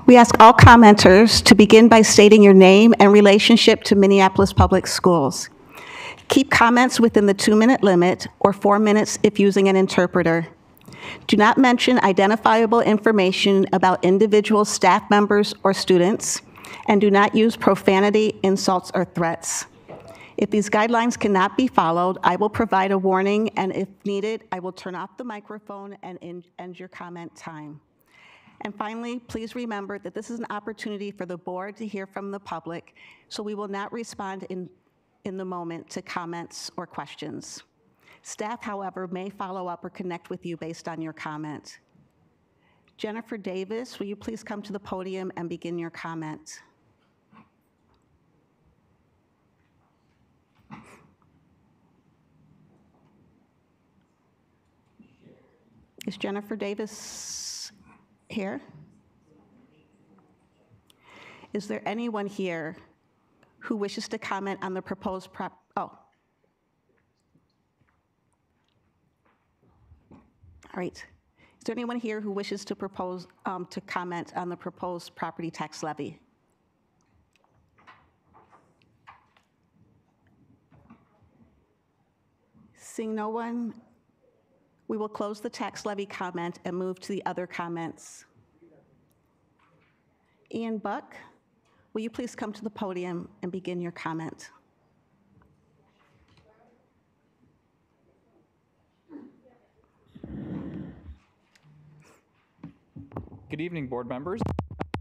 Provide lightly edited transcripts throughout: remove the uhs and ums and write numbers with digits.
We ask all commenters to begin by stating your name and relationship to Minneapolis Public Schools. Keep comments within the 2-minute limit or 4 minutes if using an interpreter. Do not mention identifiable information about individual staff members or students, and do not use profanity, insults, or threats. If these guidelines cannot be followed, I will provide a warning, and if needed, I will turn off the microphone and end your comment time. And finally, please remember that this is an opportunity for the board to hear from the public, so we will not respond in the moment to comments or questions. Staff, however, may follow up or connect with you based on your comment. Jennifer Davis, will you please come to the podium and begin your comment? Is Jennifer Davis here? Is there anyone here who wishes to comment on the proposed all right. Is there anyone here who wishes to comment on the proposed property tax levy? Seeing no one, we will close the tax levy comment and move to the other comments. Ian Buck, will you please come to the podium and begin your comment? Good evening, board members.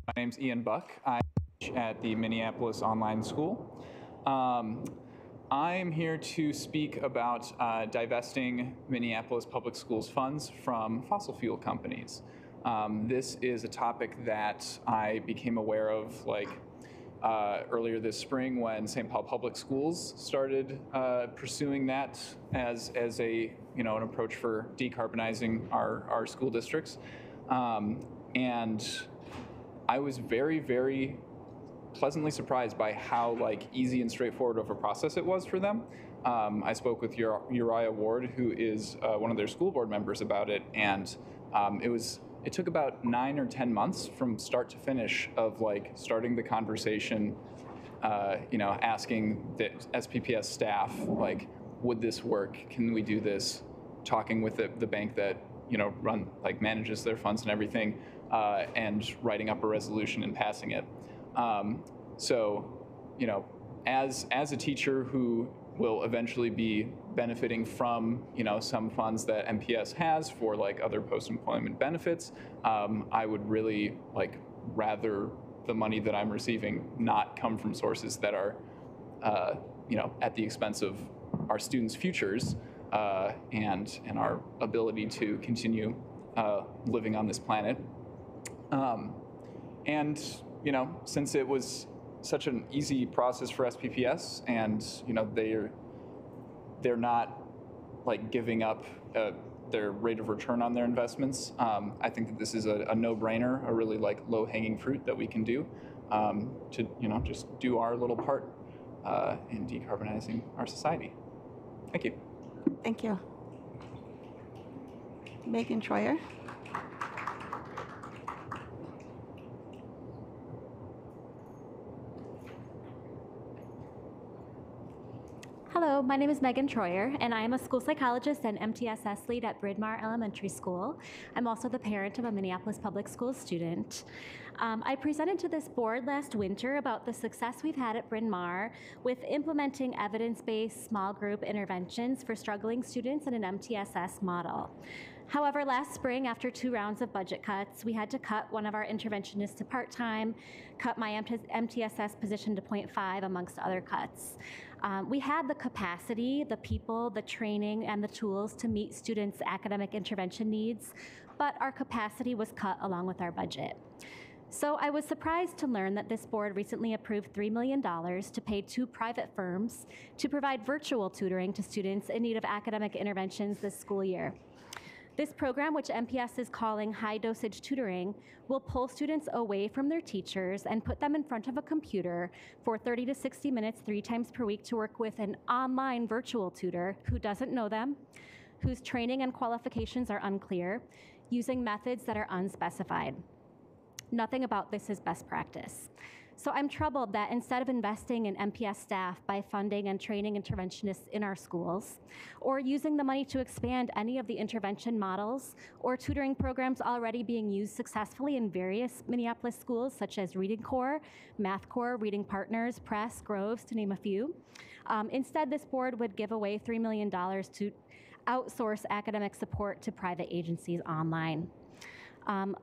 My name's Ian Buck. I teach at the Minneapolis Online School. I'm here to speak about divesting Minneapolis Public Schools funds from fossil fuel companies. This is a topic that I became aware of earlier this spring when St. Paul Public Schools started pursuing that as a an approach for decarbonizing our school districts. And I was very, very pleasantly surprised by how easy and straightforward of a process it was for them. I spoke with Uriah Ward, who is one of their school board members, about it, and it took about 9 or 10 months from start to finish of starting the conversation, asking the SPPS staff, would this work? Can we do this? Talking with the bank that manages their funds and everything, and writing up a resolution and passing it. So, as a teacher who will eventually be benefiting from, some funds that MPS has for other post-employment benefits, I would really rather the money that I'm receiving not come from sources that are, at the expense of our students' futures and our ability to continue living on this planet. And since it was such an easy process for SPPS, and they're not giving up their rate of return on their investments, I think that this is a no-brainer, a really low-hanging fruit that we can do to just do our little part in decarbonizing our society. Thank you. Thank you. Megan Troyer. Hello, my name is Megan Troyer, and I am a school psychologist and MTSS lead at Bryn Mawr Elementary School. I'm also the parent of a Minneapolis Public Schools student. I presented to this board last winter about the success we've had at Bryn Mawr with implementing evidence-based small group interventions for struggling students in an MTSS model. However, last spring, after 2 rounds of budget cuts, we had to cut one of our interventionists to part-time, cut my MTSS position to 0.5, amongst other cuts. We had the capacity, the people, the training, and the tools to meet students' academic intervention needs, but our capacity was cut along with our budget. So I was surprised to learn that this board recently approved $3 million to pay 2 private firms to provide virtual tutoring to students in need of academic interventions this school year. This program, which MPS is calling high-dosage tutoring, will pull students away from their teachers and put them in front of a computer for 30 to 60 minutes 3 times per week to work with an online virtual tutor who doesn't know them, whose training and qualifications are unclear, using methods that are unspecified. Nothing about this is best practice. So I'm troubled that instead of investing in MPS staff by funding and training interventionists in our schools, or using the money to expand any of the intervention models or tutoring programs already being used successfully in various Minneapolis schools, such as Reading Corps, Math Corps, Reading Partners, Press, Groves, to name a few. Instead, this board would give away $3 million to outsource academic support to private agencies online.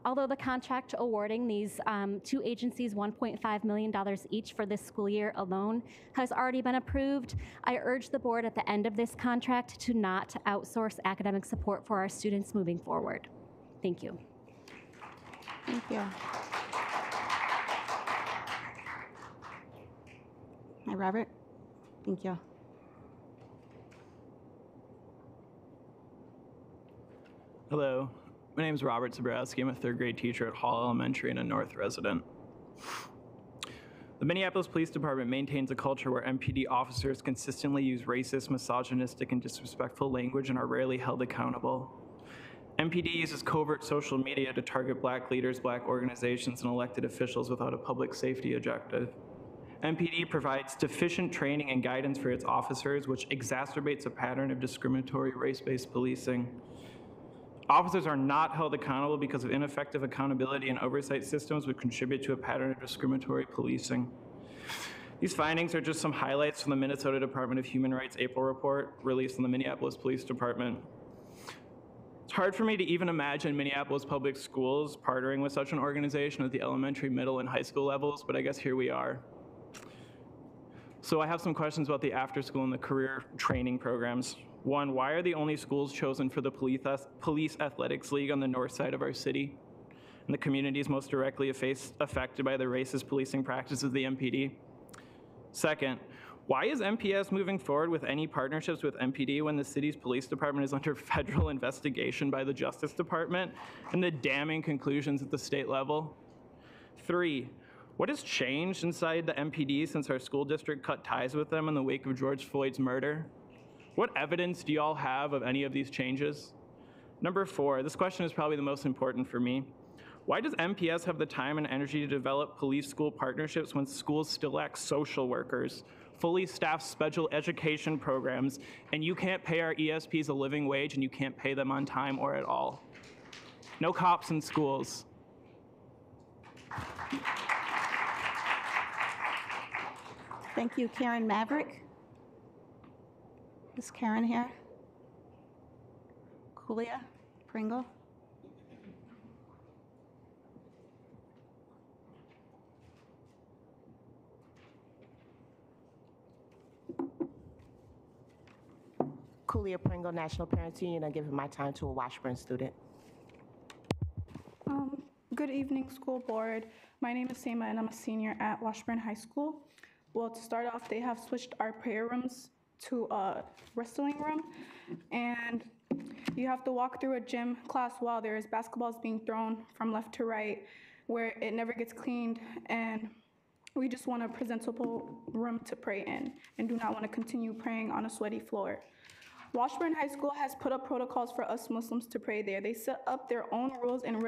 Although the contract awarding these two agencies $1.5 million each for this school year alone has already been approved, I urge the board at the end of this contract to not outsource academic support for our students moving forward. Thank you. Thank you. Hi, Robert. Thank you. Hello, my name is Robert Zabrowski. I'm a third grade teacher at Hall Elementary and a North resident. The Minneapolis Police Department maintains a culture where MPD officers consistently use racist, misogynistic, and disrespectful language and are rarely held accountable. MPD uses covert social media to target Black leaders, Black organizations, and elected officials without a public safety objective. MPD provides deficient training and guidance for its officers, which exacerbates a pattern of discriminatory race-based policing. Officers are not held accountable because of ineffective accountability and oversight systems which contribute to a pattern of discriminatory policing. These findings are just some highlights from the Minnesota Department of Human Rights April report released in the Minneapolis Police Department. It's hard for me to even imagine Minneapolis Public Schools partnering with such an organization at the elementary, middle, and high school levels, but I guess here we are. So I have some questions about the after-school and the career training programs. One, why are the only schools chosen for the Police Athletics League on the north side of our city and the communities most directly affected by the racist policing practices of the MPD? Second, why is MPS moving forward with any partnerships with MPD when the city's police department is under federal investigation by the Justice Department and the damning conclusions at the state level? Three, what has changed inside the MPD since our school district cut ties with them in the wake of George Floyd's murder? What evidence do you all have of any of these changes? Number four, this question is probably the most important for me. Why does MPS have the time and energy to develop police-school partnerships when schools still lack social workers, fully staffed special education programs, and you can't pay our ESPs a living wage and you can't pay them on time or at all? No cops in schools. Thank you, Karen Maverick. Is Karen here? Kulia Pringle? Kulia Pringle, National Parents Union. I'm giving my time to a Washburn student. Good evening, school board. My name is Seema, and I'm a senior at Washburn High School. Well, to start off, they have switched our prayer rooms to a wrestling room, and you have to walk through a gym class while there's basketballs being thrown from left to right, where it never gets cleaned, and we just want a presentable room to pray in and do not want to continue praying on a sweaty floor. Washburn High School has put up protocols for us Muslims to pray there. They set up their own rules and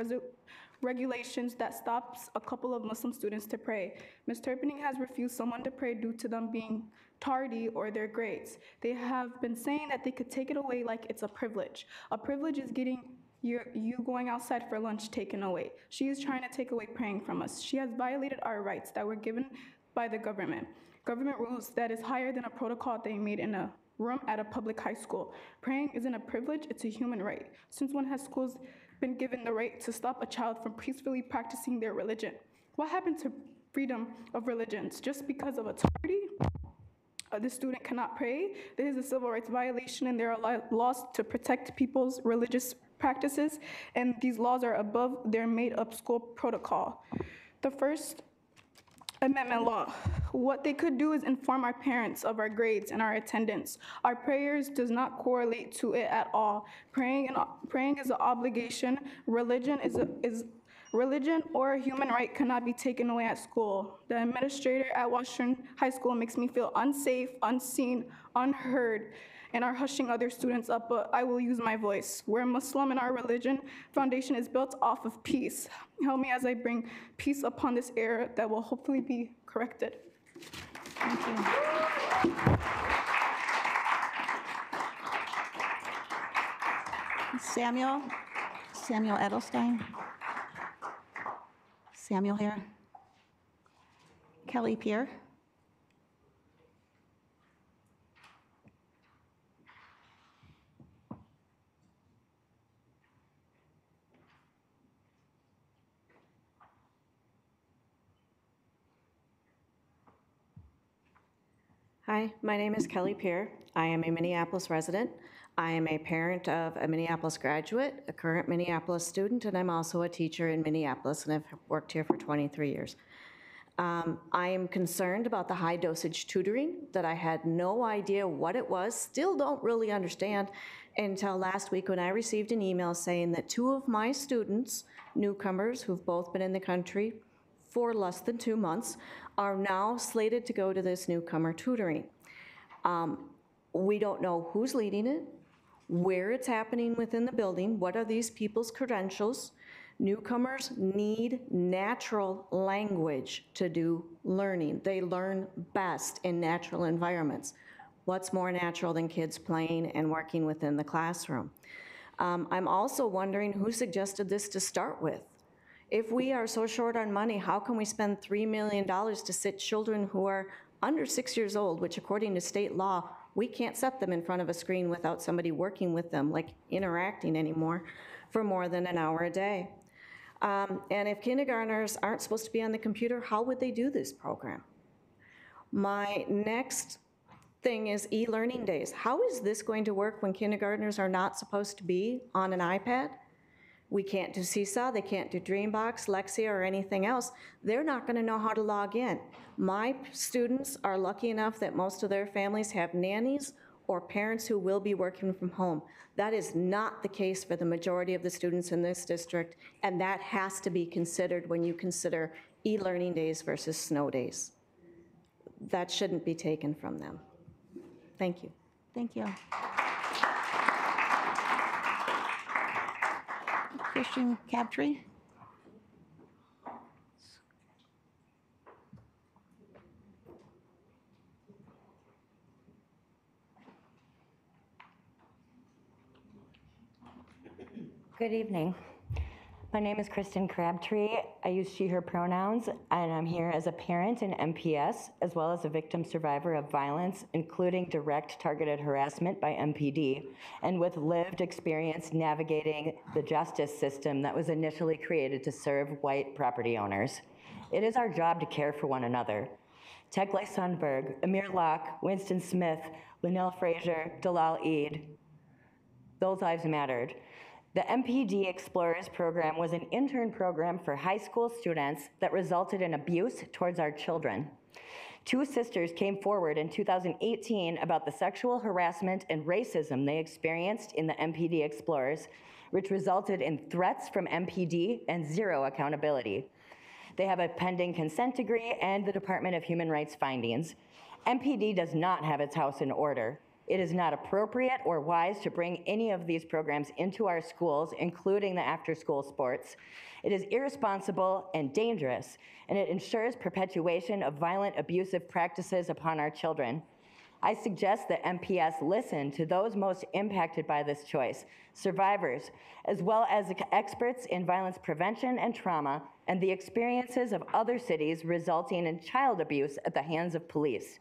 regulations that stops a couple of Muslim students to pray. Ms. Turpinning has refused someone to pray due to them being tardy or their grades. They have been saying that they could take it away like it's a privilege. A privilege is getting you going outside for lunch taken away. She is trying to take away praying from us. She has violated our rights that were given by the government. Government rules that is higher than a protocol they made in a room at a public high school. Praying isn't a privilege, it's a human right. Since when has schools been given the right to stop a child from peacefully practicing their religion? What happened to freedom of religions? Just because of a tardy, the student cannot pray? There is a civil rights violation, and there are laws to protect people's religious practices, and these laws are above their made-up school protocol. The First Amendment law. What they could do is inform our parents of our grades and our attendance. Our prayers does not correlate to it at all. Praying is an obligation. Religion or a human right cannot be taken away at school. The administrator at Washburn High School makes me feel unsafe, unseen, unheard, and are hushing other students up, but I will use my voice. We're Muslim, and our religion foundation is built off of peace. Help me as I bring peace upon this error that will hopefully be corrected. Thank you. Samuel Edelstein. Samuel here. Kelly Pierre. Hi, my name is Kelly Pierre. I am a Minneapolis resident. I am a parent of a Minneapolis graduate, a current Minneapolis student, and I'm also a teacher in Minneapolis, and I've worked here for 23 years. I am concerned about the high dosage tutoring that I had no idea what it was, still don't really understand until last week when I received an email saying that 2 of my students, newcomers who've both been in the country for less than 2 months, are now slated to go to this newcomer tutoring. We don't know who's leading it, where it's happening within the building, what are these people's credentials. Newcomers need natural language to do learning. They learn best in natural environments. What's more natural than kids playing and working within the classroom? I'm also wondering who suggested this to start with. If we are so short on money, how can we spend $3 million to sit children who are under 6 years old, which according to state law, we can't set them in front of a screen without somebody working with them, like interacting anymore, for more than an hour a day. And if kindergartners aren't supposed to be on the computer, how would they do this program? My next thing is e-learning days. How is this going to work when kindergartners are not supposed to be on an iPad? We can't do Seesaw, they can't do Dreambox, Lexia, or anything else. They're not gonna know how to log in. My students are lucky enough that most of their families have nannies or parents who will be working from home. That is not the case for the majority of the students in this district, and that has to be considered when you consider e-learning days versus snow days. That shouldn't be taken from them. Thank you. Thank you. Christian Crabtree. Good evening. My name is Kristen Crabtree. I use she, her pronouns, and I'm here as a parent in MPS, as well as a victim survivor of violence, including direct targeted harassment by MPD, and with lived experience navigating the justice system that was initially created to serve white property owners. It is our job to care for one another. Teglay Sundberg, Amir Locke, Winston Smith, Linnell Frazier, Dalal Eid, those lives mattered. The MPD Explorers program was an intern program for high school students that resulted in abuse towards our children. 2 sisters came forward in 2018 about the sexual harassment and racism they experienced in the MPD Explorers, which resulted in threats from MPD and 0 accountability. They have a pending consent decree and the Department of Human Rights findings. MPD does not have its house in order. It is not appropriate or wise to bring any of these programs into our schools, including the after-school sports. It is irresponsible and dangerous, and it ensures perpetuation of violent, abusive practices upon our children. I suggest that MPS listen to those most impacted by this choice, survivors, as well as experts in violence prevention and trauma, and the experiences of other cities resulting in child abuse at the hands of police.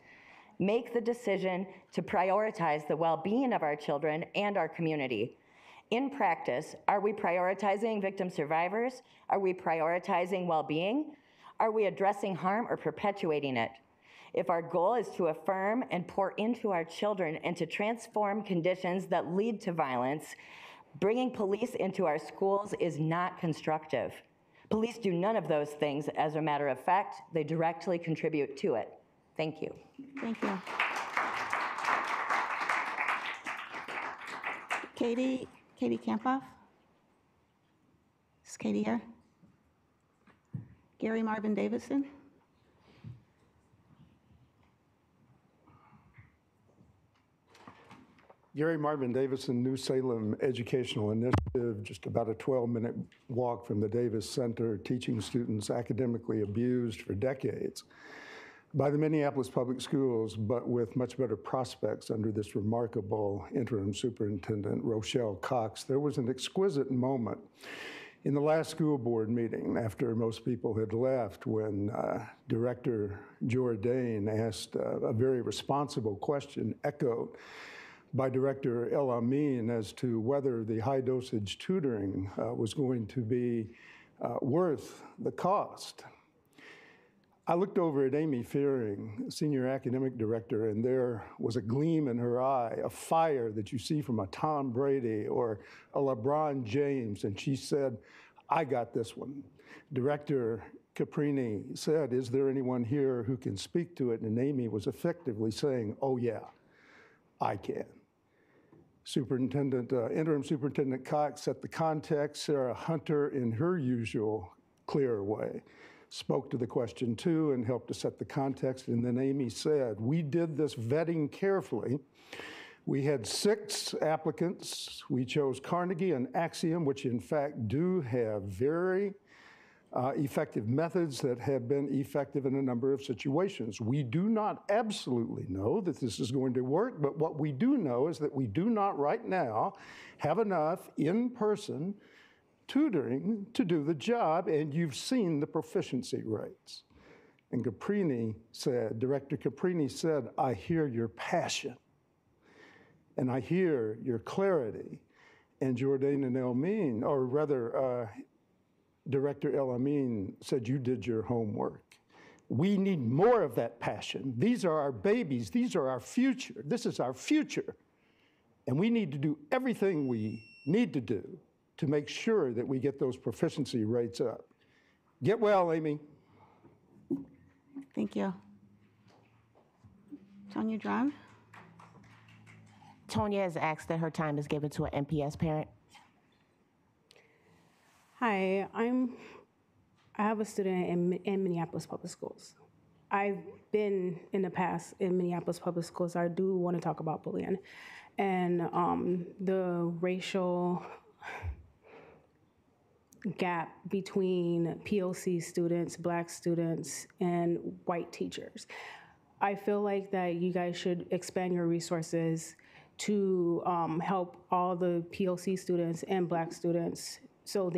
Make the decision to prioritize the well-being of our children and our community. In practice, are we prioritizing victim survivors? Are we prioritizing well-being? Are we addressing harm or perpetuating it? If our goal is to affirm and pour into our children and to transform conditions that lead to violence, bringing police into our schools is not constructive. Police do none of those things. As a matter of fact, they directly contribute to it. Thank you. Thank you. Katie Kampoff? Is Katie here? Gary Marvin Davidson? Gary Marvin Davison, New Salem Educational Initiative, just about a 12-minute walk from the Davis Center, teaching students academically abused for decades by the Minneapolis Public Schools, but with much better prospects under this remarkable interim superintendent, Rochelle Cox. There was an exquisite moment in the last school board meeting after most people had left when Director Jourdain asked a very responsible question echoed by Director El Amin as to whether the high dosage tutoring was going to be worth the cost. I looked over at Amy Fearing, Senior Academic Director, and there was a gleam in her eye, a fire that you see from a Tom Brady or a LeBron James, and she said, "I got this one." Director Caprini said, "Is there anyone here who can speak to it?" And Amy was effectively saying, "Oh yeah, I can." Interim Superintendent Cox set the context. Sarah Hunter, in her usual clear way, spoke to the question too and helped to set the context. And then Amy said, "We did this vetting carefully. We had 6 applicants. We chose Carnegie and Axiom, which in fact do have very effective methods that have been effective in a number of situations. We do not absolutely know that this is going to work, but what we do know is that we do not right now have enough in-person tutoring to do the job, and you've seen the proficiency rates." And Director Caprini said, "I hear your passion, and I hear your clarity." And Jourdain and El-Amin, or rather, Director El-Amin said, "You did your homework. We need more of that passion. These are our babies. These are our future. This is our future. And we need to do everything we need to do to make sure that we get those proficiency rates up." Get well, Amy. Thank you. Tonya Drum. Tonya has asked that her time is given to an MPS parent. Hi, I have a student in Minneapolis Public Schools. I've been in the past in Minneapolis Public Schools. I do want to talk about bullying and the racial gap between POC students, Black students, and white teachers. I feel like that you guys should expand your resources to help all the POC students and Black students so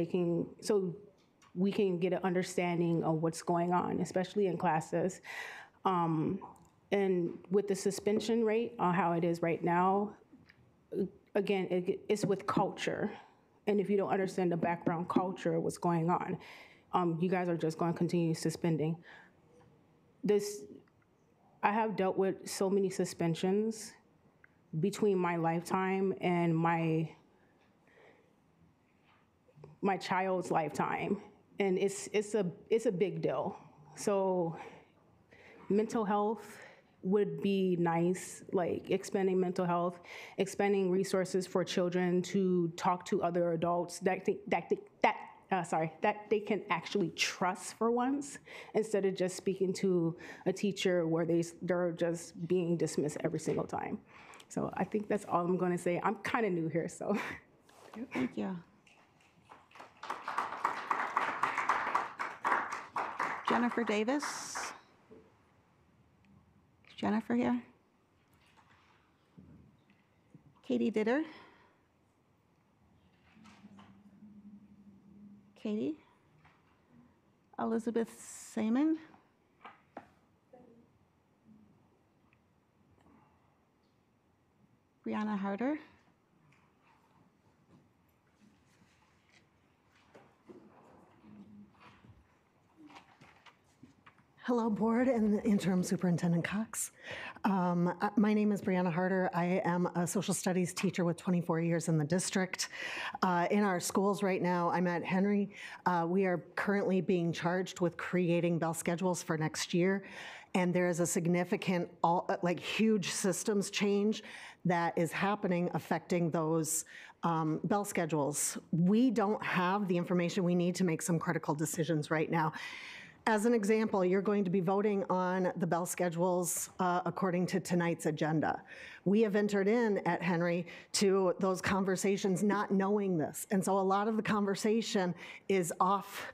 we can get an understanding of what's going on, especially in classes. And with the suspension rate, how it is right now, again, it's with culture. And if you don't understand the background culture of what's going on, you guys are just going to continue suspending. I have dealt with so many suspensions between my lifetime and my child's lifetime, and it's a big deal. So mental health would be nice, like expanding mental health, expanding resources for children to talk to other adults that they can actually trust for once, instead of just speaking to a teacher where they're just being dismissed every single time. So I think that's all I'm going to say. I'm kind of new here, so. Thank you. Jennifer Davis. Is Jennifer here? Katie Ditter. Katie. Elizabeth Saman. Brianna Harder. Hello, board and Interim Superintendent Cox. My name is Brianna Harder. I am a social studies teacher with 24 years in the district. In our schools right now, I'm at Henry. We are currently being charged with creating bell schedules for next year. And there is a significant, huge systems change that is happening affecting those bell schedules. We don't have the information we need to make some critical decisions right now. As an example, you're going to be voting on the bell schedules according to tonight's agenda. We have entered in at Henry to those conversations not knowing this. And so a lot of the conversation is off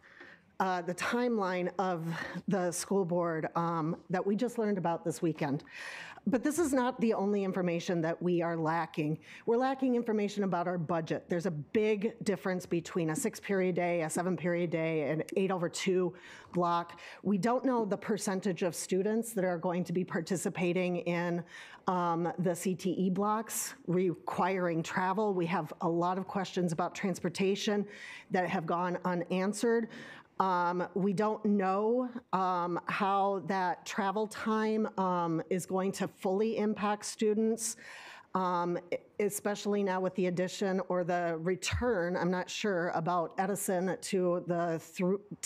the timeline of the school board that we just learned about this weekend. But this is not the only information that we are lacking. We're lacking information about our budget. There's a big difference between a 6-period day, a 7-period day, an 8/2 block. We don't know the percentage of students that are going to be participating in the CTE blocks requiring travel. We have a lot of questions about transportation that have gone unanswered. We don't know how that travel time is going to fully impact students, especially now with the addition or the return, I'm not sure, about Edison to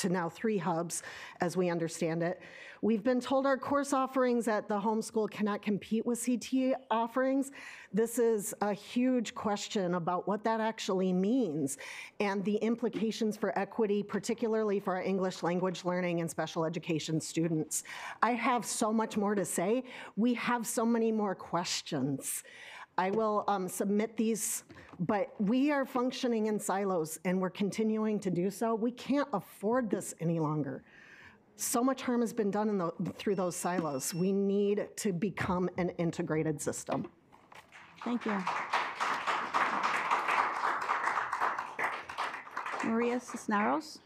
now 3 hubs, as we understand it. We've been told our course offerings at the homeschool cannot compete with CTE offerings. This is a huge question about what that actually means and the implications for equity, particularly for our English language learning and special education students. I have so much more to say. We have so many more questions. I will submit these, but we are functioning in silos and we're continuing to do so. We can't afford this any longer. So much harm has been done through those silos. We need to become an integrated system. Thank you. Maria Cisneros.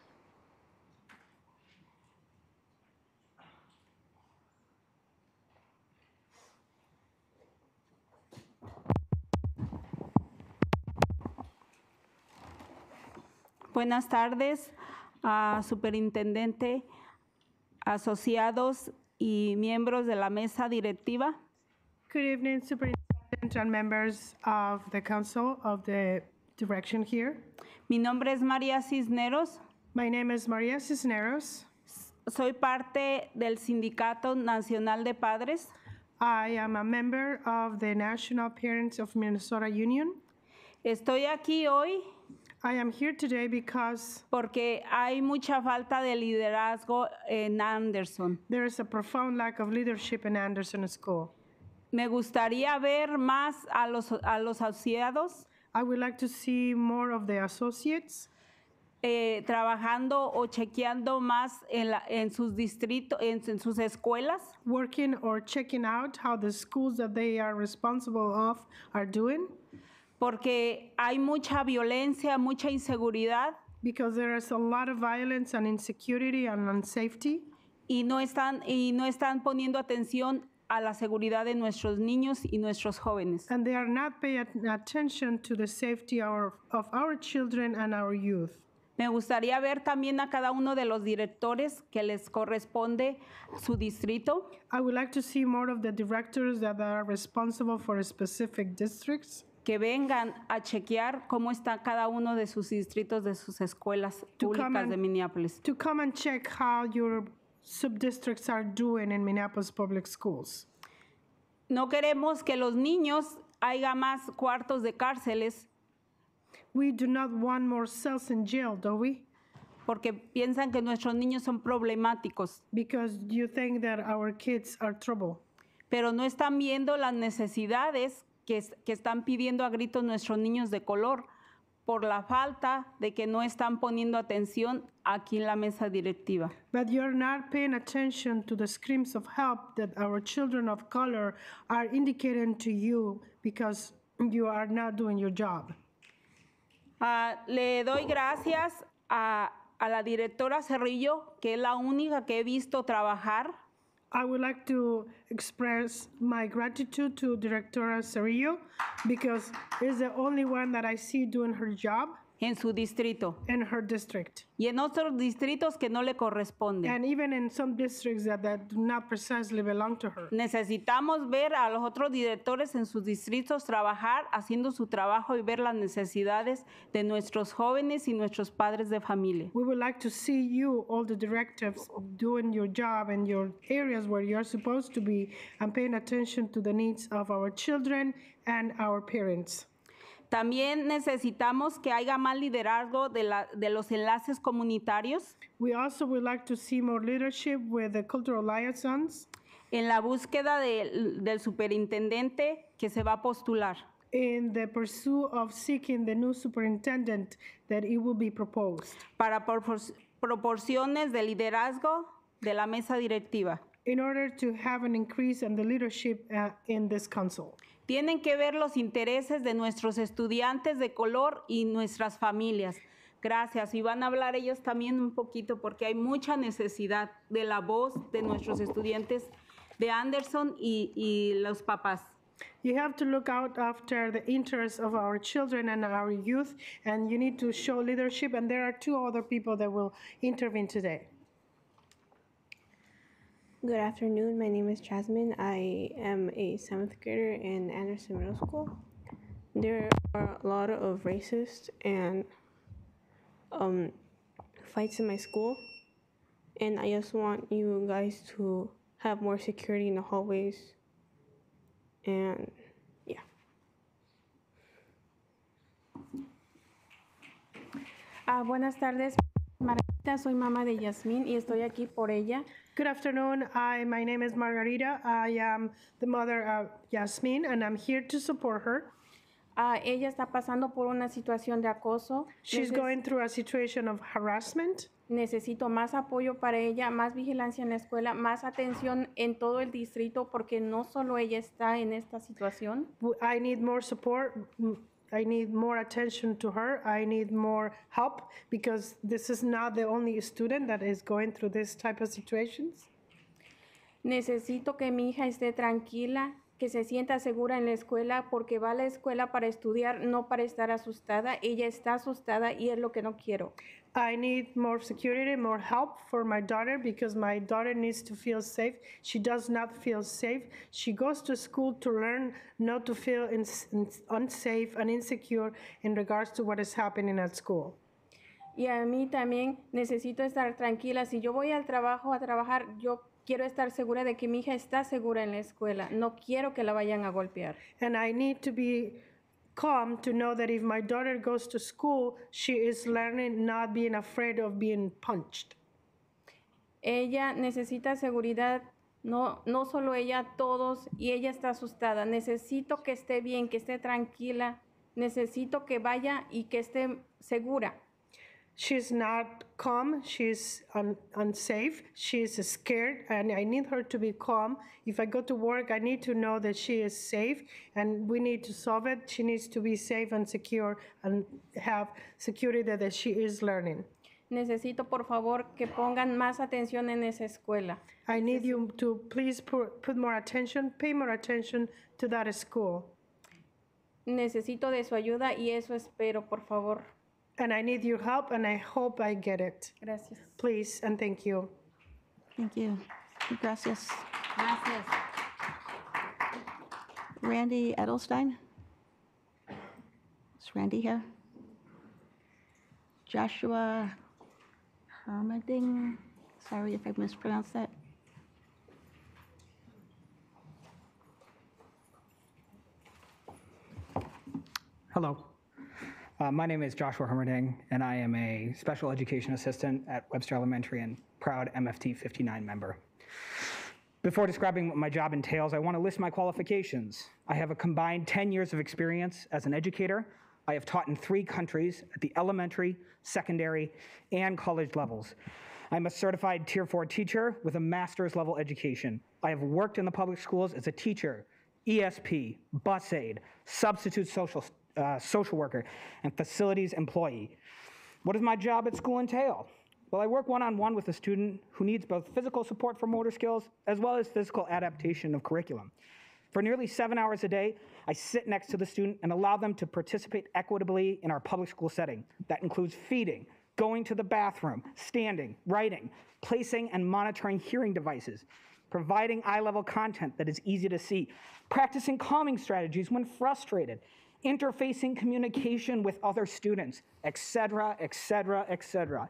Buenas tardes, superintendente, asociados y miembros de la mesa directiva. Good evening, Superintendent and members of the Council of the Direction here. Mi nombre es María Cisneros. My name is María Cisneros. Soy parte del Sindicato Nacional de Padres. I am a member of the National Parents of Minnesota Union. Estoy aquí hoy I am here today because porque hay mucha falta de liderazgo en Anderson. there is a profound lack of leadership in Anderson School. Me gustaría ver más a los asociados I would like to see more of the associates trabajando o chequeando más en sus distritos, en sus escuelas. working or checking out how the schools that they are responsible of are doing. Porque hay mucha violencia, mucha inseguridad. Because there is a lot of violence and insecurity and unsafety. Y no están poniendo atención a la seguridad de nuestros niños y nuestros jóvenes. And they are not paying attention to the safety of our children and our youth. Me gustaría ver también a cada uno de los directores que les corresponde su distrito. I would like to see more of the directors that are responsible for specific districts. Que vengan a chequear cómo está cada uno de sus distritos, de sus escuelas públicas de Minneapolis. To come and check how your subdistricts are doing in Minneapolis Public Schools. No queremos que los niños haya más cuartos de cárceles. We do not want more cells in jail, do we? Porque piensan que nuestros niños son problemáticos. Because you think that our kids are trouble. Pero no están viendo las necesidades que están pidiendo a gritos nuestros niños de color por la falta de que no están poniendo atención aquí en la mesa directiva. But you're not paying attention to the screams of help that our children of color are indicating to you because you are not doing your job. Le doy gracias a la directora Cerrillo, que es la única que he visto trabajar. I would like to express my gratitude to Directora Cerrillo because it's the only one that I see doing her job. En su distrito. In her district. Y en otros distritos que no le corresponden. And even in some districts that do not precisely belong to her. Necesitamos ver a los otros directores en sus distritos trabajar, haciendo su trabajo y ver las necesidades de nuestros jóvenes y nuestros padres de familia. We would like to see you, all the directives, doing your job in your areas where you're supposed to be and paying attention to the needs of our children and our parents. También necesitamos que haya más liderazgo de los enlaces comunitarios We also would like to see more leadership with the cultural liaisons en la búsqueda del superintendente que se va a postular. in the pursuit of seeking the new superintendent that it will be proposed. Para proporciones de liderazgo de la mesa directiva. In order to have an increase in the leadership in this council. Tienen que ver los intereses de nuestros estudiantes de color y nuestras familias. Gracias. Y van a hablar ellos también un poquito porque hay mucha necesidad de la voz de nuestros estudiantes de Anderson y los papás. You have to look out after the interests of our children and our youth, and you need to show leadership, and there are two other people that will intervene today. Good afternoon, my name is Jasmine. I am a 7th grader in Anderson Middle School. There are a lot of racist and fights in my school, and I just want you guys to have more security in the hallways, and yeah. Buenas tardes, Margarita, soy mamá de Yasmín y estoy aquí por ella. Good afternoon, my name is Margarita. I am the mother of Yasmín, and I'm here to support her. Ella está pasando por una situación de acoso. She's going through a situation of harassment. Necesito más apoyo para ella, más vigilancia en la escuela, más atención en todo el distrito, porque no solo ella está en esta situación. I need more support. I need more attention to her. I need more help because this is not the only student that is going through this type of situations. Necesito que mi hija esté tranquila, que se sienta segura en la escuela porque va a la escuela para estudiar, no para estar asustada. Ella está asustada y es lo que no quiero. I need more security, more help for my daughter because my daughter needs to feel safe. She does not feel safe. She goes to school to learn not to feel unsafe and insecure in regards to what is happening at school. Y a mí también necesito estar tranquila. Si yo voy al trabajo a trabajar, yo quiero estar segura de que mi hija está segura en la escuela. No quiero que la vayan a golpear. And I need to be calm to know that if my daughter goes to school, she is learning not being afraid of being punched. Ella necesita seguridad, no solo ella, todos, y ella está asustada. Necesito que esté bien, que esté tranquila. Necesito que vaya y que esté segura. She's not calm, she's unsafe, she's scared, and I need her to be calm. If I go to work, I need to know that she is safe, and we need to solve it. She needs to be safe and secure and have security that she is learning. Necesito, por favor, que pongan más atención en esa escuela. I need you to please put more attention, pay more attention to that school. Necesito de su ayuda y eso espero, por favor. And I need your help, and I hope I get it. Gracias. Please, and thank you. Thank you. Gracias. Gracias. Randy Edelstein? Is Randy here? Joshua Hermeding? Sorry if I mispronounced that. Hello. My name is Joshua Hermerding, and I am a special education assistant at Webster Elementary and proud MFT 59 member. Before describing what my job entails, I want to list my qualifications. I have a combined 10 years of experience as an educator. I have taught in 3 countries at the elementary, secondary, and college levels. I'm a certified Tier 4 teacher with a master's level education. I have worked in the public schools as a teacher, ESP, bus aide, substitute social worker, and facilities employee. What does my job at school entail? Well, I work one-on-one with a student who needs both physical support for motor skills as well as physical adaptation of curriculum. For nearly 7 hours a day, I sit next to the student and allow them to participate equitably in our public school setting. That includes feeding, going to the bathroom, standing, writing, placing and monitoring hearing devices, providing eye-level content that is easy to see, practicing calming strategies when frustrated, interfacing communication with other students, etc., etc., etc.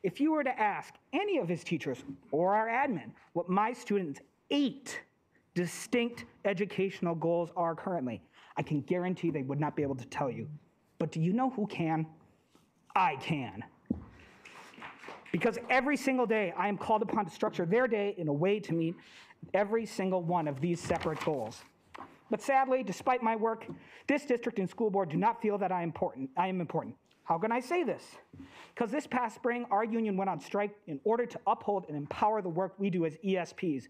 If you were to ask any of his teachers or our admin what my students' 8 distinct educational goals are currently, I can guarantee they would not be able to tell you. But do you know who can? I can. Because every single day, I am called upon to structure their day in a way to meet every single one of these separate goals. But sadly, despite my work, this district and school board do not feel that I am important. How can I say this? Because this past spring, our union went on strike in order to uphold and empower the work we do as ESPs.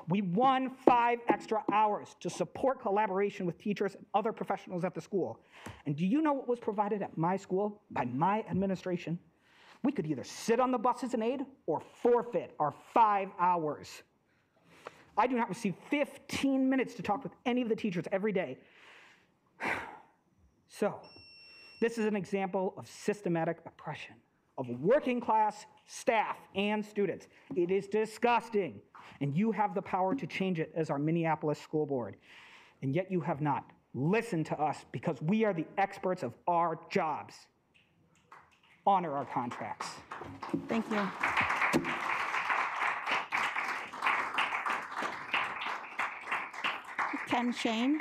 We won 5 extra hours to support collaboration with teachers and other professionals at the school. And do you know what was provided at my school by my administration? We could either sit on the buses and aid or forfeit our 5 hours. I do not receive 15 minutes to talk with any of the teachers every day. So, this is an example of systematic oppression of working class staff and students. It is disgusting, and you have the power to change it as our Minneapolis School Board. And yet you have not. Listen to us because we are the experts of our jobs. Honor our contracts. Thank you. Ken Shane.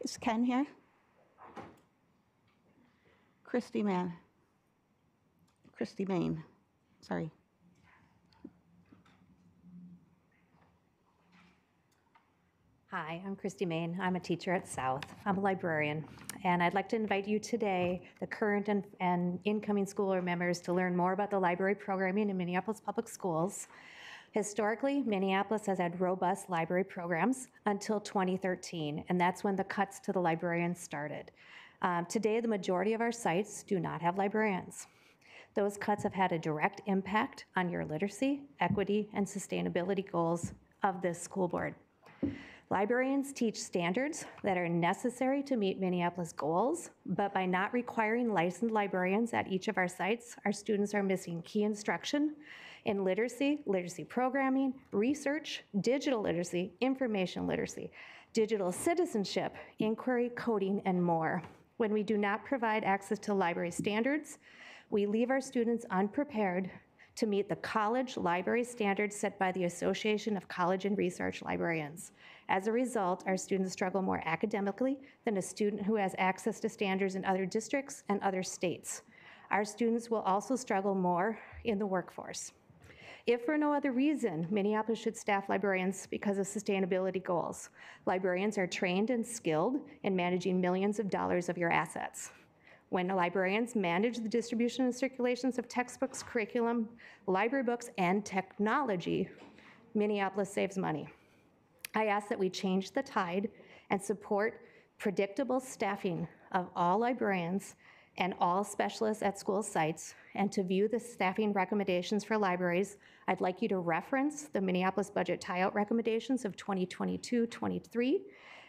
Is Ken here? Christy Main, sorry. Hi, I'm Christy Main. I'm a teacher at South. I'm a librarian, and I'd like to invite you today, the current and incoming school board members, to learn more about the library programming in Minneapolis Public Schools. Historically, Minneapolis has had robust library programs until 2013, and that's when the cuts to the librarians started. Today, the majority of our sites do not have librarians. Those cuts have had a direct impact on your literacy, equity, and sustainability goals of this school board. Librarians teach standards that are necessary to meet Minneapolis goals, but by not requiring licensed librarians at each of our sites, our students are missing key instruction in literacy, literacy programming, research, digital literacy, information literacy, digital citizenship, inquiry, coding, and more. When we do not provide access to library standards, we leave our students unprepared to meet the college library standards set by the Association of College and Research Librarians. As a result, our students struggle more academically than a student who has access to standards in other districts and other states. Our students will also struggle more in the workforce. If for no other reason, Minneapolis should staff librarians because of sustainability goals. Librarians are trained and skilled in managing millions of dollars of your assets. When librarians manage the distribution and circulations of textbooks, curriculum, library books, and technology, Minneapolis saves money. I ask that we change the tide and support predictable staffing of all librarians and all specialists at school sites. And to view the staffing recommendations for libraries, I'd like you to reference the Minneapolis budget tie-out recommendations of 2022-23.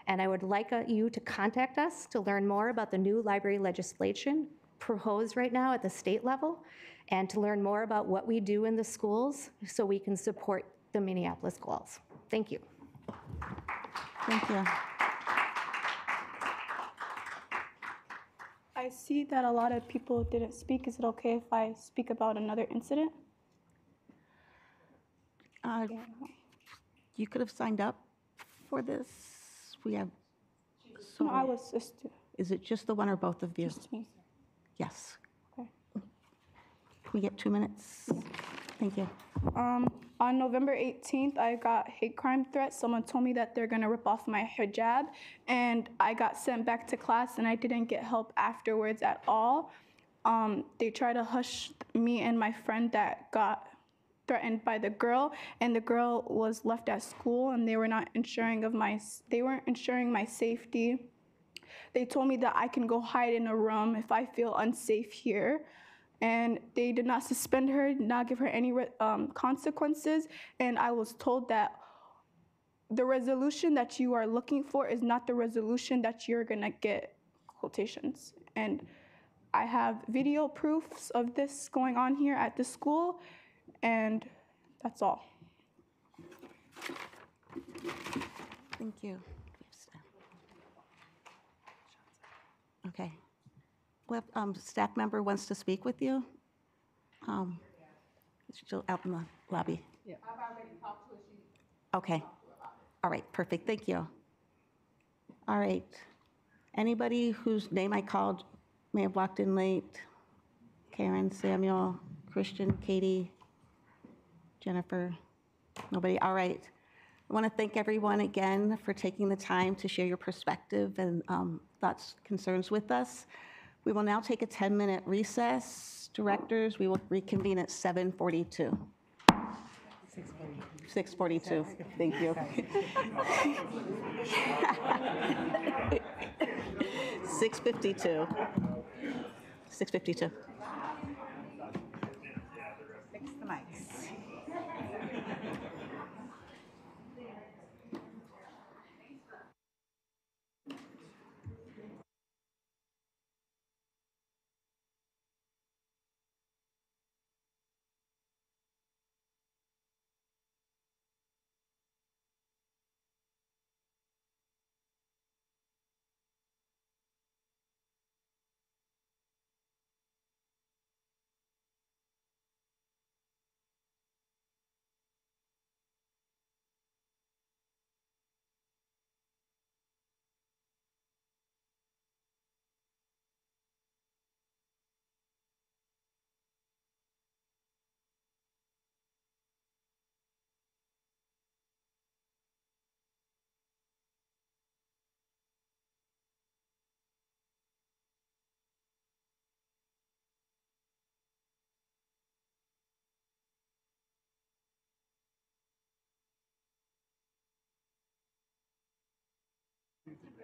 And I would like you to contact us to learn more about the new library legislation proposed right now at the state level, and to learn more about what we do in the schools so we can support the Minneapolis goals. Thank you. Thank you. I see that a lot of people didn't speak. Is it okay if I speak about another incident? You could have signed up for this. We have. No, I was just. Is it just the one or both of you? Just me. Yes. Okay. Can we get 2 minutes? Thank you. On November 18th, I got hate crime threats. Someone told me that they're gonna rip off my hijab, and I got sent back to class, and I didn't get help afterwards at all. They tried to hush me and my friend that got threatened by the girl, and the girl was left at school, and they weren't ensuring my safety. They told me that I can go hide in a room if I feel unsafe here. And they did not suspend her, did not give her any consequences. And I was told that the resolution that you are looking for is not the resolution that you're gonna get, quotations. And I have video proofs of this going on here at the school, and that's all. Thank you. Okay. Well, staff member wants to speak with you. Still out in the lobby. Yeah. I've already talked to her. Okay. All right, perfect, thank you. All right. Anybody whose name I called may have walked in late? Karen, Samuel, Christian, Katie, Jennifer? Nobody? All right. I want to thank everyone again for taking the time to share your perspective and thoughts, concerns with us. We will now take a 10-minute recess. Directors, we will reconvene at 7:42. 6:42. Thank you. 6:52. 6:52. Fix the mics.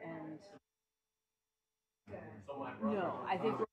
And no, I think we're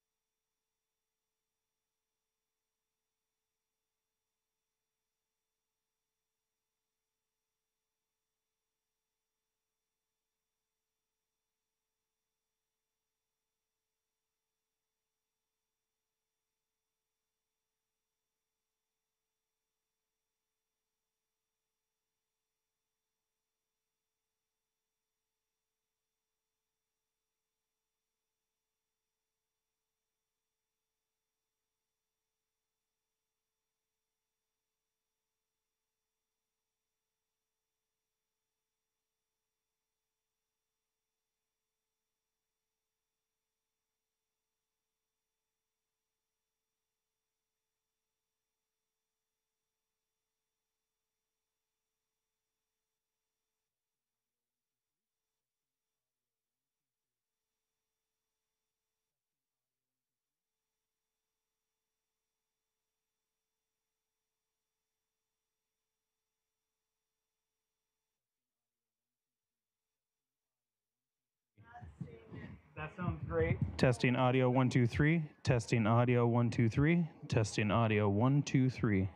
That sounds great. Testing audio 1 2 3. Testing audio 1 2 3. Testing audio 1 2 3.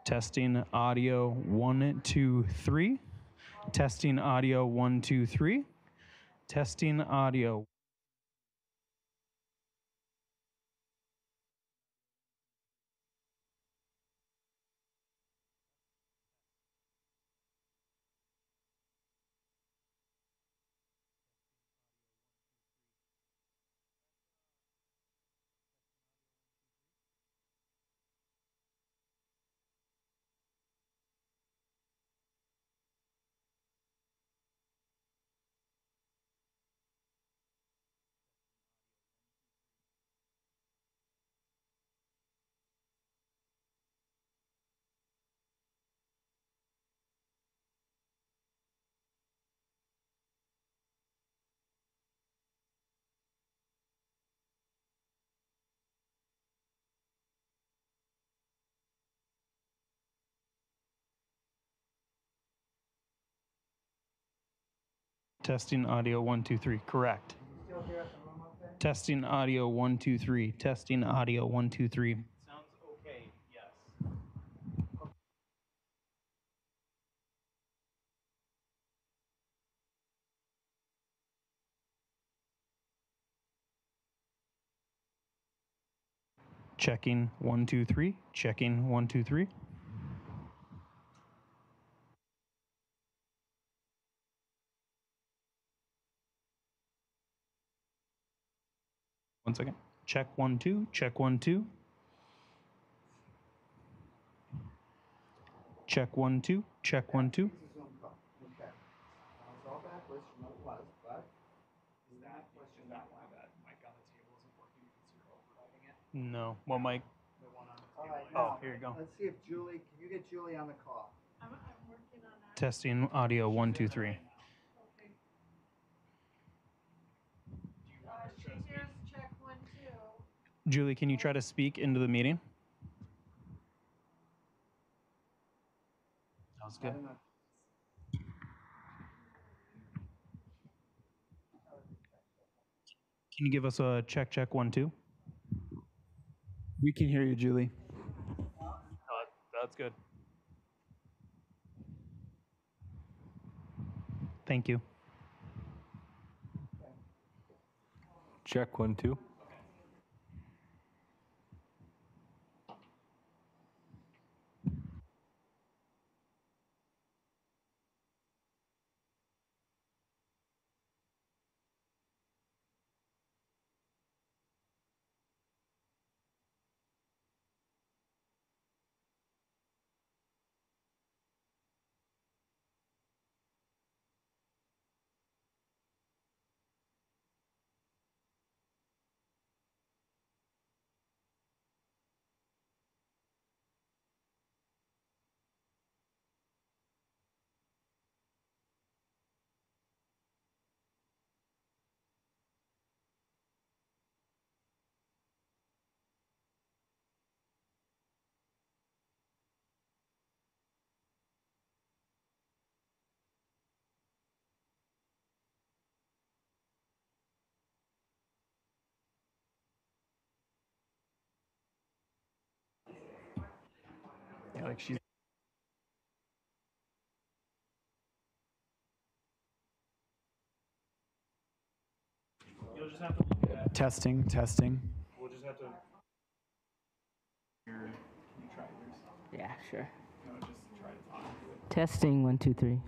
Testing audio 1 2 3. Testing audio 1 2 3. Testing audio. Testing audio 1 2 3. Correct. Testing audio 1 2 3. Testing audio 1 2 3. Sounds okay. Yes. Checking 1 2 3. Checking 1 2 3. One second. Check 1 2. Check 1 2. Check 1 2. Check 1 2. No. Well, Mike. Oh, here you go. Let's see if Julie, can you get Julie on the call? Testing audio 1, 2, 3. Check 1, 2. Julie, can you try to speak into the meeting? That was good. Can you give us a check 1, 2? We can hear you, Julie. That's good. Thank you. Check 1, 2. Yeah, like she's. You'll just have to look at. Testing, testing. We'll just have to. Can you try yours? Yeah, sure. No, just try to talk to it. Testing 1, 2, 3.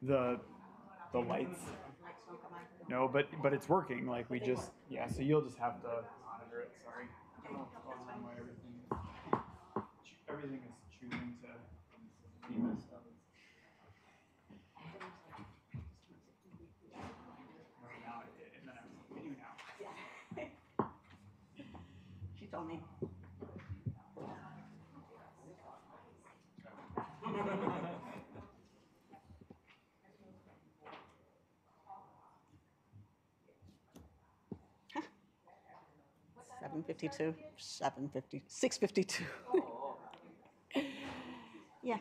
The lights. No, but it's working. Like we just So you'll just have to monitor it. Sorry. I don't know what's going on. Why everything is choosing to be messed up. Right now it did, and then I was like, you now. She told me. 7:52, 7:50, 6:52. Yeah.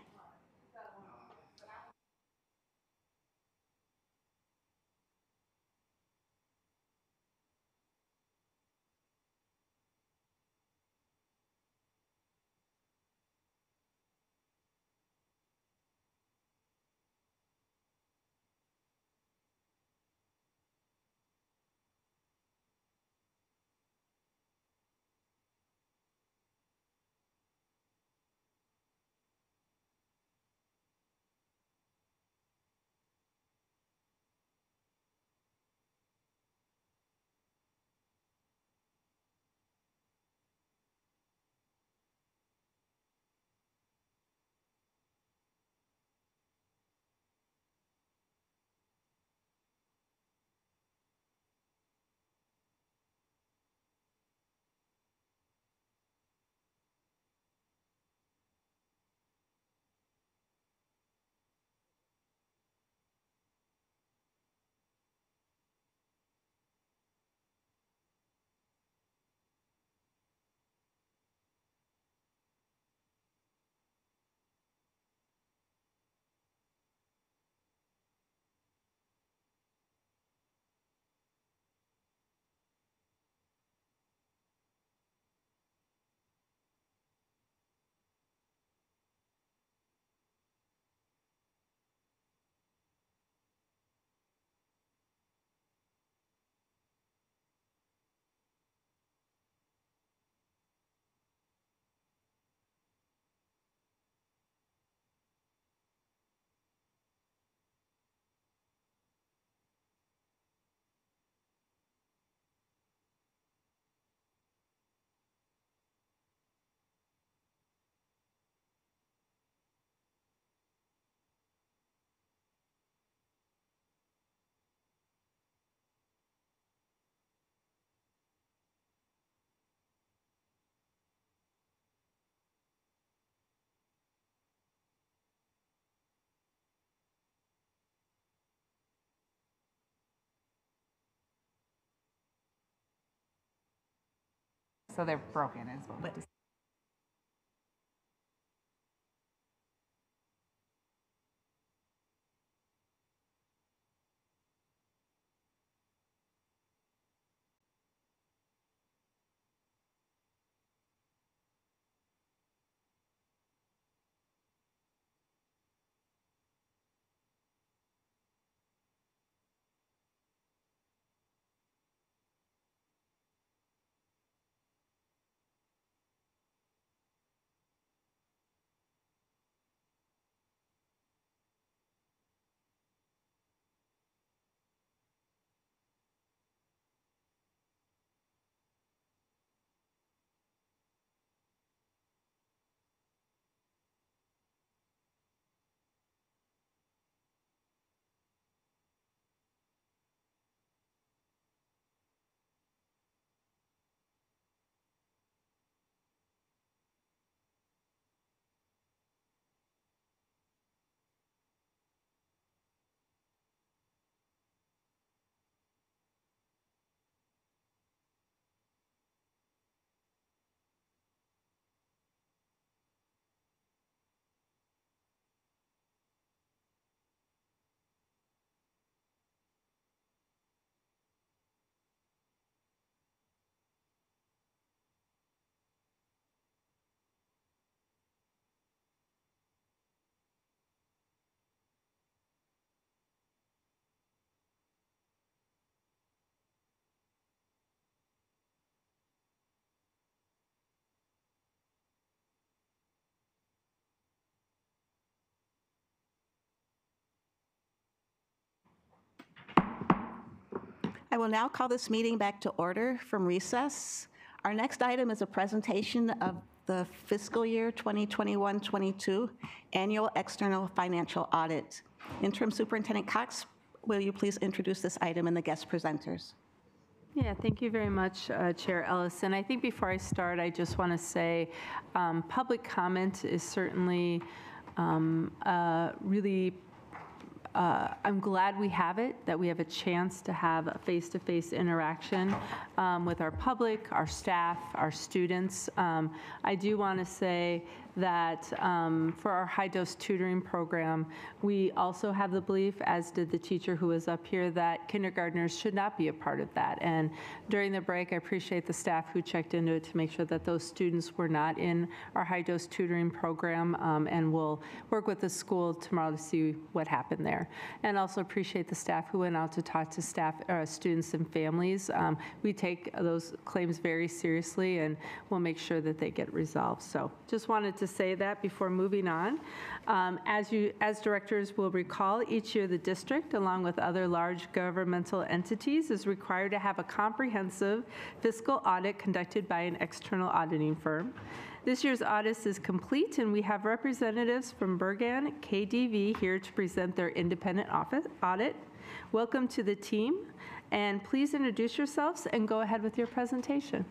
So they're broken as well. I will now call this meeting back to order from recess. Our next item is a presentation of the fiscal year 2021-22 annual external financial audit. Interim Superintendent Cox, will you please introduce this item and the guest presenters? Yeah, thank you very much, Chair Ellison. I think before I start, I just want to say public comment is certainly really I'm glad we have it, that we have a chance to have a face-to-face interaction with our public, our staff, our students. I do want to say that for our high-dose tutoring program, we also have the belief, as did the teacher who was up here, that kindergartners should not be a part of that. And during the break, I appreciate the staff who checked into it to make sure that those students were not in our high-dose tutoring program, and we'll work with the school tomorrow to see what happened there. And also appreciate the staff who went out to talk to staff, students and families. We take those claims very seriously, and we'll make sure that they get resolved. So just wanted to say that before moving on. As directors will recall, each year the district, along with other large governmental entities, is required to have a comprehensive fiscal audit conducted by an external auditing firm. This year's audit is complete, and we have representatives from Bergan KDV here to present their independent audit. Welcome to the team, and please introduce yourselves and go ahead with your presentation.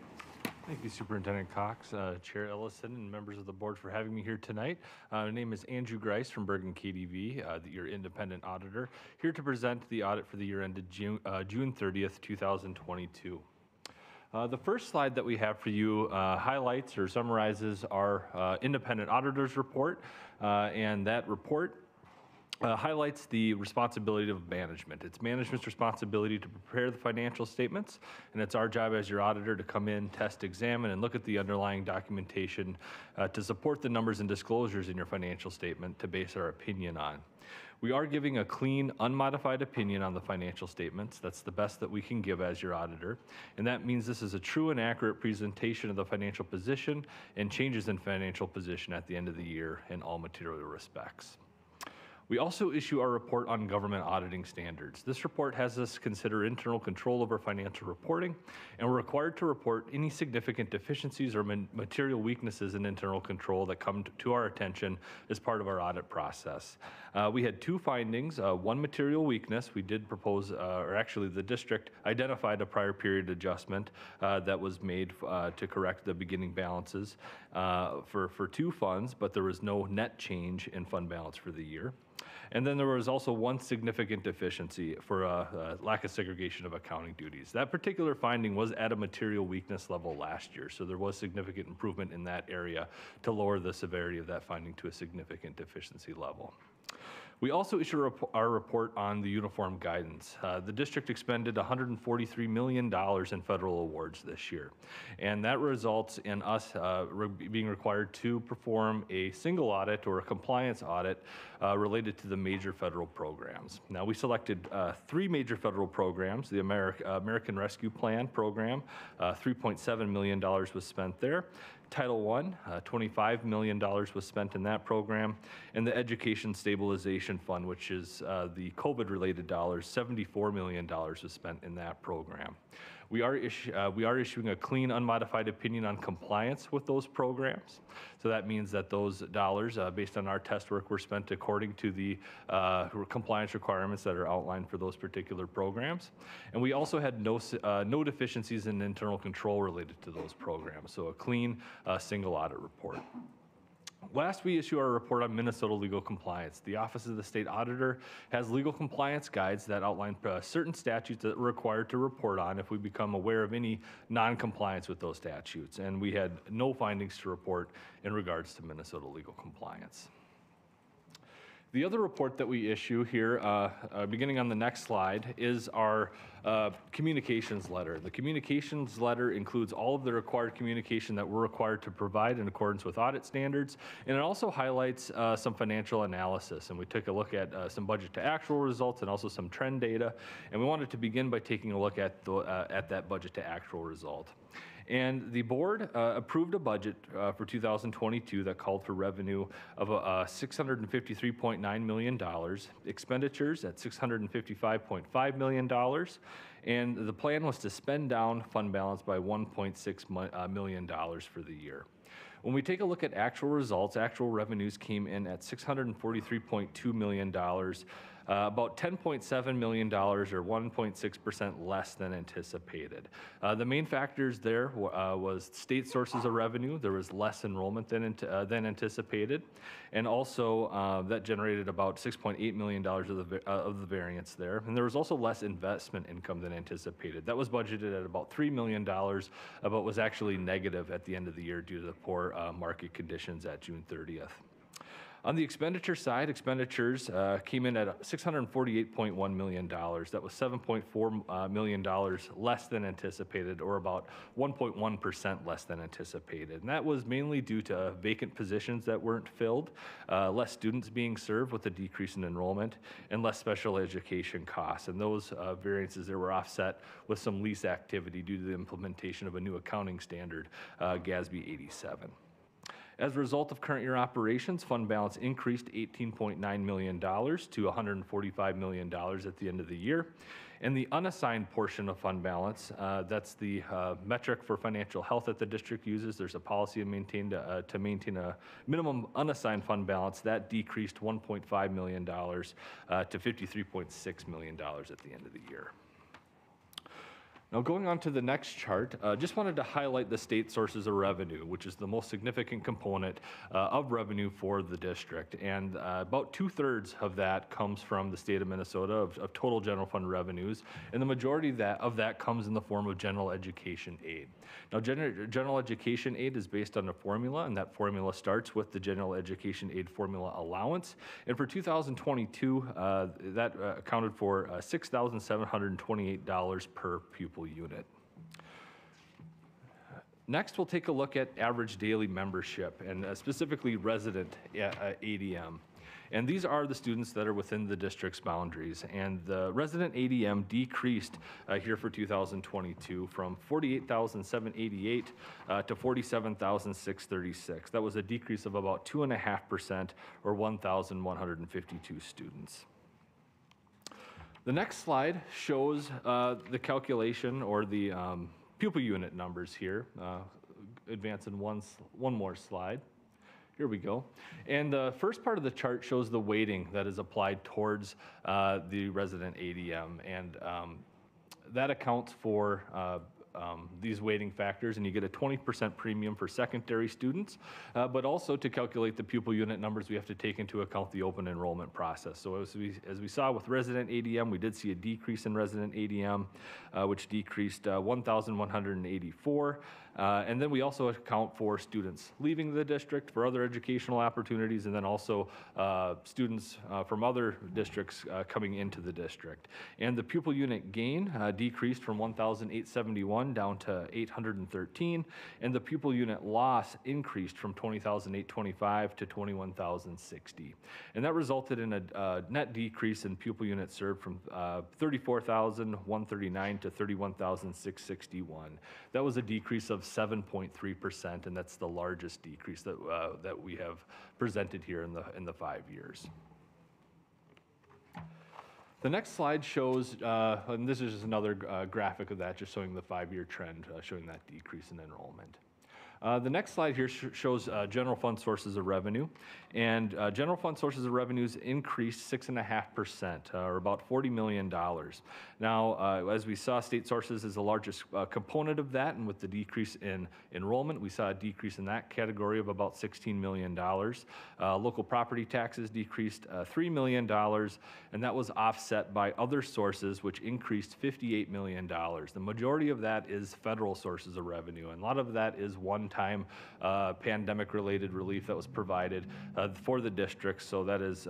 Thank you, Superintendent Cox, Chair Ellison, and members of the board for having me here tonight. My name is Andrew Grice from Bergan KDV, your independent auditor, here to present the audit for the year ended June 30th, 2022. The first slide that we have for you highlights or summarizes our independent auditor's report, and that report highlights the responsibility of management. It's management's responsibility to prepare the financial statements, and it's our job as your auditor to come in, test, examine, and look at the underlying documentation to support the numbers and disclosures in your financial statement to base our opinion on. We are giving a clean, unmodified opinion on the financial statements. That's the best that we can give as your auditor, and that means this is a true and accurate presentation of the financial position and changes in financial position at the end of the year in all material respects. We also issue our report on government auditing standards. This report has us consider internal control over financial reporting, and we're required to report any significant deficiencies or material weaknesses in internal control that come to our attention as part of our audit process. We had two findings, one material weakness. We did propose, or actually the district identified a prior period adjustment that was made to correct the beginning balances for two funds, but there was no net change in fund balance for the year. And then there was also one significant deficiency for lack of segregation of accounting duties. That particular finding was at a material weakness level last year, so there was significant improvement in that area to lower the severity of that finding to a significant deficiency level. We also issued our report on the uniform guidance. The district expended $143 million in federal awards this year, and that results in us being required to perform a single audit or a compliance audit related to the major federal programs. Now, we selected 3 major federal programs: the American Rescue Plan program, $3.7 million was spent there. Title I, $25 million was spent in that program, and the Education Stabilization Fund, which is the COVID-related dollars, $74 million was spent in that program. We are issuing a clean, unmodified opinion on compliance with those programs. So that means that those dollars, based on our test work, were spent according to the compliance requirements that are outlined for those particular programs. And we also had no deficiencies in internal control related to those programs. So a clean, single audit report. Last, we issue our report on Minnesota legal compliance. The Office of the State Auditor has legal compliance guides that outline certain statutes that we're required to report on if we become aware of any non-compliance with those statutes. And we had no findings to report in regards to Minnesota legal compliance. The other report that we issue here, beginning on the next slide, is our communications letter. The communications letter includes all of the required communication that we're required to provide in accordance with audit standards, and it also highlights some financial analysis. And we took a look at some budget to actual results and also some trend data, and we wanted to begin by taking a look at that budget to actual result. And the board approved a budget for 2022 that called for revenue of $653.9 million, expenditures at $655.5 million, and the plan was to spend down fund balance by $1.6 million for the year. When we take a look at actual results, actual revenues came in at $643.2 million, about $10.7 million or 1.6% less than anticipated. The main factors there was state sources of revenue. There was less enrollment than anticipated, and also that generated about $6.8 million of the variance there. And there was also less investment income than anticipated. That was budgeted at about $3 million, but was actually negative at the end of the year due to the poor market conditions at June 30th. On the expenditure side, expenditures came in at $648.1 million. That was $7.4 million less than anticipated, or about 1.1% less than anticipated. And that was mainly due to vacant positions that weren't filled, less students being served with a decrease in enrollment, and less special education costs. And those variances there were offset with some lease activity due to the implementation of a new accounting standard, GASB 87. As a result of current year operations, fund balance increased $18.9 million to $145 million at the end of the year. And the unassigned portion of fund balance, that's the metric for financial health that the district uses. There's a policy to maintain a minimum unassigned fund balance. That decreased $1.5 million to $53.6 million at the end of the year. Now, going on to the next chart, just wanted to highlight the state sources of revenue, which is the most significant component of revenue for the district. And about 2/3 of that comes from the state of Minnesota of total general fund revenues. And the majority of that comes in the form of general education aid. Now, general education aid is based on a formula, and that formula starts with the general education aid formula allowance. And for 2022, that accounted for $6,728 per pupil unit. Next, we'll take a look at average daily membership, and specifically resident ADM. And these are the students that are within the district's boundaries. And the resident ADM decreased here for 2022 from 48,788 to 47,636. That was a decrease of about 2.5%, or 1,152 students. The next slide shows the calculation, or the pupil unit numbers here. Advancing one more slide. Here we go. And the first part of the chart shows the weighting that is applied towards the resident ADM. And that accounts for these weighting factors, and you get a 20% premium for secondary students, but also to calculate the pupil unit numbers, we have to take into account the open enrollment process. So as we saw with resident ADM, we did see a decrease in resident ADM, which decreased 1,184. And then we also account for students leaving the district for other educational opportunities, and then also students from other districts coming into the district. And the pupil unit gain decreased from 1,871 down to 813, and the pupil unit loss increased from 20,825 to 21,060. And that resulted in a net decrease in pupil units served from 34,139 to 31,661. That was a decrease of 7.3%, and that's the largest decrease that we have presented here in the 5 years. The next slide shows, and this is just another graphic of that, just showing the 5-year trend, showing that decrease in enrollment. The next slide here shows general fund sources of revenue, and general fund sources of revenues increased 6.5%, or about $40 million. Now, as we saw, state sources is the largest component of that, and with the decrease in enrollment, we saw a decrease in that category of about $16 million. Local property taxes decreased $3 million, and that was offset by other sources, which increased $58 million. The majority of that is federal sources of revenue, and a lot of that is one-time pandemic-related relief that was provided for the districts. So that is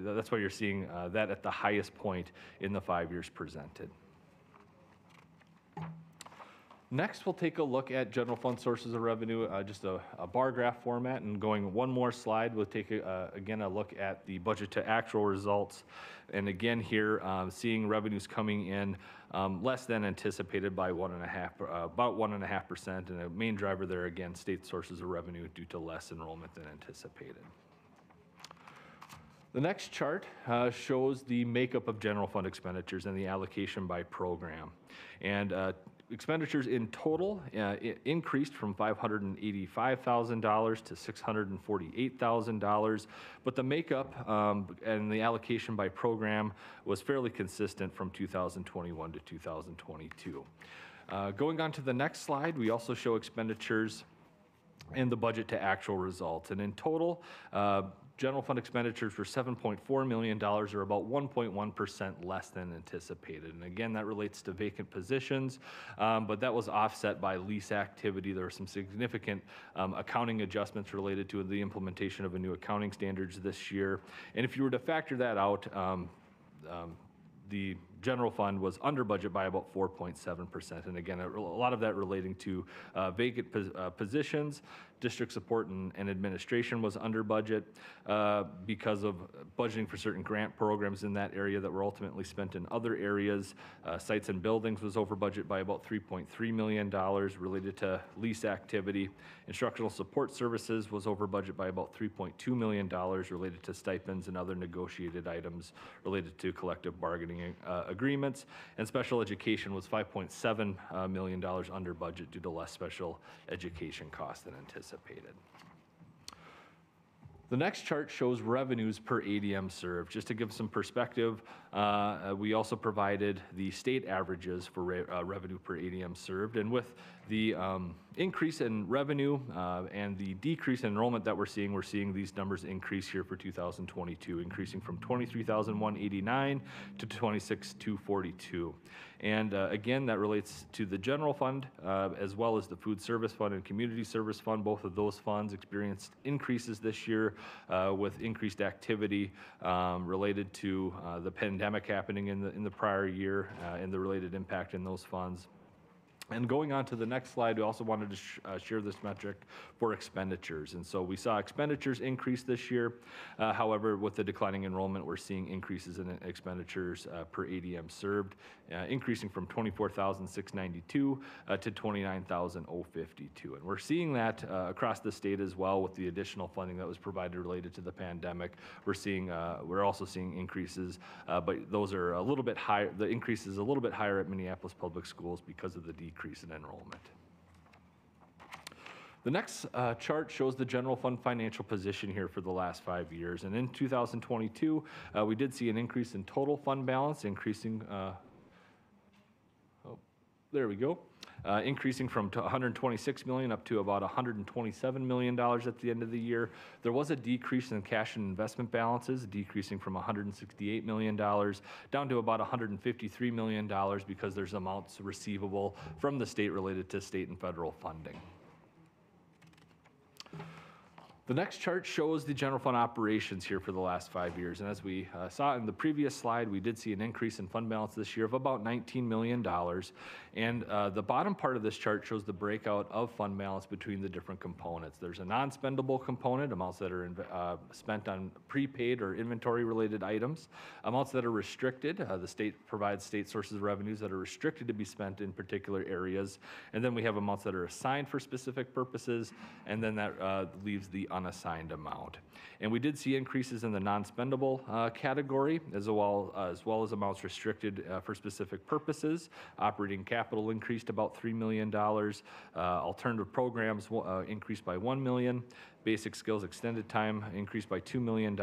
that's why you're seeing that at the highest point in the 5 years presented. Next, we'll take a look at general fund sources of revenue, just a bar graph format, and going one more slide, we'll take again a look at the budget to actual results. And again here, seeing revenues coming in less than anticipated by about 1.5%, and a main driver there again, state sources of revenue due to less enrollment than anticipated. The next chart shows the makeup of general fund expenditures and the allocation by program. And expenditures in total increased from $585,000 to $648,000, but the makeup and the allocation by program was fairly consistent from 2021 to 2022. Going on to the next slide, we also show expenditures and the budget to actual results. And in total, general fund expenditures were $7.4 million, or about 1.1% less than anticipated. And again, that relates to vacant positions, but that was offset by lease activity. There were some significant accounting adjustments related to the implementation of a new accounting standards this year. And if you were to factor that out, the general fund was under budget by about 4.7%. And again, a lot of that relating to vacant positions. District support and administration was under budget because of budgeting for certain grant programs in that area that were ultimately spent in other areas. Sites and buildings was over budget by about $3.3 million related to lease activity. Instructional support services was over budget by about $3.2 million related to stipends and other negotiated items related to collective bargaining agreements. And special education was $5.7 million under budget due to less special education costs than anticipated. The next chart shows revenues per ADM served. Just to give some perspective, we also provided the state averages for revenue per ADM served. And with the increase in revenue and the decrease in enrollment that we're seeing these numbers increase here for 2022, increasing from 23,189 to 26,242. And again, that relates to the general fund as well as the food service fund and community service fund. Both of those funds experienced increases this year with increased activity related to the pandemic happening in the prior year and the related impact in those funds. And going on to the next slide, we also wanted to share this metric for expenditures. And so we saw expenditures increase this year. However, with the declining enrollment, we're seeing increases in expenditures per ADM served, increasing from 24,692 to 29,052. And we're seeing that across the state as well with the additional funding that was provided related to the pandemic. We're also seeing increases, but those are a little bit higher. The increase is a little bit higher at Minneapolis Public Schools because of the decrease in enrollment. The next chart shows the general fund financial position here for the last 5 years. And in 2022, we did see an increase in total fund balance, increasing, there we go. increasing from $126 million up to about $127 million at the end of the year. There was a decrease in cash and investment balances, decreasing from $168 million down to about $153 million because there's amounts receivable from the state related to state and federal funding. The next chart shows the general fund operations here for the last 5 years. And as we saw in the previous slide, we did see an increase in fund balance this year of about $19 million. And the bottom part of this chart shows the breakout of fund balance between the different components. There's a non-spendable component, amounts that are spent on prepaid or inventory related items, amounts that are restricted. The state provides state sources of revenues that are restricted to be spent in particular areas. And then we have amounts that are assigned for specific purposes, and then that leaves the unassigned amount. And we did see increases in the non-spendable category as well as amounts restricted for specific purposes. Operating capital increased about $3 million. Alternative programs increased by $1 million. Basic skills extended time increased by $2 million.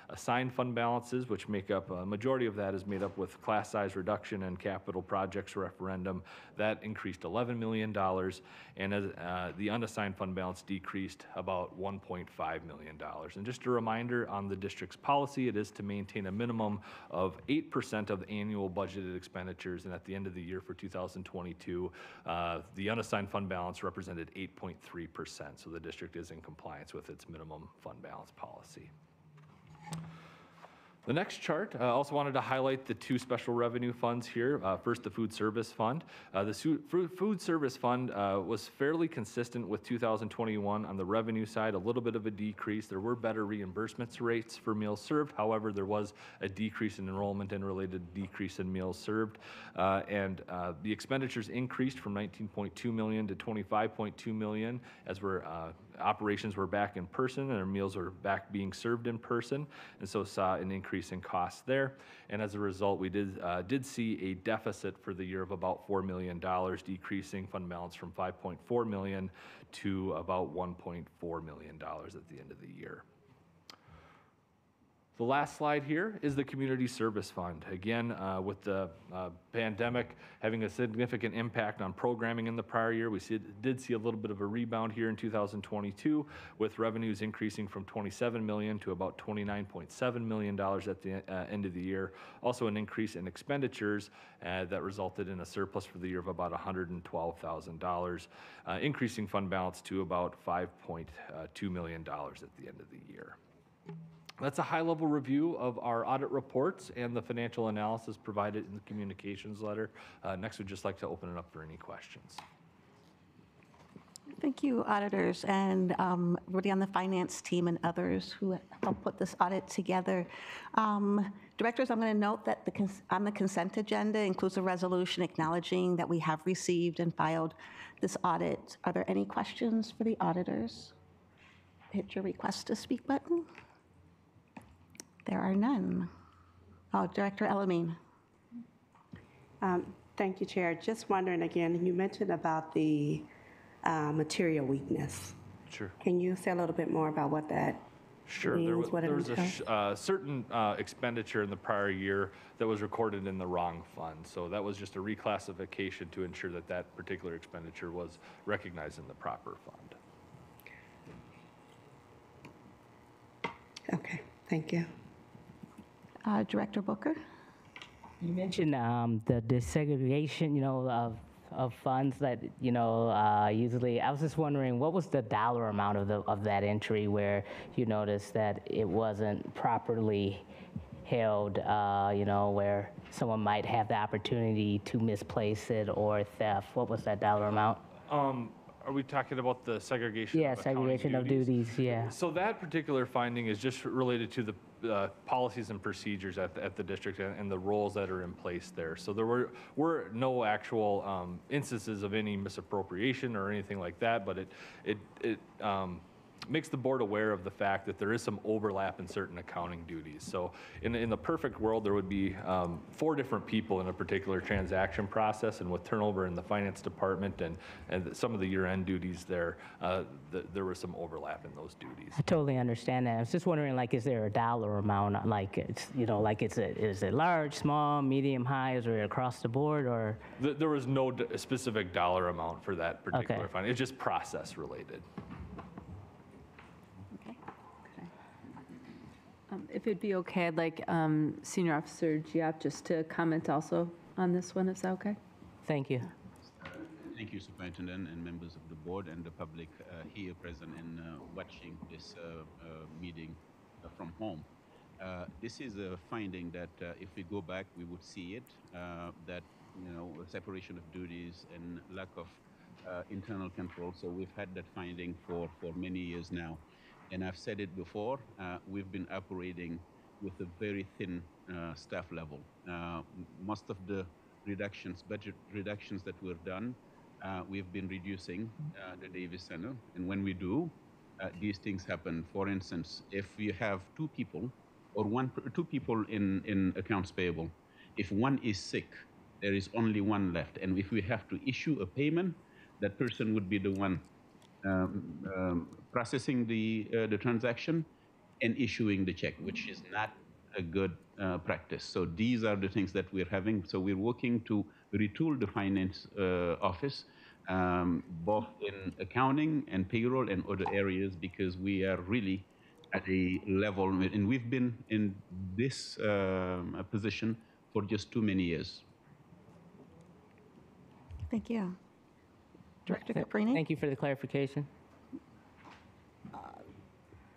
Assigned fund balances, which make up a majority of that, is made up with class size reduction and capital projects referendum. That increased $11 million. And as, the unassigned fund balance decreased about $1.5 million. And just a reminder on the district's policy, it is to maintain a minimum of 8% of annual budgeted expenditures. And at the end of the year for 2022, the unassigned fund balance represented 8.3%. So the district is in compliance with its minimum fund balance policy. The next chart, I also wanted to highlight the two special revenue funds here. First, the food service fund. The food service fund was fairly consistent with 2021 on the revenue side, a little bit of a decrease. There were better reimbursements rates for meals served. However, there was a decrease in enrollment and related decrease in meals served. The expenditures increased from $19.2 million to $25.2 million as operations were back in person and our meals were back being served in person, and so saw an increase in costs there. And as a result, we did see a deficit for the year of about $4 million, decreasing fund balance from $5.4 million to about $1.4 million at the end of the year. The last slide here is the Community Service Fund. Again, with the pandemic having a significant impact on programming in the prior year, we did see a little bit of a rebound here in 2022, with revenues increasing from $27 million to about $29.7 million at the end of the year. Also an increase in expenditures that resulted in a surplus for the year of about $112,000, increasing fund balance to about $5.2 million at the end of the year. That's a high-level review of our audit reports and the financial analysis provided in the communications letter. Next, we'd just like to open it up for any questions. Thank you, auditors, and everybody on the finance team and others who helped put this audit together. Directors, I'm going to note that on the consent agenda includes a resolution acknowledging that we have received and filed this audit. Are there any questions for the auditors? Hit your request to speak button. There are none. Oh, Director Elamine. Thank you, Chair. Just wondering again, you mentioned about the material weakness. Sure. Can you say a little bit more about what that means? There was a certain expenditure in the prior year that was recorded in the wrong fund. So that was just a reclassification to ensure that that particular expenditure was recognized in the proper fund. Okay, thank you. Director Booker? You mentioned the desegregation, of funds that, usually, I was just wondering, what was the dollar amount of that entry where you noticed that it wasn't properly held, where someone might have the opportunity to misplace it or theft? What was that dollar amount? Are we talking about the segregation? Yeah, segregation of duties, yeah. So that particular finding is just related to the policies and procedures at the district and the roles that are in place there. So there were no actual instances of any misappropriation or anything like that, but makes the board aware of the fact that there is some overlap in certain accounting duties. So in the perfect world, there would be 4 different people in a particular transaction process, and with turnover in the finance department and some of the year-end duties there, there was some overlap in those duties. I totally understand that. I was just wondering, like, is there a dollar amount? Like, it's, you know, like, is it large, small, medium, high? Is it across the board, or? There was no specific dollar amount for that particular fund. It's just process related. If it'd be okay, I'd like Senior Officer Giap just to comment also on this one. Is that okay? Thank you. Thank you, Superintendent and members of the board and the public here present and watching this meeting from home. This is a finding that if we go back, we would see it, that, you know, separation of duties and lack of internal control. So we've had that finding for many years now. And I've said it before, we've been operating with a very thin staff level. Most of the reductions, budget reductions that we've done, we've been reducing the Davis Center. And when we do, these things happen. For instance, if you have 2 people or 2 people in accounts payable, if one is sick, there is only one left. And if we have to issue a payment, that person would be the one processing the transaction and issuing the check, which is not a good practice. So these are the things that we're having. So we're working to retool the finance office, both in accounting and payroll and other areas, because we are really at a level, and we've been in this position for just too many years. Thank you. Director Caprini? Thank you for the clarification.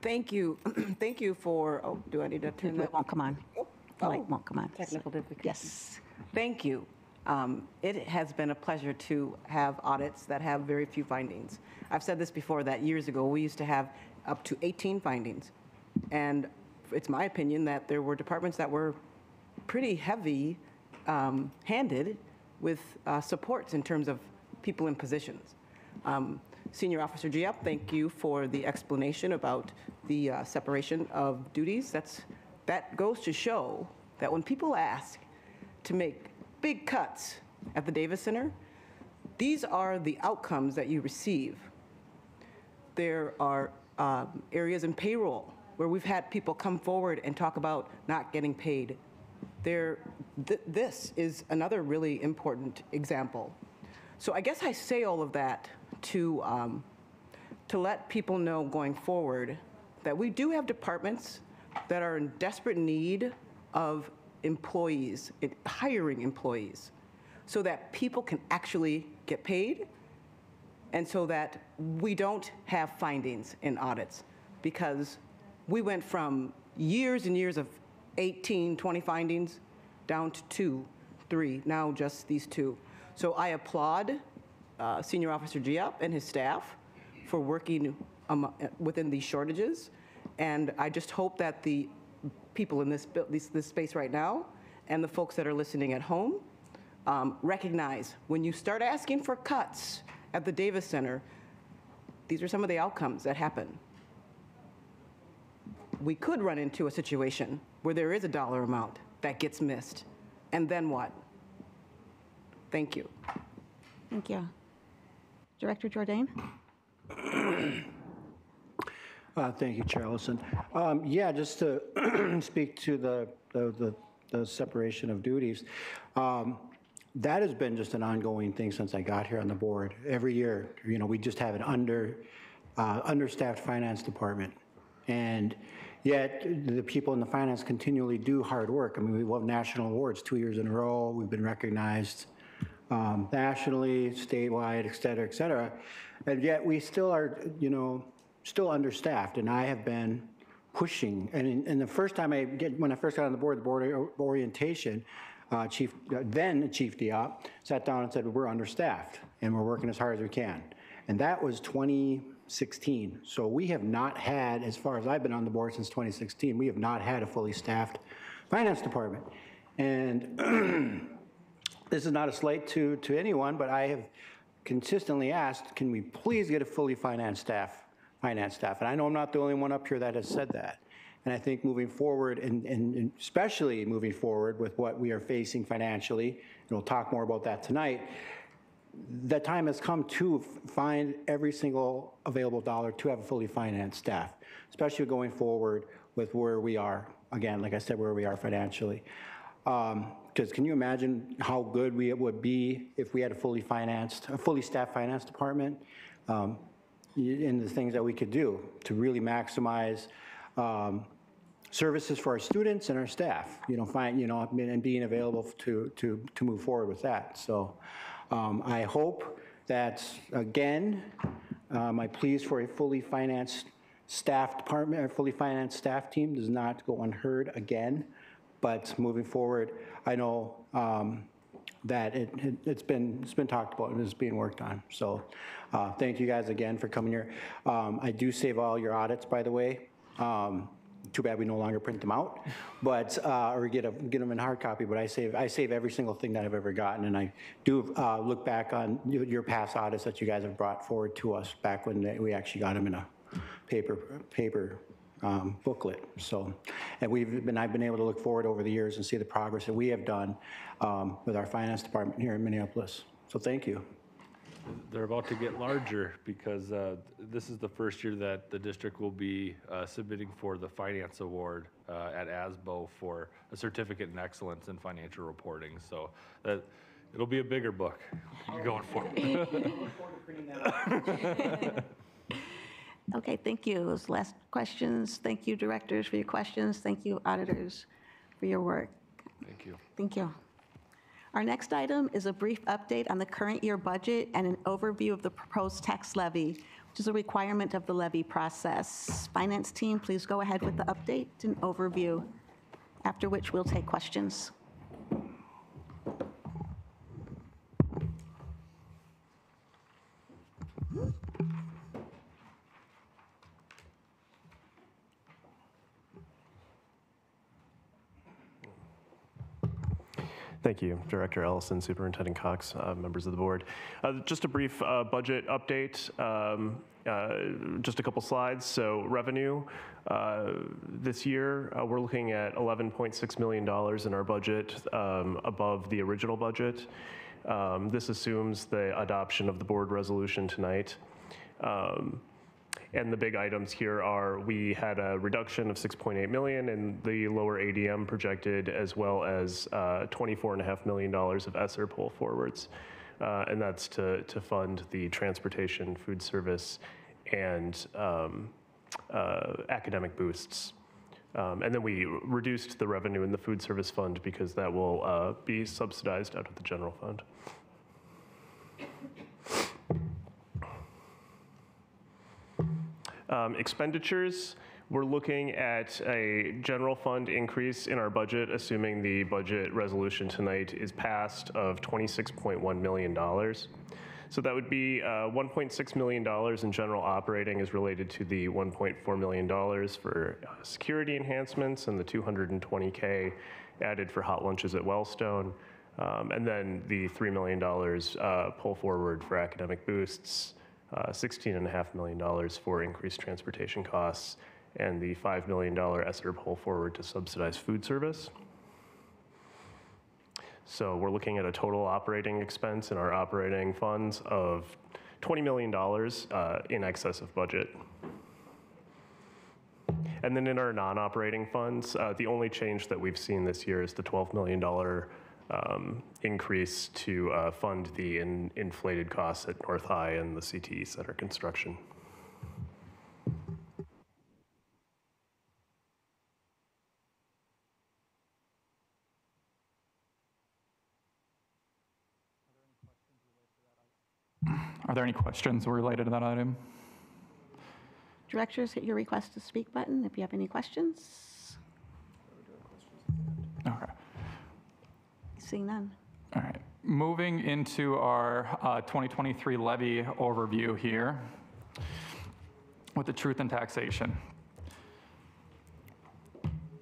Thank you. Thank you for, oh, do I need to turn that? It won't come on. The light won't come on. Technical difficulties. Yes. Thank you. It has been a pleasure to have audits that have very few findings. I've said this before, that years ago we used to have up to 18 findings. And it's my opinion that there were departments that were pretty heavy handed with supports in terms of people in positions. Senior Officer Giap, thank you for the explanation about the separation of duties. That goes to show that when people ask to make big cuts at the Davis Center, these are the outcomes that you receive. There are areas in payroll where we've had people come forward and talk about not getting paid. This is another really important example. So I guess I say all of that to let people know going forward that we do have departments that are in desperate need of employees, hiring employees, so that people can actually get paid, and so that we don't have findings in audits, because we went from years and years of 18, 20 findings down to 2, 3, now just these 2. So I applaud Senior Officer Giap and his staff for working within these shortages, and I just hope that the people in this space right now and the folks that are listening at home recognize when you start asking for cuts at the Davis Center, these are some of the outcomes that happen. We could run into a situation where there is a dollar amount that gets missed, and then what? Thank you. Thank you. Director Jordan? Thank you, Chair Ellison. Yeah, just to speak to the separation of duties. That has been just an ongoing thing since I got here on the board. Every year, you know, we just have an understaffed finance department, and yet the people in the finance continually do hard work. I mean, we won national awards 2 years in a row. We've been recognized nationally, statewide, et cetera, and yet we still are, you know, still understaffed. And I have been pushing. And the first time when I first got on the board orientation, then Chief Diop sat down and said, we're understaffed and we're working as hard as we can. And that was 2016. So we have not had, as far as I've been on the board since 2016, we have not had a fully staffed finance department. And this is not a slight to anyone, but I have consistently asked, can we please get a fully financed staff finance staff. And I know I'm not the only one up here that has said that. And I think moving forward, and especially moving forward with what we are facing financially, and we'll talk more about that tonight, the time has come to find every single available dollar to have a fully financed staff, especially going forward with where we are, again, like I said, where we are financially. Because can you imagine how good it would be if we had a fully staffed finance department, and the things that we could do to really maximize services for our students and our staff, and being available to move forward with that. So I hope that, again, my pleas for a fully financed staff department, or fully financed staff team does not go unheard again. But moving forward, I know that it's been talked about and is being worked on. So thank you guys again for coming here. I do save all your audits, by the way. Too bad we no longer print them out, but or get them in hard copy. But I save every single thing that I've ever gotten, and I do look back on your past audits that you guys have brought forward to us back when we actually got them in a paper booklet. So, and I've been able to look forward over the years and see the progress that we have done with our finance department here in Minneapolis. So thank you. They're about to get larger because this is the first year that the district will be submitting for the finance award at ASBO for a certificate in excellence in financial reporting. So that it'll be a bigger book going forward. Okay, thank you. Those last questions. Thank you, directors, for your questions. Thank you, auditors, for your work. Thank you. Thank you. Our next item is a brief update on the current year budget and an overview of the proposed tax levy, which is a requirement of the levy process. Finance team, please go ahead with the update and overview, after which we'll take questions. Thank you, Director Ellison, Superintendent Cox, members of the board. Just a brief budget update, just a couple slides. So revenue, this year, we're looking at $11.6 million in our budget, above the original budget. This assumes the adoption of the board resolution tonight. And the big items here are we had a reduction of $6.8 million in the lower ADM projected, as well as $24.5 million of ESSER pull forwards. And that's to fund the transportation, food service, and academic boosts. And then we reduced the revenue in the food service fund because that will be subsidized out of the general fund. Expenditures, we're looking at a general fund increase in our budget, assuming the budget resolution tonight is passed, of $26.1 million. So that would be $1.6 million in general operating is related to the $1.4 million for security enhancements and the $220K added for hot lunches at Wellstone. And then the $3 million pull forward for academic boosts, $16.5 million for increased transportation costs, and the $5 million ESSER pull forward to subsidize food service. So we're looking at a total operating expense in our operating funds of $20 million in excess of budget. And then in our non-operating funds, the only change that we've seen this year is the $12 million increase to fund the inflated costs at North High and the CTE Center construction. Are there any questions related to that item? Directors, hit your request to speak button if you have any questions. Okay. Seeing none. All right. Moving into our 2023 levy overview here with the truth in taxation.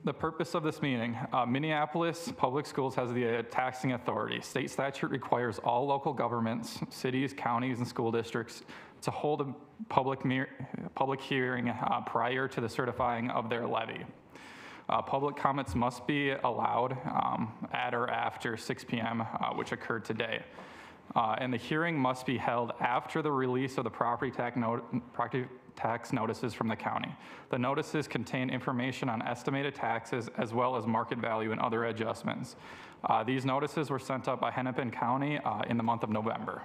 The purpose of this meeting, Minneapolis Public Schools has the taxing authority. State statute requires all local governments, cities, counties, and school districts to hold a public hearing prior to the certifying of their levy. Public comments must be allowed at or after 6 p.m., which occurred today. And the hearing must be held after the release of the property tax notices from the county. The notices contain information on estimated taxes as well as market value and other adjustments. These notices were sent up by Hennepin County in the month of November.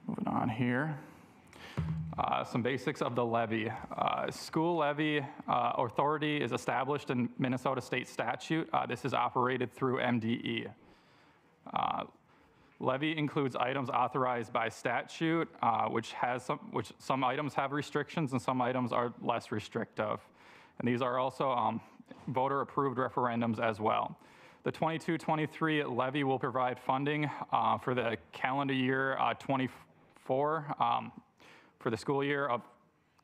Moving on here. Some basics of the levy. School levy authority is established in Minnesota state statute. This is operated through MDE. Levy includes items authorized by statute, which some items have restrictions and some items are less restrictive. And these are also voter-approved referendums as well. The 22-23 levy will provide funding for the calendar year 24 for the school year of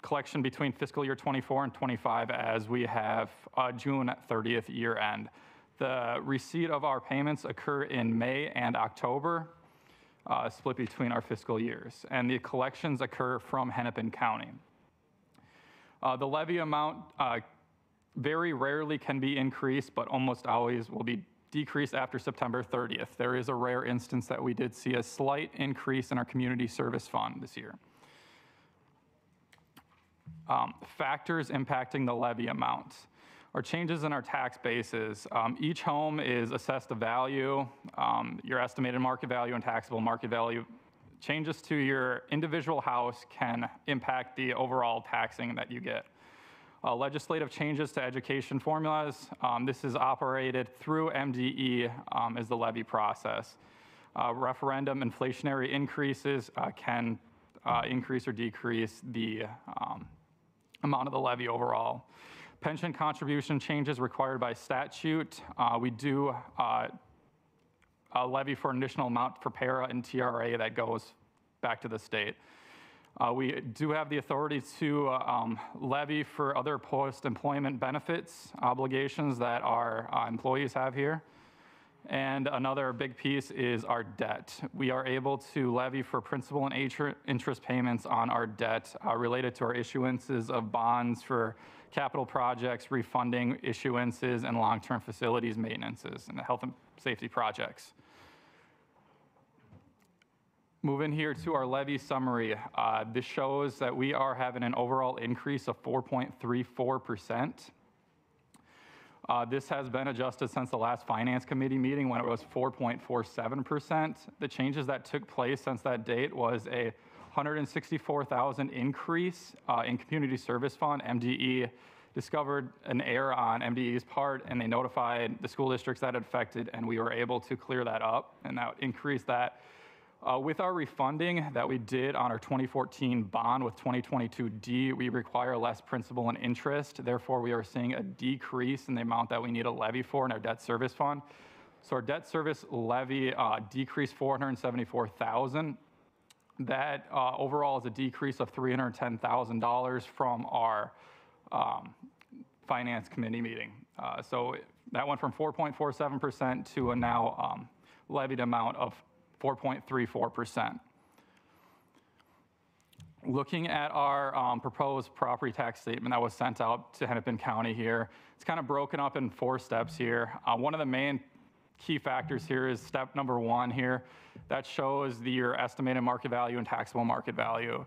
collection between fiscal year 24 and 25, as we have June 30th year end. The receipt of our payments occur in May and October, split between our fiscal years, and the collections occur from Hennepin County. The levy amount very rarely can be increased, but almost always will be decreased after September 30th. There is a rare instance that we did see a slight increase in our community service fund this year. Factors impacting the levy amount are changes in our tax bases. Each home is assessed a value, your estimated market value and taxable market value. Changes to your individual house can impact the overall taxing that you get. Legislative changes to education formulas. This is operated through MDE as the levy process. Referendum inflationary increases can increase or decrease the amount of the levy overall. Pension contribution changes required by statute. We do a levy for an additional amount for para and TRA that goes back to the state. We do have the authority to levy for other post-employment benefits obligations that our employees have here. And another big piece is our debt. We are able to levy for principal and interest payments on our debt related to our issuances of bonds for capital projects, refunding issuances, and long-term facilities maintenances and health and safety projects. Moving here to our levy summary. This shows that we are having an overall increase of 4.34%. This has been adjusted since the last Finance Committee meeting when it was 4.47%. The changes that took place since that date was a $164,000 increase in Community Service Fund. MDE discovered an error on MDE's part, and they notified the school districts that it affected, and we were able to clear that up, and that increased that. With our refunding that we did on our 2014 bond with 2022D, we require less principal and interest. Therefore, we are seeing a decrease in the amount that we need a levy for in our debt service fund. So our debt service levy decreased $474,000. That overall is a decrease of $310,000 from our Finance Committee meeting. So that went from 4.47% to a now levied amount of 4.34%. Looking at our proposed property tax statement that was sent out to Hennepin County here, it's kind of broken up in 4 steps here. One of the main key factors here is step number 1 here. That shows your estimated market value and taxable market value.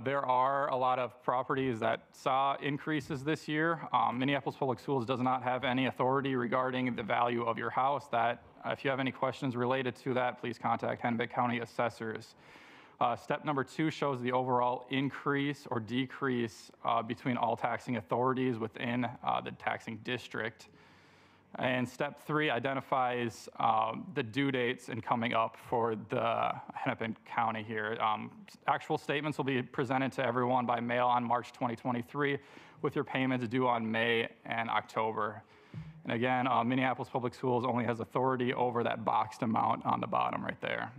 There are a lot of properties that saw increases this year. Minneapolis Public Schools does not have any authority regarding the value of your house. That, if you have any questions related to that, please contact Hennepin County assessors. Step number 2 shows the overall increase or decrease between all taxing authorities within the taxing district. And step 3 identifies the due dates and coming up for the Hennepin County here. Actual statements will be presented to everyone by mail on March 2023 with your payments due on May and October. And again, Minneapolis Public Schools only has authority over that boxed amount on the bottom right there.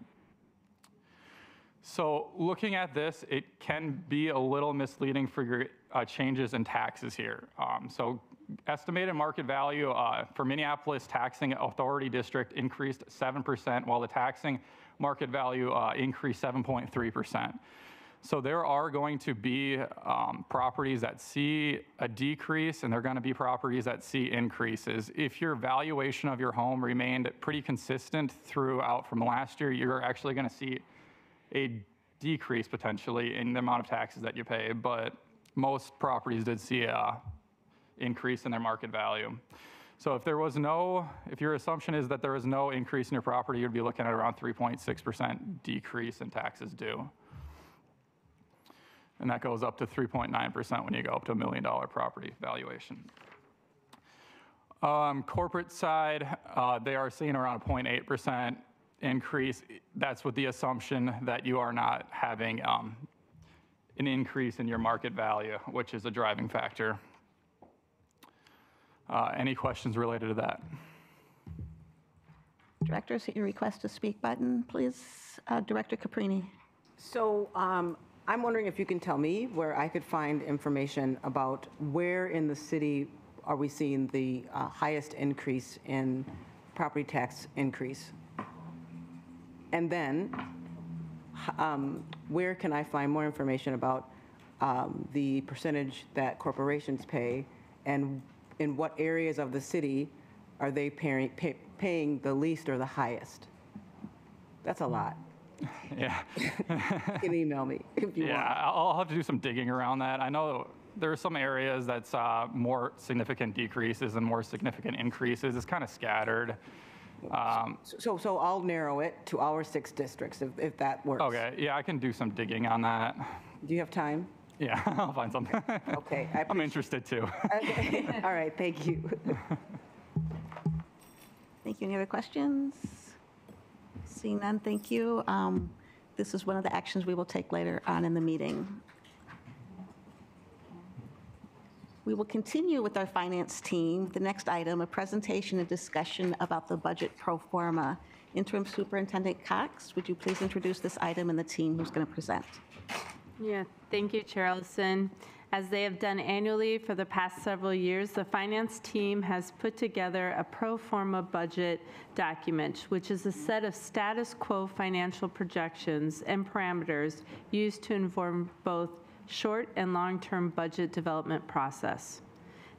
So looking at this, it can be a little misleading for your changes in taxes here. So estimated market value for Minneapolis taxing authority district increased 7%, while the taxing market value increased 7.3%. So there are going to be properties that see a decrease, and there are going to be properties that see increases. If your valuation of your home remained pretty consistent throughout from last year, you're actually going to see a decrease potentially in the amount of taxes that you pay, but most properties did see a increase in their market value. So if your assumption is that there was no increase in your property, you'd be looking at around 3.6% decrease in taxes due. And that goes up to 3.9% when you go up to $1 million property valuation. Corporate side, they are seeing around a 0.8% increase. That's with the assumption that you are not having an increase in your market value, which is a driving factor. Any questions related to that? Directors, hit your request to speak button, please. Director Caprini. So I'm wondering if you can tell me where I could find information about where in the city are we seeing the highest increase in property tax increase? And then where can I find more information about the percentage that corporations pay, and in what areas of the city are they paying the least or the highest? That's a lot. Yeah. You can email me if you want. I'll have to do some digging around that. I know there are some areas that's more significant decreases and more significant increases. It's kind of scattered. So I'll narrow it to our 6 districts if that works. Okay, yeah, I can do some digging on that. Do you have time? Yeah, I'll find something. Okay. I'm interested too. Okay. All right, thank you. Thank you. Any other questions? Seeing none, thank you. This is one of the actions we will take later on in the meeting. We will continue with our finance team. The next item, a presentation and discussion about the budget pro forma. Interim Superintendent Cox, would you please introduce this item and the team who's going to present? Yeah, thank you, Chair Ellison. As they have done annually for the past several years, the finance team has put together a pro forma budget document, which is a set of status quo financial projections and parameters used to inform both short and long-term budget development process.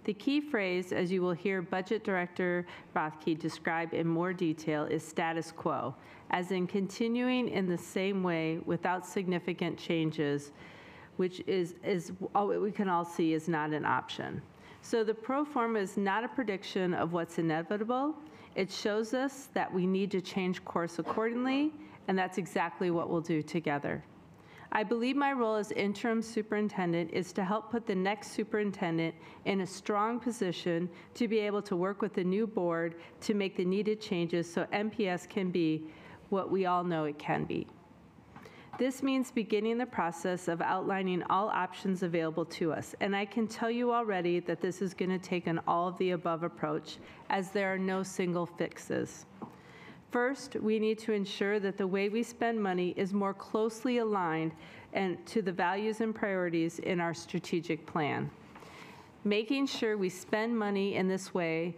The key phrase, as you will hear Budget Director Rothke describe in more detail, is status quo, as in continuing in the same way without significant changes, which is what we can all see is not an option. So the pro forma is not a prediction of what's inevitable. It shows us that we need to change course accordingly, and that's exactly what we'll do together. I believe my role as interim superintendent is to help put the next superintendent in a strong position to be able to work with the new board to make the needed changes so MPS can be what we all know it can be. This means beginning the process of outlining all options available to us, and I can tell you already that this is going to take an all-of-the-above approach, as there are no single fixes. First, we need to ensure that the way we spend money is more closely aligned and to the values and priorities in our strategic plan. Making sure we spend money in this way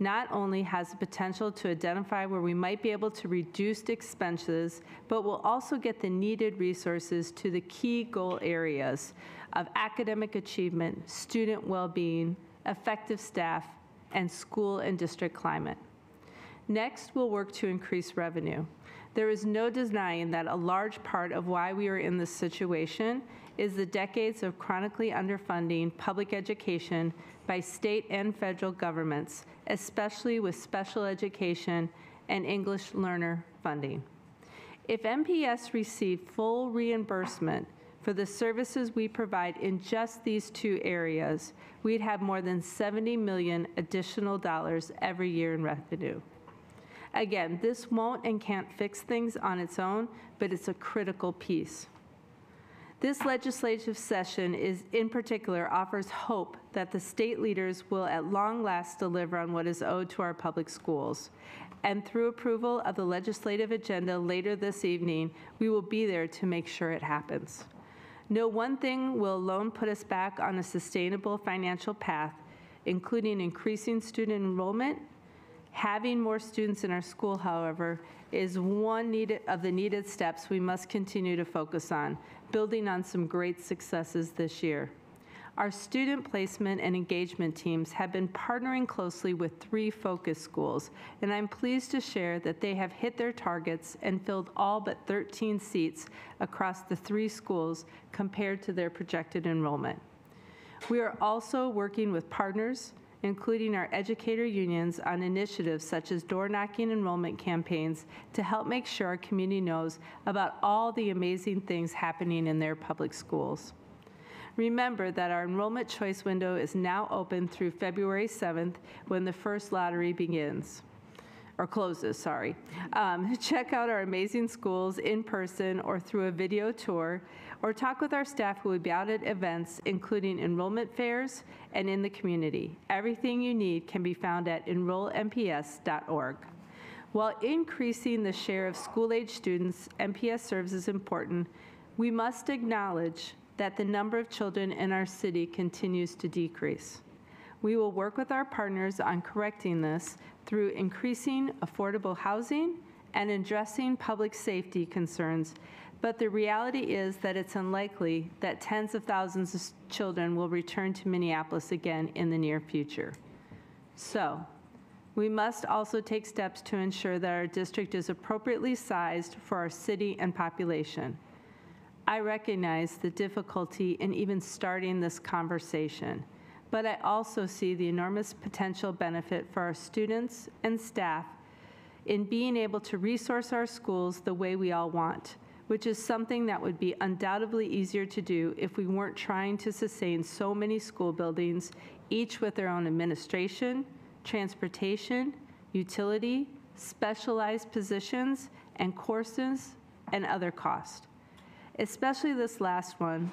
not only has the potential to identify where we might be able to reduce expenses, but will also get the needed resources to the key goal areas of academic achievement, student well-being, effective staff, and school and district climate. Next, we'll work to increase revenue. There is no denying that a large part of why we are in this situation is the decades of chronically underfunding public education by state and federal governments, especially with special education and English learner funding. If MPS received full reimbursement for the services we provide in just these 2 areas, we'd have more than $70 million additional dollars every year in revenue. Again, this won't and can't fix things on its own, but it's a critical piece. This legislative session in particular offers hope that the state leaders will at long last deliver on what is owed to our public schools. And through approval of the legislative agenda later this evening, we will be there to make sure it happens. No one thing will alone put us back on a sustainable financial path, including increasing student enrollment. Having more students in our school, however, is one of the needed steps we must continue to focus on, building on some great successes this year. Our student placement and engagement teams have been partnering closely with 3 focus schools, and I'm pleased to share that they have hit their targets and filled all but 13 seats across the 3 schools compared to their projected enrollment. We are also working with partners, including our educator unions, on initiatives such as door-knocking enrollment campaigns to help make sure our community knows about all the amazing things happening in their public schools. Remember that our enrollment choice window is now open through February 7th when the first lottery begins, or closes, sorry. Check out our amazing schools in person or through a video tour, or talk with our staff who will be out at events, including enrollment fairs and in the community. Everything you need can be found at enrollmps.org. While increasing the share of school-age students MPS serves is important, we must acknowledge that the number of children in our city continues to decrease. We will work with our partners on correcting this through increasing affordable housing and addressing public safety concerns, but the reality is that it's unlikely that tens of thousands of children will return to Minneapolis again in the near future. So, we must also take steps to ensure that our district is appropriately sized for our city and population. I recognize the difficulty in even starting this conversation, but I also see the enormous potential benefit for our students and staff in being able to resource our schools the way we all want, which is something that would be undoubtedly easier to do if we weren't trying to sustain so many school buildings, each with their own administration, transportation, utility, specialized positions, and courses, and other costs. Especially this last one,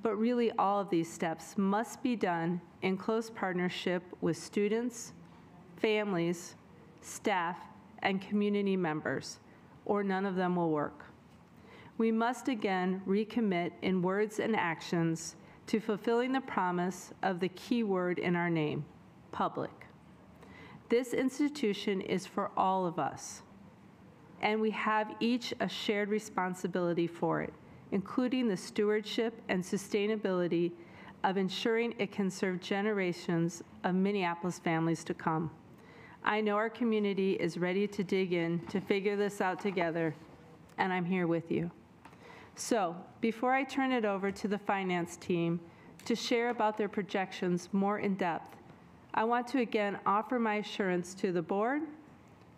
but really all of these steps must be done in close partnership with students, families, staff, and community members, or none of them will work. We must again recommit in words and actions to fulfilling the promise of the key word in our name, public. This institution is for all of us, and we have each a shared responsibility for it, including the stewardship and sustainability of ensuring it can serve generations of Minneapolis families to come. I know our community is ready to dig in to figure this out together, and I'm here with you. So, before I turn it over to the finance team to share about their projections more in depth, I want to again offer my assurance to the board,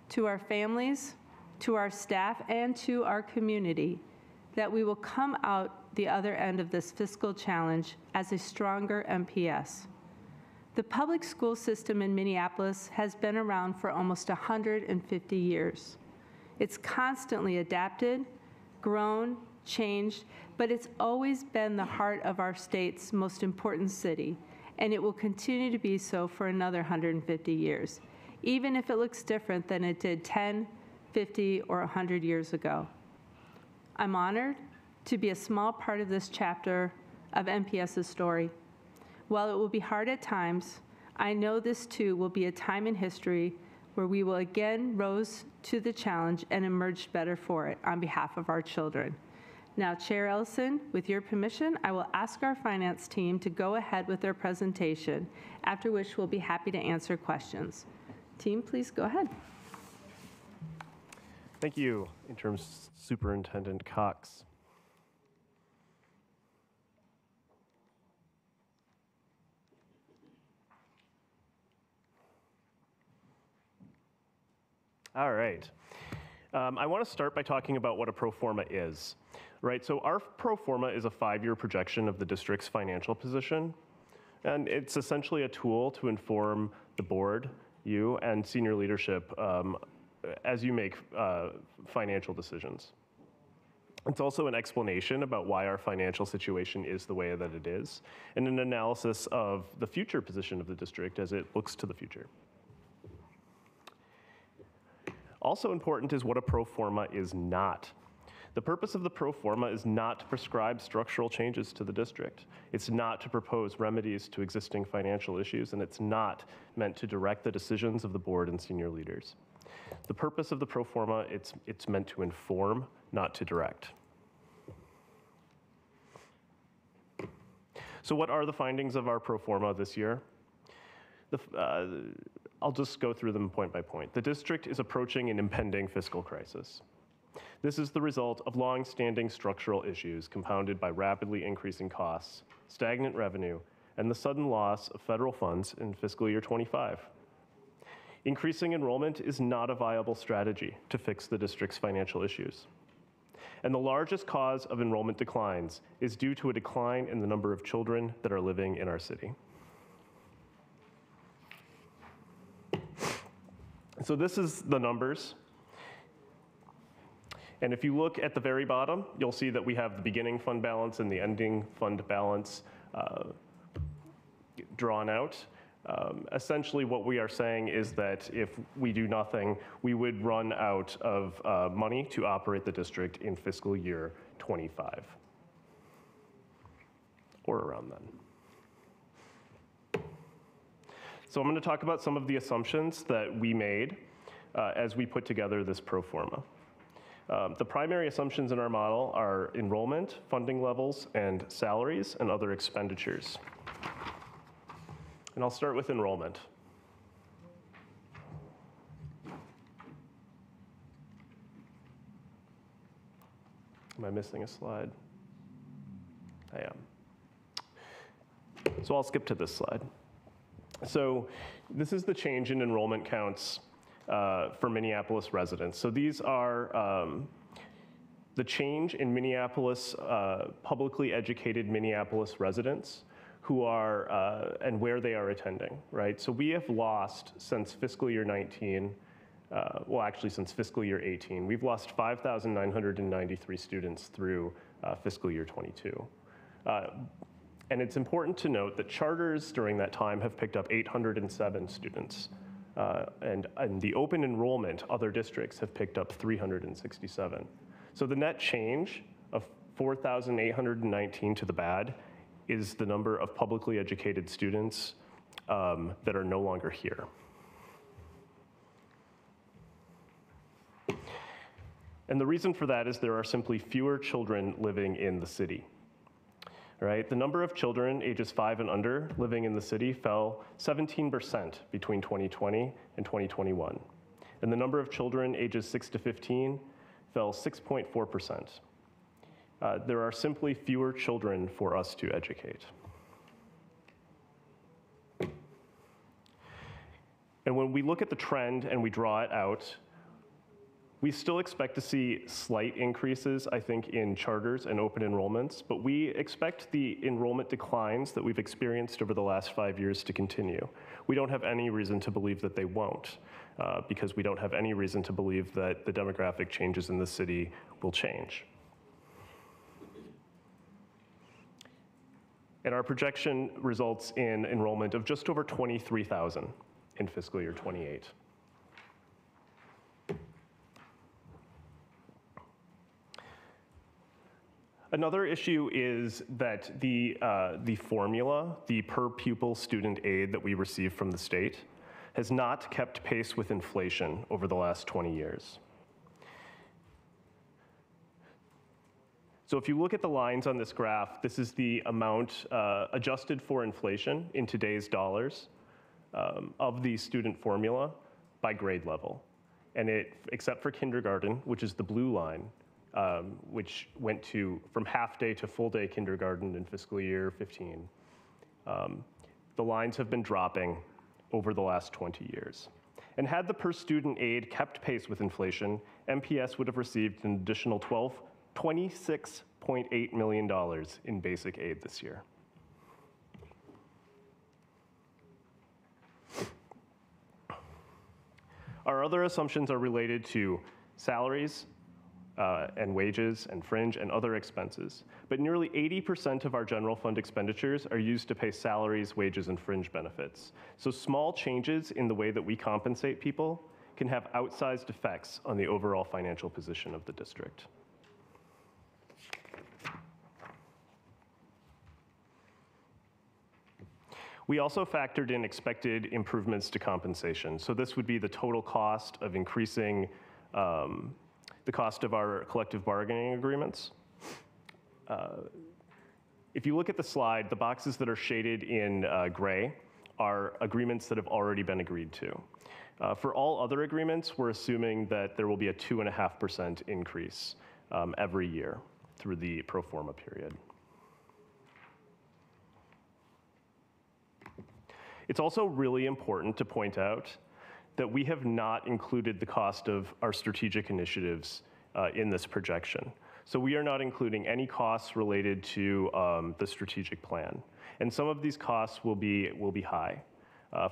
to our families, to our staff, and to our community that we will come out the other end of this fiscal challenge as a stronger MPS. The public school system in Minneapolis has been around for almost 150 years. It's constantly adapted, grown, changed, but it's always been the heart of our state's most important city, and it will continue to be so for another 150 years, even if it looks different than it did 10, 50, or 100 years ago. I'm honored to be a small part of this chapter of MPS's story. While it will be hard at times, I know this too will be a time in history where we will again rose to the challenge and emerged better for it on behalf of our children. Now, Chair Ellison, with your permission, I will ask our finance team to go ahead with their presentation, after which we'll be happy to answer questions. Team, please go ahead. Thank you, Interim Superintendent Cox. All right. I want to start by talking about what a pro forma is. Right, so our pro forma is a 5-year projection of the district's financial position, and it's essentially a tool to inform the board, you, and senior leadership as you make financial decisions. It's also an explanation about why our financial situation is the way that it is, and an analysis of the future position of the district as it looks to the future. Also important is what a pro forma is not. The purpose of the pro forma is not to prescribe structural changes to the district. It's not to propose remedies to existing financial issues, and it's not meant to direct the decisions of the board and senior leaders. The purpose of the pro forma, it's meant to inform, not to direct. So what are the findings of our pro forma this year? I'll just go through them point by point. The district is approaching an impending fiscal crisis. This is the result of long-standing structural issues compounded by rapidly increasing costs, stagnant revenue, and the sudden loss of federal funds in fiscal year 25. Increasing enrollment is not a viable strategy to fix the district's financial issues. And the largest cause of enrollment declines is due to a decline in the number of children that are living in our city. So this is the numbers. And if you look at the very bottom, you'll see that we have the beginning fund balance and the ending fund balance drawn out. Essentially what we are saying is that if we do nothing, we would run out of money to operate the district in fiscal year 25, or around then. So I'm going to talk about some of the assumptions that we made as we put together this pro forma. The primary assumptions in our model are enrollment, funding levels, and salaries and other expenditures. And I'll start with enrollment. Am I missing a slide? I am. So I'll skip to this slide. So this is the change in enrollment counts for Minneapolis residents. So these are the change in Minneapolis, publicly educated Minneapolis residents who are, and where they are attending, right? So we have lost since fiscal year 19, well actually since fiscal year 18, we've lost 5,993 students through fiscal year 22. And it's important to note that charters during that time have picked up 807 students. And the open enrollment, other districts have picked up 367. So the net change of 4,819 to the bad is the number of publicly educated students that are no longer here. And the reason for that is there are simply fewer children living in the city. Right? The number of children ages 5 and under living in the city fell 17% between 2020 and 2021. And the number of children ages 6 to 15 fell 6.4%. There are simply fewer children for us to educate. And when we look at the trend and we draw it out, we still expect to see slight increases, I think, in charters and open enrollments, but we expect the enrollment declines that we've experienced over the last 5 years to continue. We don't have any reason to believe that they won't, because we don't have any reason to believe that the demographic changes in the city will change. And our projection results in enrollment of just over 23,000 in fiscal year 28. Another issue is that the formula, the per pupil student aid that we receive from the state, has not kept pace with inflation over the last 20 years. So if you look at the lines on this graph, this is the amount adjusted for inflation in today's dollars of the student formula by grade level. And it, except for kindergarten, which is the blue line, which went from half-day to full-day kindergarten in fiscal year 15. The lines have been dropping over the last 20 years. And had the per-student aid kept pace with inflation, MPS would have received an additional $26.8 million in basic aid this year. Our other assumptions are related to salaries, and wages and fringe and other expenses. But nearly 80% of our general fund expenditures are used to pay salaries, wages, and fringe benefits. So small changes in the way that we compensate people can have outsized effects on the overall financial position of the district. We also factored in expected improvements to compensation. So this would be the total cost of increasing the cost of our collective bargaining agreements. If you look at the slide, the boxes that are shaded in gray are agreements that have already been agreed to. For all other agreements, we're assuming that there will be a 2.5% increase every year through the pro forma period. It's also really important to point out that we have not included the cost of our strategic initiatives in this projection. So we are not including any costs related to the strategic plan. And some of these costs will be high.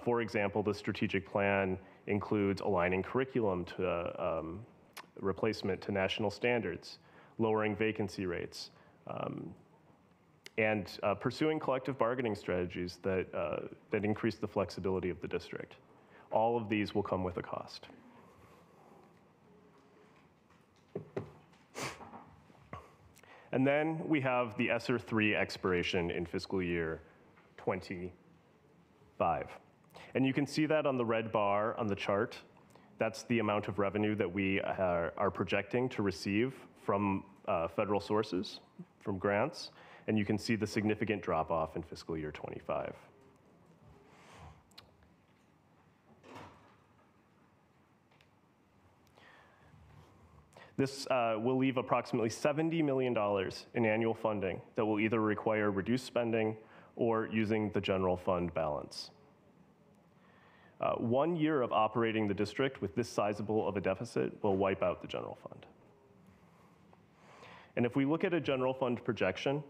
For example, the strategic plan includes aligning curriculum to replacement to national standards, lowering vacancy rates, and pursuing collective bargaining strategies that increase the flexibility of the district. All of these will come with a cost. And then we have the ESSER 3 expiration in fiscal year 25. And you can see that on the red bar on the chart. That's the amount of revenue that we are projecting to receive from federal sources, from grants. And you can see the significant drop off in fiscal year 25. This will leave approximately $70 million in annual funding that will either require reduced spending or using the general fund balance. 1 year of operating the district with this sizable of a deficit will wipe out the general fund. And if we look at a general fund projection,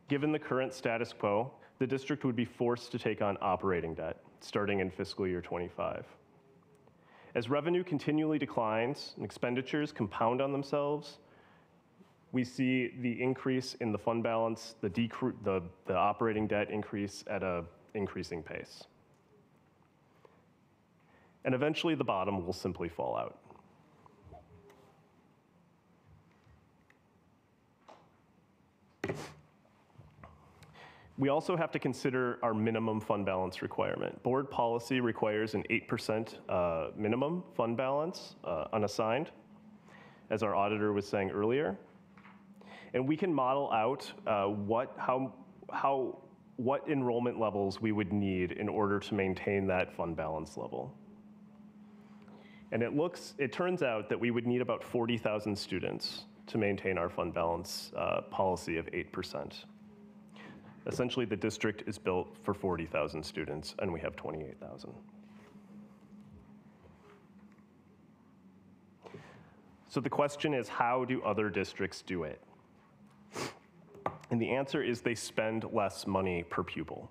given the current status quo, the district would be forced to take on operating debt starting in fiscal year 25. As revenue continually declines and expenditures compound on themselves, we see the increase in the fund balance, the operating debt increase at an increasing pace. And eventually the bottom will simply fall out. We also have to consider our minimum fund balance requirement. Board policy requires an 8% minimum fund balance unassigned, as our auditor was saying earlier. And we can model out what enrollment levels we would need in order to maintain that fund balance level. And it turns out that we would need about 40,000 students to maintain our fund balance policy of 8%. Essentially, the district is built for 40,000 students, and we have 28,000. So the question is, how do other districts do it? And the answer is they spend less money per pupil.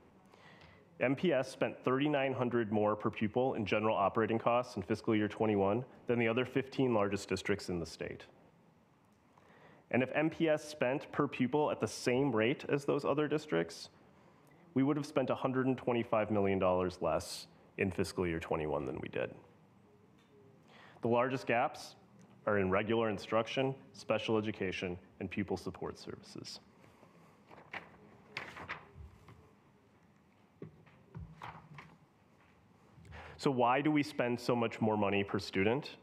MPS spent $3,900 more per pupil in general operating costs in fiscal year 21 than the other 15 largest districts in the state. And if MPS spent per pupil at the same rate as those other districts, we would have spent $125 million less in fiscal year 21 than we did. The largest gaps are in regular instruction, special education, and pupil support services. So why do we spend so much more money per student?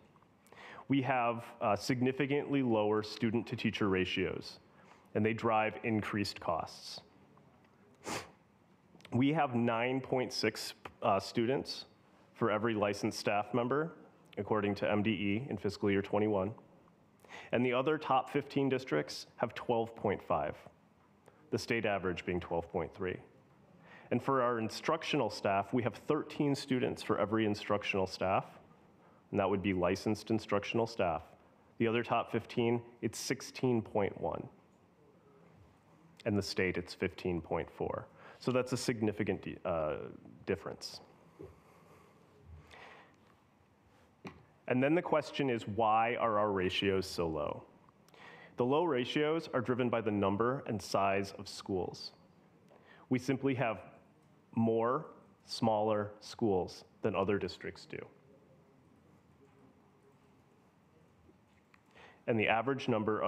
We have significantly lower student-to-teacher ratios, and they drive increased costs. We have 9.6 students for every licensed staff member, according to MDE in fiscal year 21. And the other top 15 districts have 12.5, the state average being 12.3. And for our instructional staff, we have 13 students for every instructional staff, and that would be licensed instructional staff. The other top 15, it's 16.1. And the state, it's 15.4. So that's a significant difference. And then the question is, why are our ratios so low? The low ratios are driven by the number and size of schools. We simply have more smaller schools than other districts do. And the average number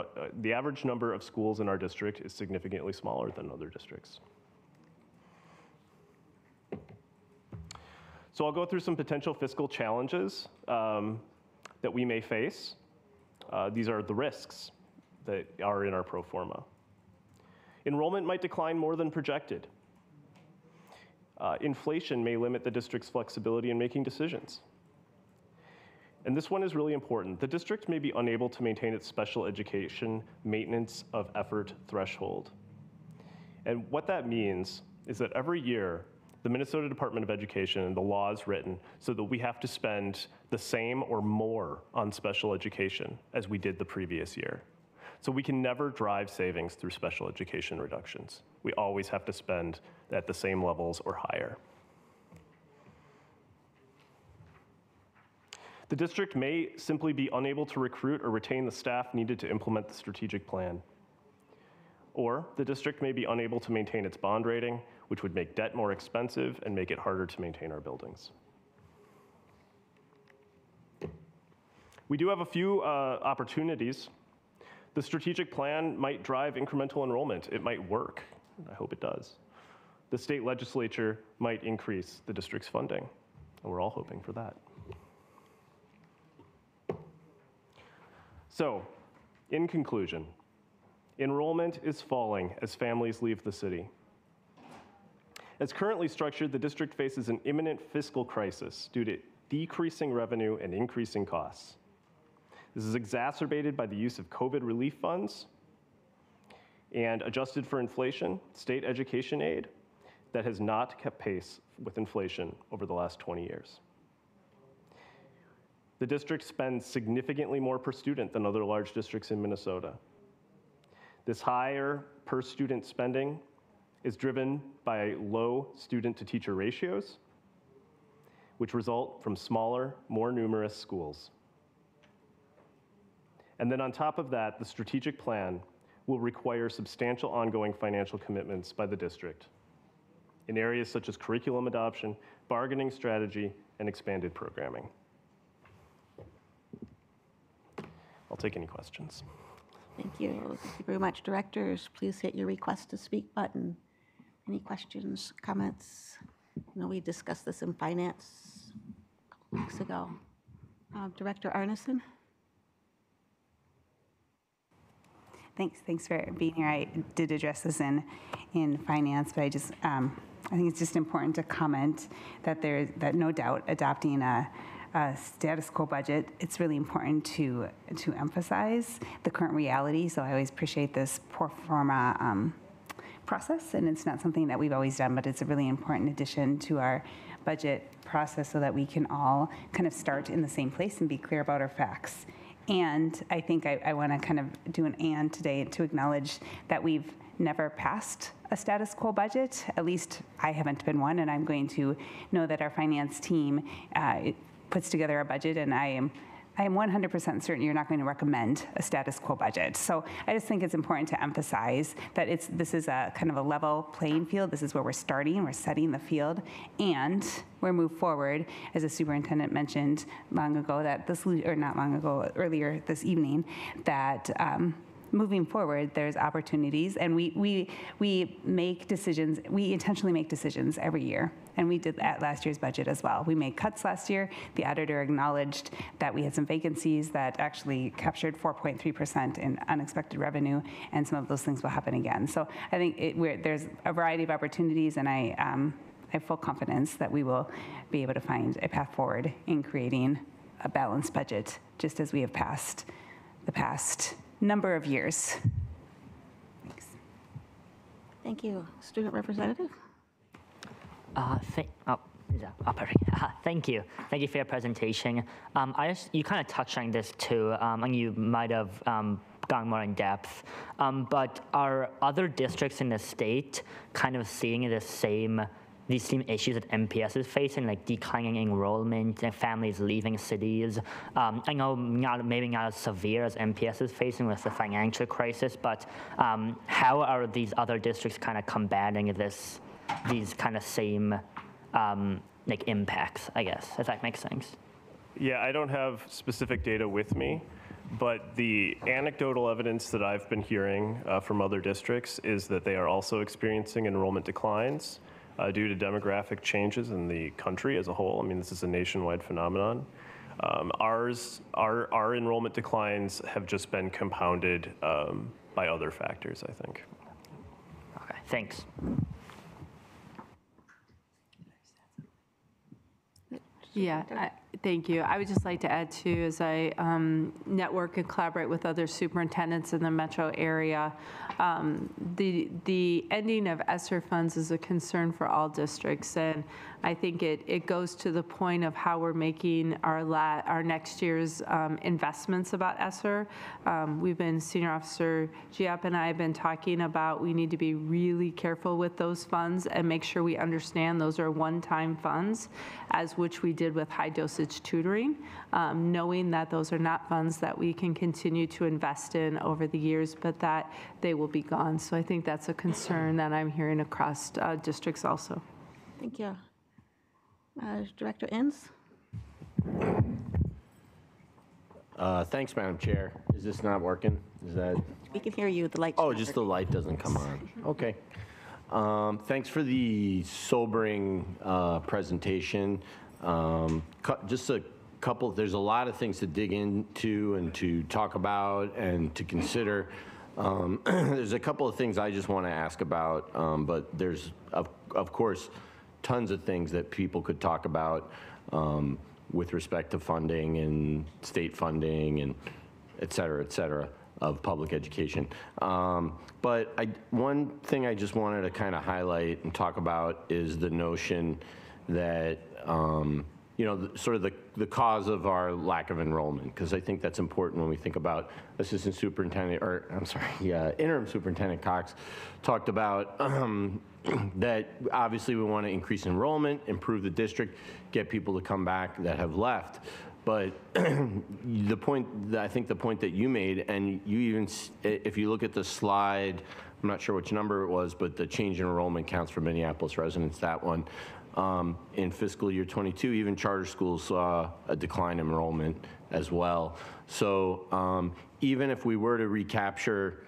of schools in our district is significantly smaller than other districts. So I'll go through some potential fiscal challenges that we may face. These are the risks that are in our pro forma. Enrollment might decline more than projected. Inflation may limit the district's flexibility in making decisions. And this one is really important. The district may be unable to maintain its special education maintenance of effort threshold. And what that means is that every year, the Minnesota Department of Education and the law is written so that we have to spend the same or more on special education as we did the previous year. So we can never drive savings through special education reductions. We always have to spend at the same levels or higher. The district may simply be unable to recruit or retain the staff needed to implement the strategic plan. Or the district may be unable to maintain its bond rating, which would make debt more expensive and make it harder to maintain our buildings. We do have a few opportunities. The strategic plan might drive incremental enrollment. It might work. I hope it does. The state legislature might increase the district's funding, and we're all hoping for that. So, in conclusion, enrollment is falling as families leave the city. As currently structured, the district faces an imminent fiscal crisis due to decreasing revenue and increasing costs. This is exacerbated by the use of COVID relief funds and, adjusted for inflation, state education aid that has not kept pace with inflation over the last 20 years. The district spends significantly more per student than other large districts in Minnesota. This higher per student spending is driven by low student to teacher ratios, which result from smaller, more numerous schools. And then on top of that, the strategic plan will require substantial ongoing financial commitments by the district in areas such as curriculum adoption, bargaining strategy, and expanded programming. I'll take any questions. Thank you. Thank you very much. Directors, please hit your request to speak button. Any questions, comments? I know we discussed this in finance a couple weeks ago. Director Arneson? Thanks for being here. I did address this in finance, but I think it's just important to comment that no doubt adopting a status quo budget, it's really important to emphasize the current reality. So I always appreciate this pro forma process, and it's not something that we've always done, but it's a really important addition to our budget process so that we can all kind of start in the same place and be clear about our facts. And I think I want to kind of do an and today to acknowledge that we've never passed a status quo budget. At least I haven't been one, and I'm going to know that our finance team puts together a budget, and I am 100% certain you're not going to recommend a status quo budget. So I just think it's important to emphasize that this is a kind of a level playing field. This is where we're starting, we're setting the field, and we're moved forward, as the superintendent mentioned long ago, earlier this evening, that moving forward, there's opportunities, and we make decisions. We intentionally make decisions every year, and we did that last year's budget as well. We made cuts last year. The auditor acknowledged that we had some vacancies that actually captured 4.3% in unexpected revenue, and some of those things will happen again. So I think there's a variety of opportunities, and I have full confidence that we will be able to find a path forward in creating a balanced budget, just as we have passed the past number of years. Thanks. Thank you. Student representative? Thank you. Thank you for your presentation. You kind of touched on this too, and you might have gone more in depth. But are other districts in the state kind of seeing these same issues that MPS is facing, like declining enrollment and families leaving cities? I know maybe not as severe as MPS is facing with the financial crisis, but how are these other districts kind of combating these kind of same impacts, I guess, if that makes sense? Yeah, I don't have specific data with me, but the anecdotal evidence that I've been hearing from other districts is that they are also experiencing enrollment declines. due to demographic changes in the country as a whole. I mean, this is a nationwide phenomenon. Our enrollment declines have just been compounded by other factors, I think. Okay, thanks. Yeah, thank you. I would just like to add too, as I network and collaborate with other superintendents in the metro area, the ending of ESSER funds is a concern for all districts, and I think it goes to the point of how we're making our next year's investments about ESSER. We've been, Senior Officer Giap and I have been talking about we need to be really careful with those funds and make sure we understand those are one-time funds, as which we did with high dosage tutoring, knowing that those are not funds that we can continue to invest in over the years, but that they will be gone. So I think that's a concern that I'm hearing across districts also. Thank you. Director Inns? Thanks, Madam Chair. Is this not working? Is that? We can hear you. The light. Oh, just the light doesn't come on. Okay. Thanks for the sobering presentation. Just a couple, there's a lot of things to dig into and to talk about and to consider. There's a couple of things I just want to ask about, but there's, of course, tons of things that people could talk about with respect to funding and state funding and et cetera, of public education. But one thing I just wanted to kind of highlight and talk about is the notion that, you know, sort of the cause of our lack of enrollment, because I think that's important when we think about Assistant Superintendent, or I'm sorry, Interim Superintendent Cox talked about that obviously we want to increase enrollment, improve the district, get people to come back that have left. But the point, I think the point that you made, and you even, if you look at the slide, I'm not sure which number it was, but the change in enrollment counts for Minneapolis residents, that one, in fiscal year 22, even charter schools saw a decline in enrollment as well. So even if we were to recapture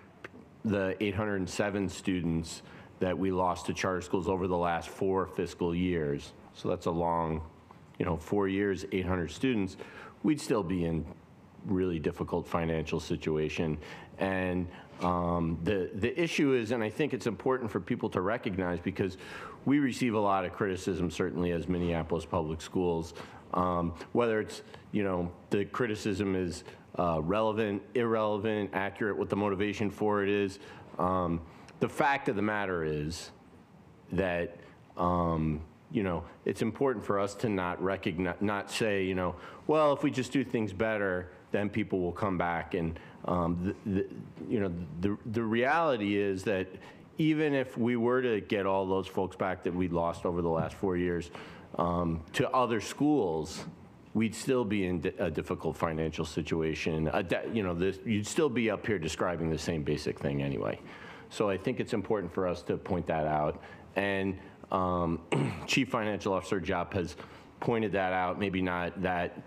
the 807 students that we lost to charter schools over the last 4 fiscal years, so that's a long, 4 years, 800 students, we'd still be in really difficult financial situation. And the issue is, and I think it's important for people to recognize, because we receive a lot of criticism, certainly as Minneapolis Public Schools, whether it's, the criticism is relevant, irrelevant, accurate, what the motivation for it is. The fact of the matter is that, it's important for us to not recognize, not say, well, if we just do things better, then people will come back. And the reality is that even if we were to get all those folks back that we lost over the last 4 years to other schools, we'd still be in a difficult financial situation. You'd still be up here describing the same basic thing anyway. So I think it's important for us to point that out. And Chief Financial Officer Giap has pointed that out, maybe not that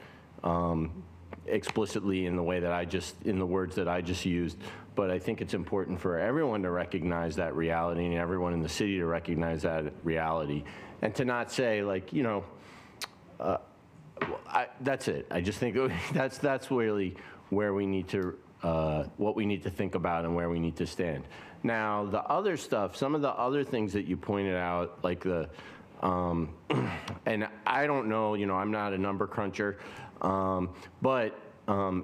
explicitly in the way that in the words that I just used, but I think it's important for everyone to recognize that reality and everyone in the city to recognize that reality, and to not say like, that's it. I just think that's really where we need to, what we need to think about and where we need to stand. Now, the other stuff, some of the other things that you pointed out, like the, and I don't know, I'm not a number cruncher, but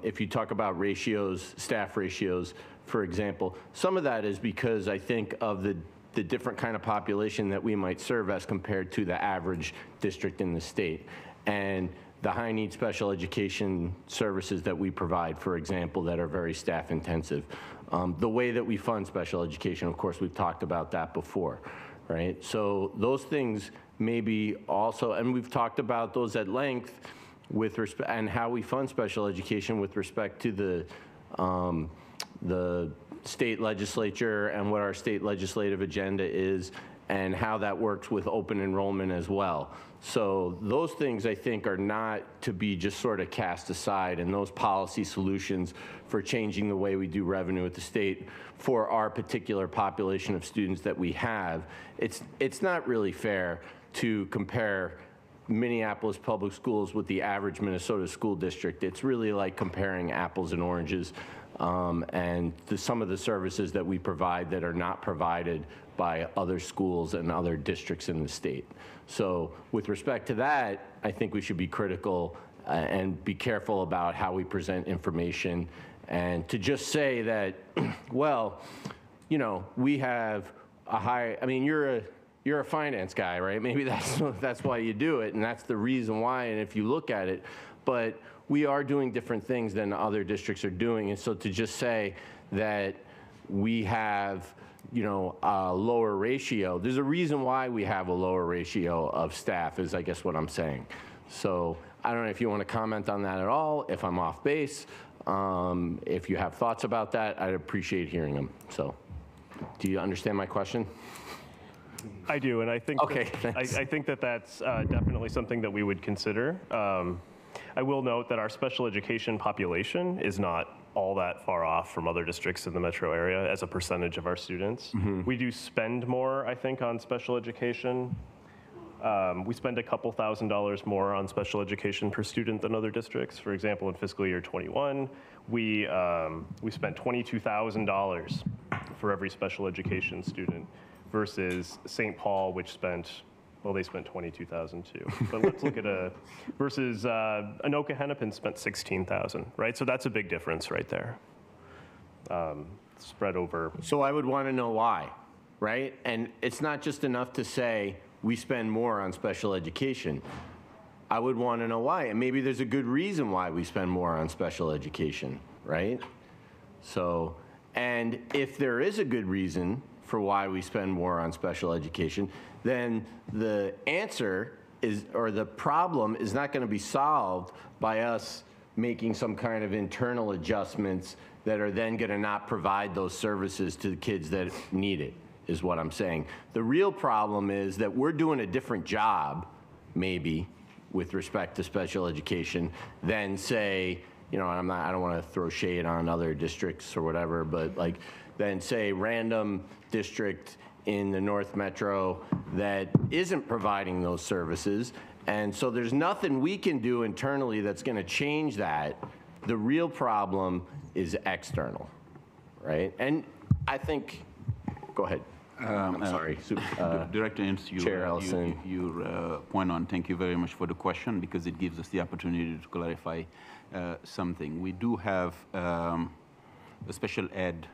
if you talk about ratios, staff ratios, for example, some of that is because I think of the different kind of population that we might serve as compared to the average district in the state. And the high need special education services that we provide, for example, that are very staff intensive. The way that we fund special education, of course, we've talked about that before, right? So those things maybe also, and we've talked about those at length with respect, and how we fund special education with respect to the state legislature and what our state legislative agenda is and how that works with open enrollment as well. So those things, I think, are not to be just sort of cast aside, and those policy solutions for changing the way we do revenue at the state for our particular population of students that we have, it's not really fair to compare Minneapolis Public Schools with the average Minnesota school district. It's really like comparing apples and oranges, and some of the services that we provide that are not provided by other schools and other districts in the state. So with respect to that, I think we should be critical and be careful about how we present information. And to just say that, well, you know, we have a high, I mean, you're a finance guy, right? Maybe that's why you do it, and that's the reason why, and if you look at it, but we are doing different things than other districts are doing, and so to just say that we have, you know, a lower ratio, there's a reason why we have a lower ratio of staff, is I guess what I'm saying. So I don't know if you want to comment on that at all, if I'm off base. If you have thoughts about that, I'd appreciate hearing them. So do you understand my question? I do, and I think okay, I think that that's definitely something that we would consider. I will note that our special education population is not all that far off from other districts in the metro area as a percentage of our students. Mm-hmm. We do spend more, I think, on special education. We spend a couple $1,000s more on special education per student than other districts. For example, in fiscal year 21, we spent $22,000 for every special education student, versus St. Paul, which spent, well, they spent $22,000 too. But let's look at versus Anoka Hennepin spent $16,000, right? So that's a big difference right there. Spread over. So I would want to know why, right? And it's not just enough to say we spend more on special education. I would want to know why, and maybe there's a good reason why we spend more on special education, right? So, and if there is a good reason for why we spend more on special education, then the answer is, or the problem is not going to be solved by us making some kind of internal adjustments that are then going to not provide those services to the kids that need it, is what I'm saying. The real problem is that we're doing a different job, maybe, with respect to special education than, say, you know, I don't want to throw shade on other districts or whatever, but like, than say random district in the North Metro that isn't providing those services. And so there's nothing we can do internally that's going to change that. The real problem is external, right? And I think, go ahead. I'm sorry. Director Ince, Chair Ellison. Your point on, thank you very much for the question, because it gives us the opportunity to clarify something. We do have a special ed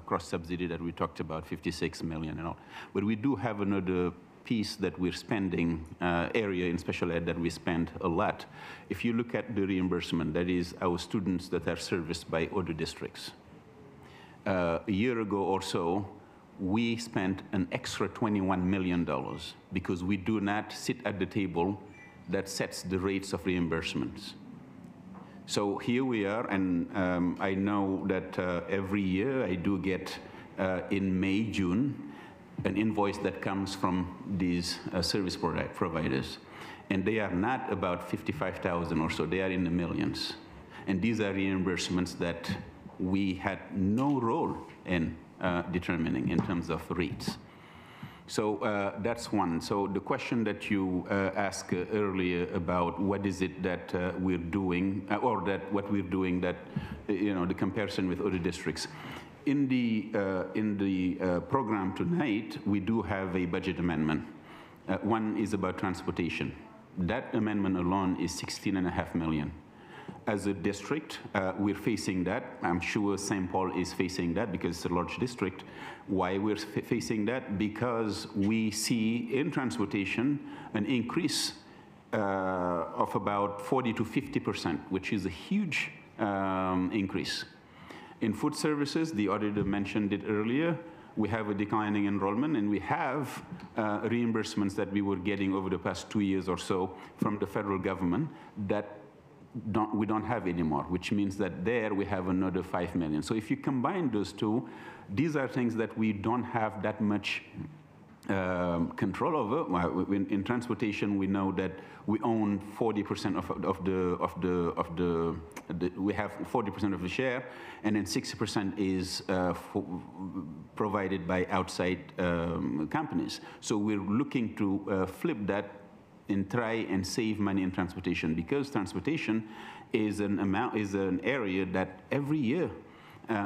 cross-subsidy that we talked about, 56 million and all. But we do have another piece that we're spending, area in special ed that we spend a lot. If you look at the reimbursement, that is our students that are serviced by other districts. A year ago or so, we spent an extra $21 million because we do not sit at the table that sets the rates of reimbursements. So here we are, and I know that every year I do get in May, June, an invoice that comes from these service providers. And they are not about 55,000 or so, they are in the millions. And these are reimbursements that we had no role in determining in terms of rates. So that's one. So the question that you asked earlier about what is it that we're doing, or that what we're doing that, you know, the comparison with other districts. In the program tonight, we do have a budget amendment. One is about transportation. That amendment alone is $16.5 million. As a district, we're facing that. I'm sure St. Paul is facing that because it's a large district. Why we're facing that? Because we see in transportation an increase of about 40 to 50%, which is a huge increase. In food services, the auditor mentioned it earlier, we have a declining enrollment, and we have reimbursements that we were getting over the past 2 years or so from the federal government that we don't have anymore, which means that there we have another 5 million. So if you combine those two, these are things that we don't have that much control over. In transportation, we know that we own 40% we have 40% of the share, and then 60% is provided by outside companies. So we're looking to flip that and try and save money in transportation, because transportation is an area that every year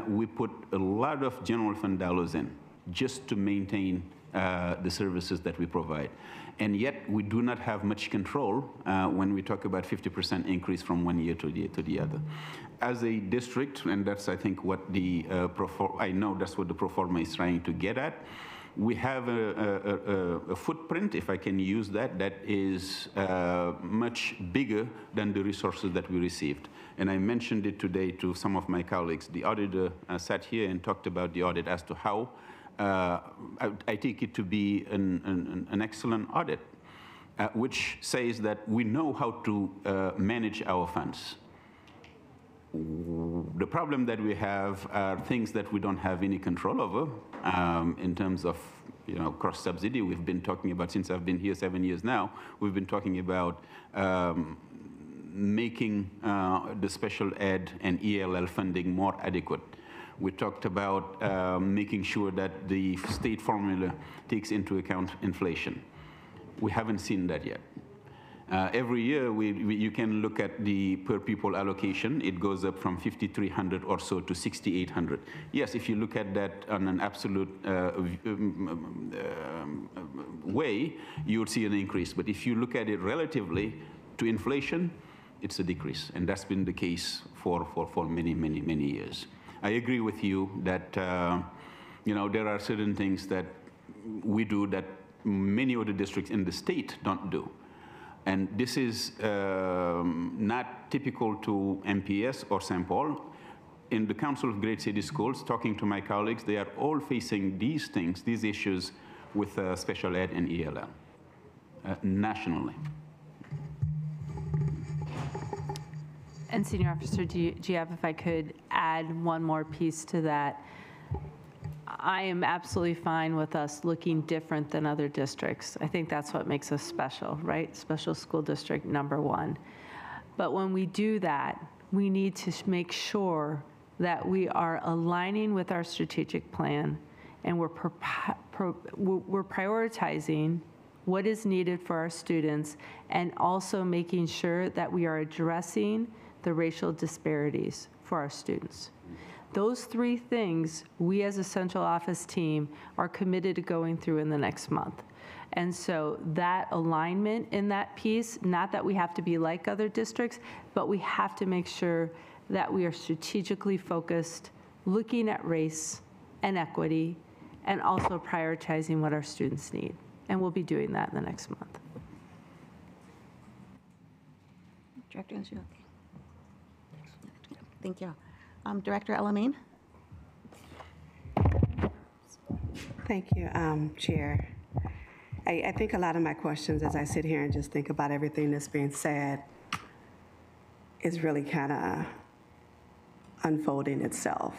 we put a lot of general fund dollars in just to maintain the services that we provide. And yet we do not have much control when we talk about 50% increase from one year to the other. As a district, and that's I think what the I know that's what the Pro-Forma is trying to get at, we have a footprint, if I can use that, that is much bigger than the resources that we received. And I mentioned it today to some of my colleagues. The auditor sat here and talked about the audit as to how I take it to be an excellent audit, which says that we know how to manage our funds. The problem that we have are things that we don't have any control over in terms of, cross-subsidy. We've been talking about, since I've been here 7 years now, we've been talking about making the special ed and ELL funding more adequate. We talked about making sure that the state formula takes into account inflation. We haven't seen that yet. Every year, you can look at the per pupil allocation. It goes up from 5,300 or so to 6,800. Yes, if you look at that on an absolute way, you would see an increase. But if you look at it relatively to inflation, it's a decrease. And that's been the case for many, many, many years. I agree with you that there are certain things that we do that many other districts in the state don't do. And this is not typical to MPS or St. Paul. In the Council of Great City Schools, talking to my colleagues, they are all facing these things, these issues with special ed and ELL nationally. And Senior Officer GF, if I could add one more piece to that. I am absolutely fine with us looking different than other districts. I think that's what makes us special, right? Special school district #1. But when we do that, we need to make sure that we are aligning with our strategic plan, and we're prioritizing what is needed for our students, and also making sure that we are addressing the racial disparities for our students. Those three things, we as a central office team are committed to going through in the next month. And so that alignment in that piece, not that we have to be like other districts, but we have to make sure that we are strategically focused, looking at race and equity, and also prioritizing what our students need. And we'll be doing that in the next month. Director, is you okay? Thank you. Director Elamine. Thank you, Chair. I think a lot of my questions, as I sit here and just think about everything that's being said, is really kind of unfolding itself.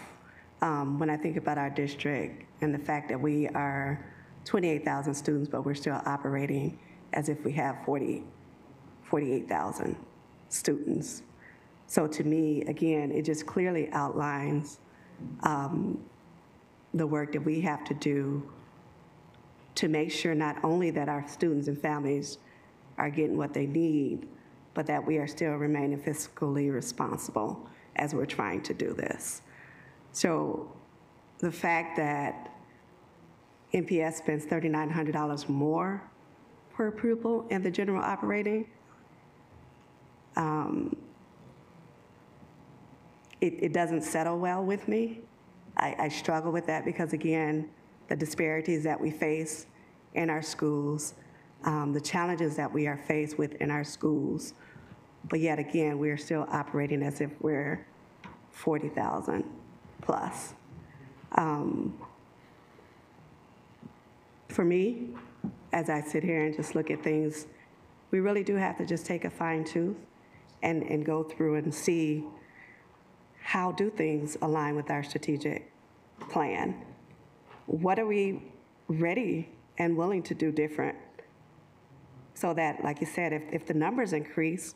When I think about our district and the fact that we are 28,000 students, but we're still operating as if we have 48,000 students. So to me, again, it just clearly outlines the work that we have to do to make sure not only that our students and families are getting what they need, but that we are still remaining fiscally responsible as we're trying to do this. So the fact that MPS spends $3,900 more per pupil in the general operating, it doesn't settle well with me. I struggle with that because, again, the disparities that we face in our schools, the challenges that we are faced with in our schools, but yet again, we are still operating as if we're 40,000 plus. For me, as I sit here and just look at things, we really do have to just take a fine tooth and go through and see how do things align with our strategic plan. What are we ready and willing to do different? So that, like you said, if the numbers increase,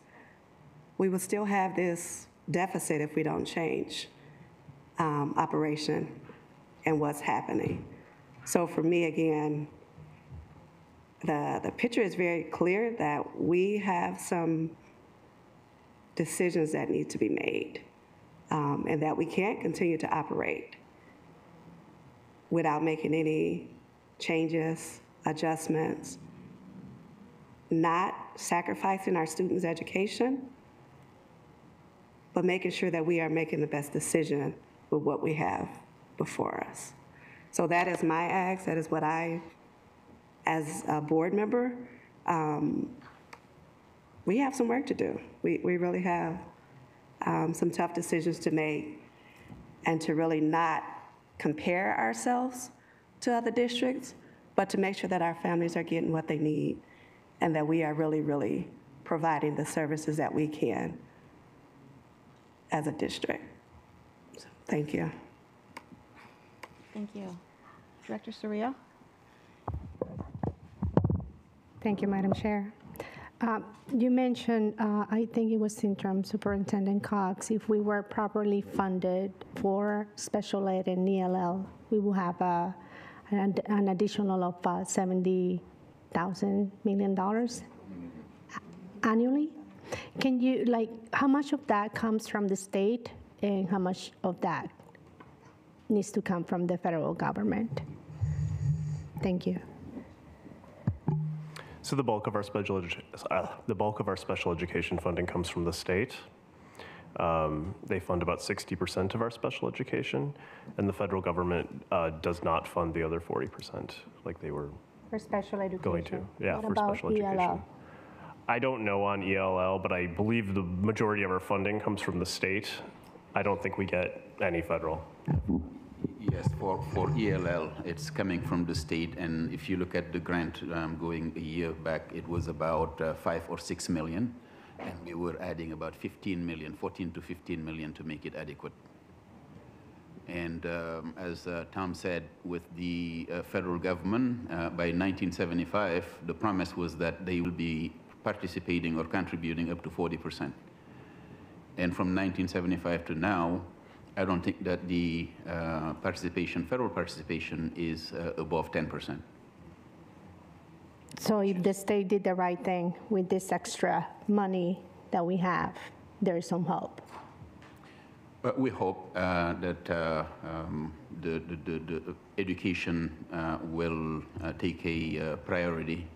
we will still have this deficit if we don't change operation and what's happening. So for me, again, the picture is very clear that we have some decisions that need to be made, and that we can't continue to operate without making any changes, adjustments, not sacrificing our students' education, but making sure that we are making the best decision with what we have before us. So that is my ask. That is what I, as a board member, we have some work to do. We really have some tough decisions to make, and to really not compare ourselves to other districts, but to make sure that our families are getting what they need and that we are really, really providing the services that we can as a district. So, thank you. Thank you. Director Surreal? Thank you, Madam Chair. You mentioned, I think it was Interim Superintendent Cox, if we were properly funded for special ed and ELL, we will have an additional of $70,000 million annually. Can you, how much of that comes from the state and how much of that needs to come from the federal government? Thank you. So the bulk of our special education funding comes from the state. They fund about 60% of our special education, and the federal government does not fund the other 40%, like they were for special education. Going to. Yeah, what for about special education. ELL? I don't know on ELL, but I believe the majority of our funding comes from the state. I don't think we get any federal. Yes, for ELL, it's coming from the state, and if you look at the grant going a year back, it was about 5 or 6 million, and we were adding about 15 million, 14 to 15 million to make it adequate. And as Tom said, with the federal government, by 1975, the promise was that they will be participating or contributing up to 40%. And from 1975 to now, I don't think that the federal participation is above 10%. So if the state did the right thing with this extra money that we have, there is some hope. We hope that the education will take a priority.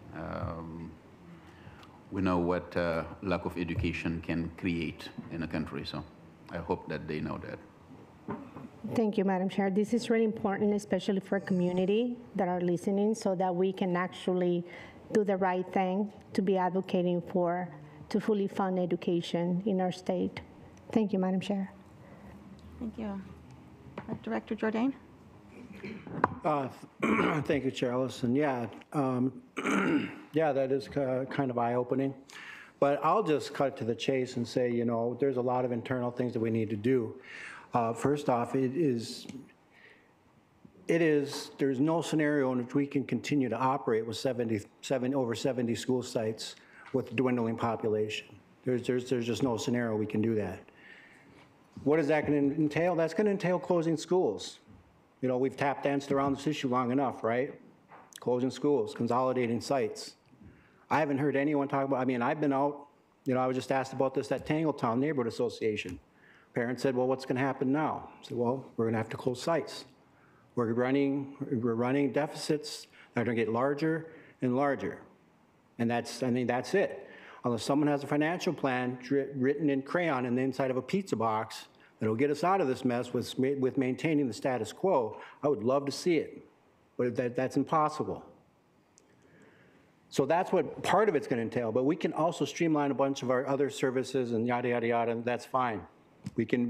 We know what lack of education can create in a country, so I hope that they know that. Thank you, Madam Chair. This is really important, especially for community that are listening, so that we can actually do the right thing to be advocating to fully fund education in our state. Thank you, Madam Chair. Thank you. Director Jordan? Thank you, Chair Ellison. Yeah, yeah, that is kind of eye-opening. But I'll just cut to the chase and say, you know, there's a lot of internal things that we need to do. First off, there's no scenario in which we can continue to operate with over 70 school sites with a dwindling population. There's just no scenario we can do that. What is that going to entail? That's going to entail closing schools. You know, we've tap danced around this issue long enough, right? Closing schools, consolidating sites. I haven't heard anyone talk about, I mean, I've been out, you know, I was just asked about this at Tangletown Neighborhood Association. Parents said, well, what's going to happen now? I said, well, we're going to have to close sites. We're running deficits that are going to get larger and larger. And I think that's it. Unless someone has a financial plan written in crayon in the inside of a pizza box that'll get us out of this mess with maintaining the status quo, I would love to see it, but that's impossible. So that's what part of it's going to entail, but we can also streamline a bunch of our other services and yada, yada, yada, and that's fine. We can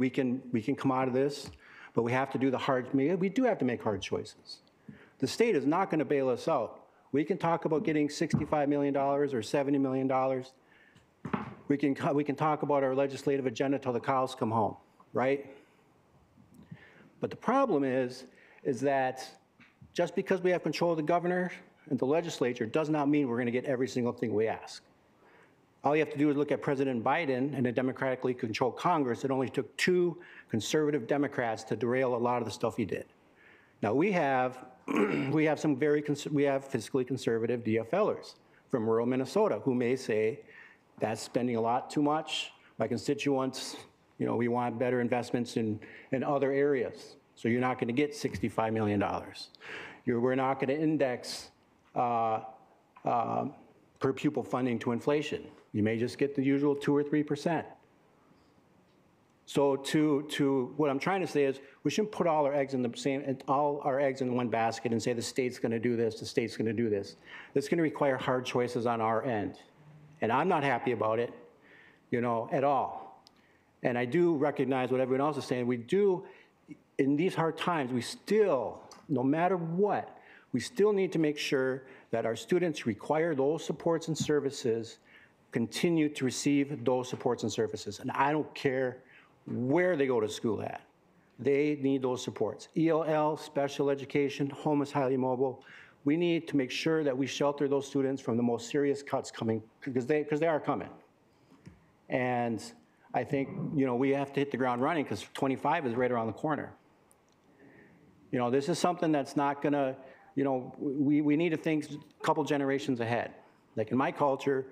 come out of this, but we have to do we do have to make hard choices. The state is not going to bail us out. We can talk about getting $65 million or $70 million. We can talk about our legislative agenda till the cows come home, right? But the problem is that just because we have control of the governor and the legislature does not mean we're going to get every single thing we ask. All you have to do is look at President Biden and a democratically controlled Congress. It only took 2 conservative Democrats to derail a lot of the stuff he did. Now we have some we have fiscally conservative DFLers from rural Minnesota who may say that's spending a lot too much. My constituents, we want better investments in other areas. So you're not going to get $65 million. We're not going to index per pupil funding to inflation. You may just get the usual 2 or 3%. So to what I'm trying to say is we shouldn't put all our eggs in one basket and say the state's going to do this, the state's going to do this. That's going to require hard choices on our end. And I'm not happy about it, at all. And I do recognize what everyone else is saying. We do, in these hard times, we still, no matter what, we still need to make sure that our students require those supports and services, continue to receive those supports and services. And I don't care where they go to school at. They need those supports. ELL, special education, home is highly mobile. We need to make sure that we shelter those students from the most serious cuts coming, because they are coming. And I think, we have to hit the ground running because 25 is right around the corner. This is something that's not gonna, we need to think a couple generations ahead. Like in my culture,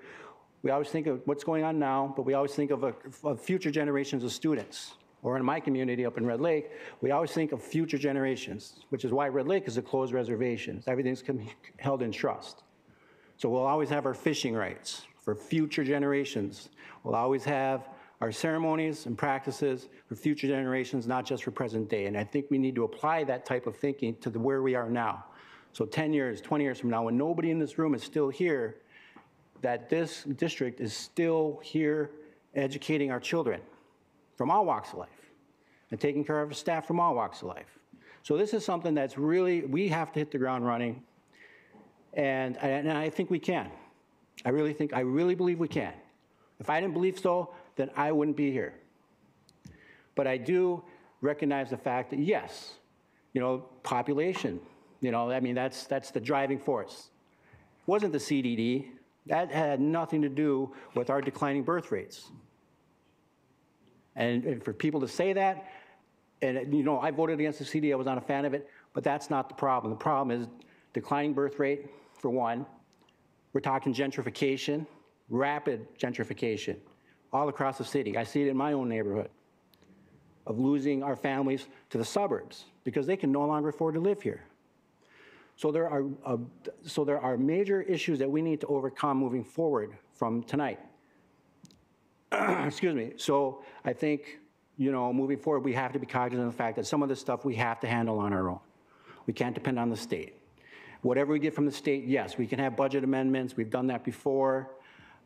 we always think of what's going on now, but we always think of future generations of students. Or in my community up in Red Lake, we always think of future generations, which is why Red Lake is a closed reservation. Everything's held in trust. So we'll always have our fishing rights for future generations. We'll always have our ceremonies and practices for future generations, not just for present day. And I think we need to apply that type of thinking to where we are now. So 10 years, 20 years from now, when nobody in this room is still here, that this district is still here educating our children from all walks of life and taking care of our staff from all walks of life. So this is something that's really, we have to hit the ground running. And I think we can. I really believe we can. If I didn't believe so, then I wouldn't be here. But I do recognize the fact that yes, population, that's the driving force. It wasn't the CDD. That had nothing to do with our declining birth rates. And for people to say that, and I voted against the CDD, I was not a fan of it, but that's not the problem. The problem is declining birth rate, for one. We're talking gentrification, rapid gentrification, all across the city. I see it in my own neighborhood, of losing our families to the suburbs because they can no longer afford to live here. So there are major issues that we need to overcome moving forward from tonight. Excuse me. So I think, moving forward, we have to be cognizant of the fact that some of this stuff we have to handle on our own. We can't depend on the state. Whatever we get from the state, yes, we can have budget amendments. We've done that before,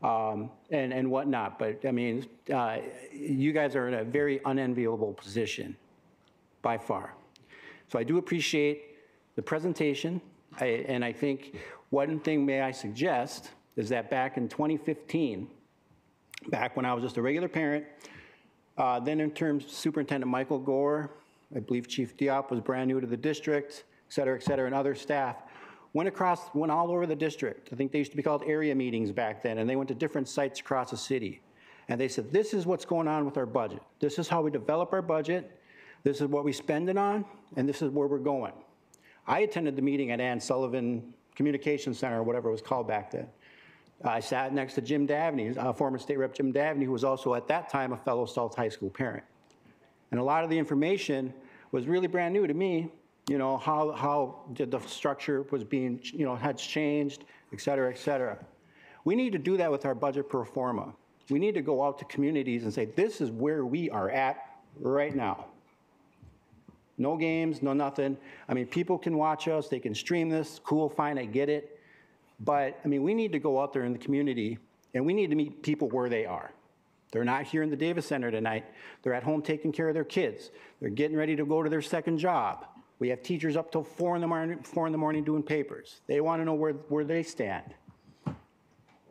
and whatnot. But you guys are in a very unenviable position, by far. So I do appreciate the presentation, and I think one thing may I suggest is that back in 2015, back when I was just a regular parent, then Interim Superintendent Michael Gore, I believe Chief Diop was brand new to the district, et cetera, and other staff, went all over the district. I think they used to be called area meetings back then, and they went to different sites across the city. And they said, this is what's going on with our budget. This is how we develop our budget. This is what we spend it on, and this is where we're going. I attended the meeting at Ann Sullivan Communications Center, or whatever it was called back then. I sat next to Jim Davney, former State Rep Jim Davney, who was also at that time a fellow South High School parent. And a lot of the information was really brand new to me, how the structure was being, had changed, et cetera, et cetera. We need to do that with our budget pro forma. We need to go out to communities and say, this is where we are at right now. No games, no nothing. People can watch us, they can stream this, cool, fine, I get it. But, we need to go out there in the community, and we need to meet people where they are. They're not here in the Davis Center tonight. They're at home taking care of their kids. They're getting ready to go to their second job. We have teachers up till 4 in the morning doing papers. They want to know where they stand.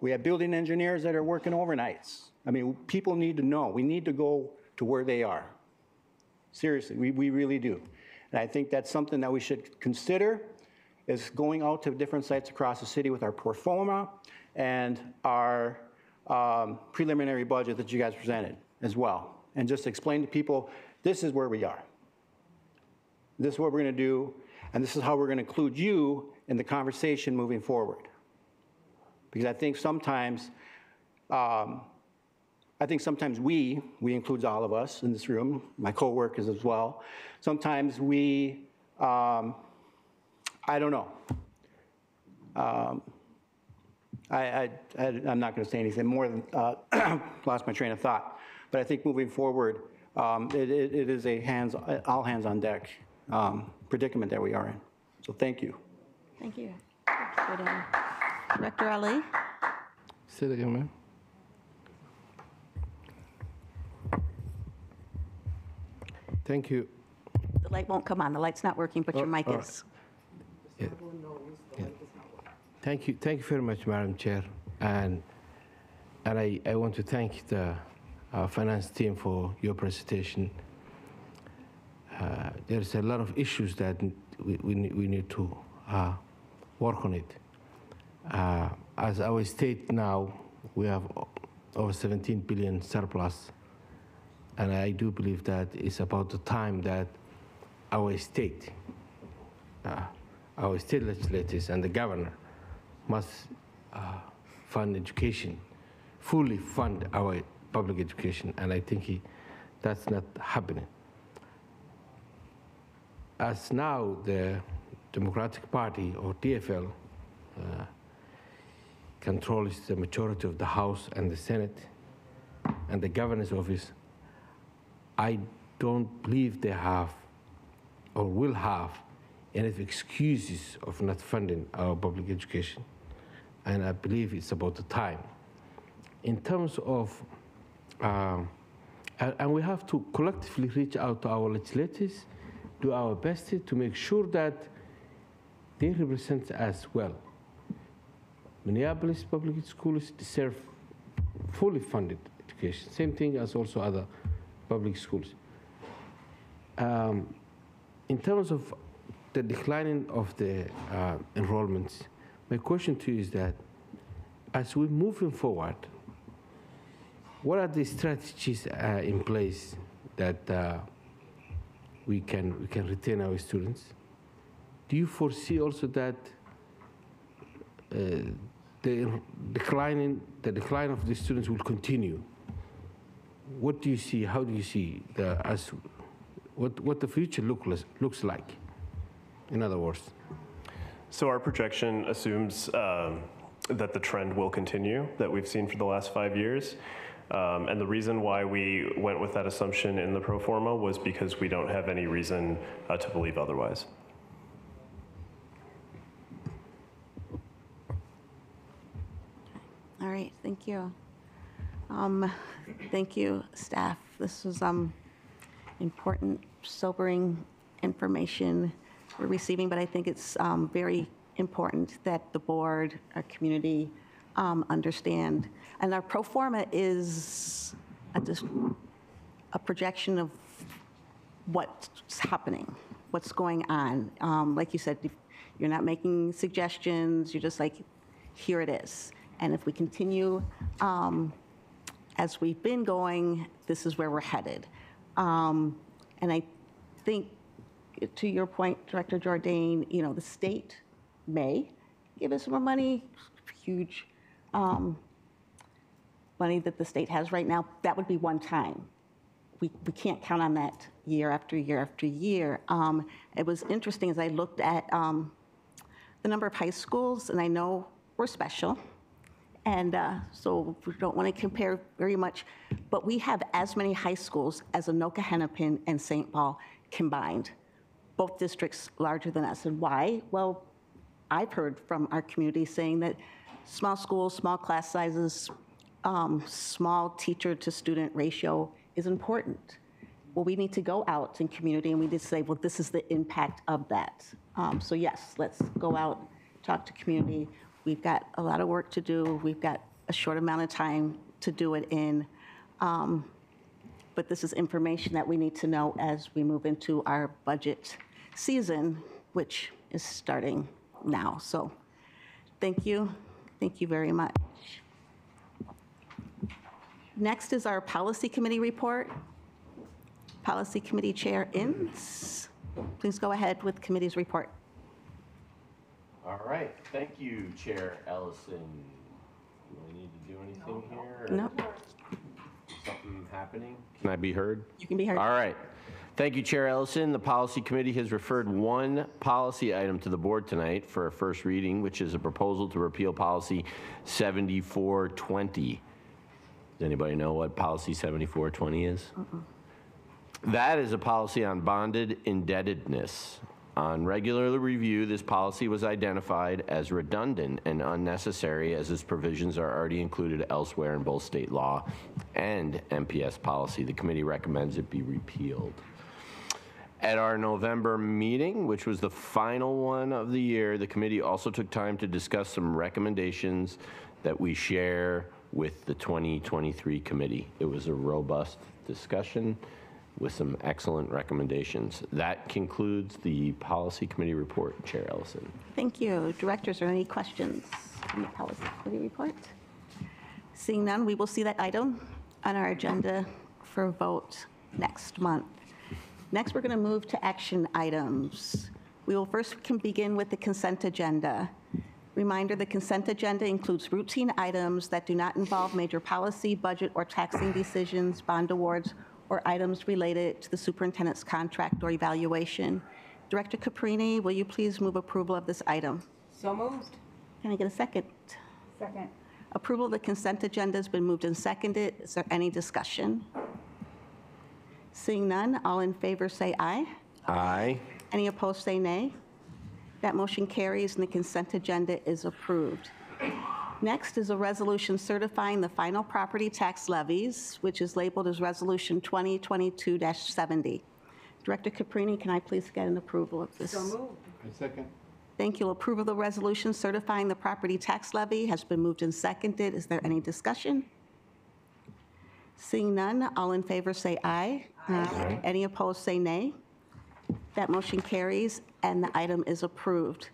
We have building engineers that are working overnights. I mean, people need to know. We need to go to where they are. Seriously, we really do. And I think that's something that we should consider, is going out to different sites across the city with our pro-forma and our preliminary budget that you guys presented as well. And just explain to people, this is where we are. This is what we're going to do, and this is how we're going to include you in the conversation moving forward. Because I think sometimes, we includes all of us in this room, my coworkers as well. Sometimes we, I don't know. I'm not going to say anything more than lost my train of thought. But I think moving forward, it is a all hands on deck predicament that we are in. So thank you. Thank you. Director Ali. Say that again, ma'am. Thank you. The light won't come on. The light's not working, but your mic is. Yeah. Yeah. Thank you very much, Madam Chair. And I want to thank the finance team for your presentation. There's a lot of issues that we need to work on it. As our state now, we have over 17 billion surplus, and I do believe that it's about the time that our state legislators and the governor must fund education, fully fund our public education, and I think that's not happening. As now the Democratic Party, or DFL, controls the majority of the House and the Senate and the governor's office, I don't believe they have or will have enough excuses of not funding our public education. And I believe it's about the time. In terms of, and we have to collectively reach out to our legislators, do our best to make sure that they represent us well. Minneapolis Public Schools deserve fully funded education, same thing as also other public schools. In terms of the declining of the enrollments, my question to you is that as we're moving forward, what are the strategies in place that we can retain our students? Do you foresee also that the decline of the students will continue? What do you see? How do you see what the future looks like? In other words. So our projection assumes that the trend will continue that we've seen for the last 5 years. And the reason why we went with that assumption in the pro-forma was because we don't have any reason to believe otherwise. All right, thank you. Thank you, staff. This was important, sobering information we're receiving, but I think it's very important that the board, our community, understand. And our pro-forma is a projection of what's happening, what's going on. Like you said, you're not making suggestions, you're just like, here it is. And if we continue as we've been going, this is where we're headed. And I think, to your point, Director Jordan, the state may give us more money, huge money that the state has right now. That would be one time. We can't count on that year after year after year. It was interesting as I looked at the number of high schools, and I know we're special, and so we don't want to compare very much, but we have as many high schools as Anoka, Hennepin, and St. Paul combined, both districts larger than us. And why? Well, I've heard from our community saying that small schools, small class sizes, small teacher to student ratio is important. Well, we need to go out in community and we need to say, well, this is the impact of that. So yes, let's go out, talk to community. We've got a lot of work to do. We've got a short amount of time to do it in. But this is information that we need to know as we move into our budget season, which is starting now. So thank you. Thank you very much. Next is our Policy Committee report. Policy Committee Chair Inns, please go ahead with committee's report. All right, thank you, Chair Ellison. Do I need to do anything here? No. Is something happening? Can I be heard? You can be heard. All right. Thank you, Chair Ellison. The Policy Committee has referred one policy item to the board tonight for a first reading, which is a proposal to repeal Policy 7420. Does anybody know what Policy 7420 is? That is a policy on bonded indebtedness. On regular review, this policy was identified as redundant and unnecessary as its provisions are already included elsewhere in both state law and MPS policy. The committee recommends it be repealed. At our November meeting, which was the final one of the year, the committee also took time to discuss some recommendations that we share with the 2023 committee. It was a robust discussion with some excellent recommendations. That concludes the Policy Committee report, Chair Ellison. Thank you. Directors, are there any questions on the Policy Committee report? Seeing none, we will see that item on our agenda for vote next month. Next, we're going to move to action items. We will first begin with the consent agenda. Reminder, the consent agenda includes routine items that do not involve major policy, budget, or taxing decisions, bond awards, or items related to the superintendent's contract or evaluation. Director Caprini, will you please move approval of this item? So moved. Can I get a second? Second. Approval of the consent agenda has been moved and seconded. Is there any discussion? Seeing none, all in favor say aye. Aye. Any opposed say nay. That motion carries and the consent agenda is approved. Next is a resolution certifying the final property tax levies, which is labeled as Resolution 2022-70. Director Caprini, can I please get an approval of this? So moved. Second. Thank you. Approval of the resolution certifying the property tax levy has been moved and seconded. Is there any discussion? Seeing none, all in favor say aye. Aye. Any opposed say nay. That motion carries and the item is approved.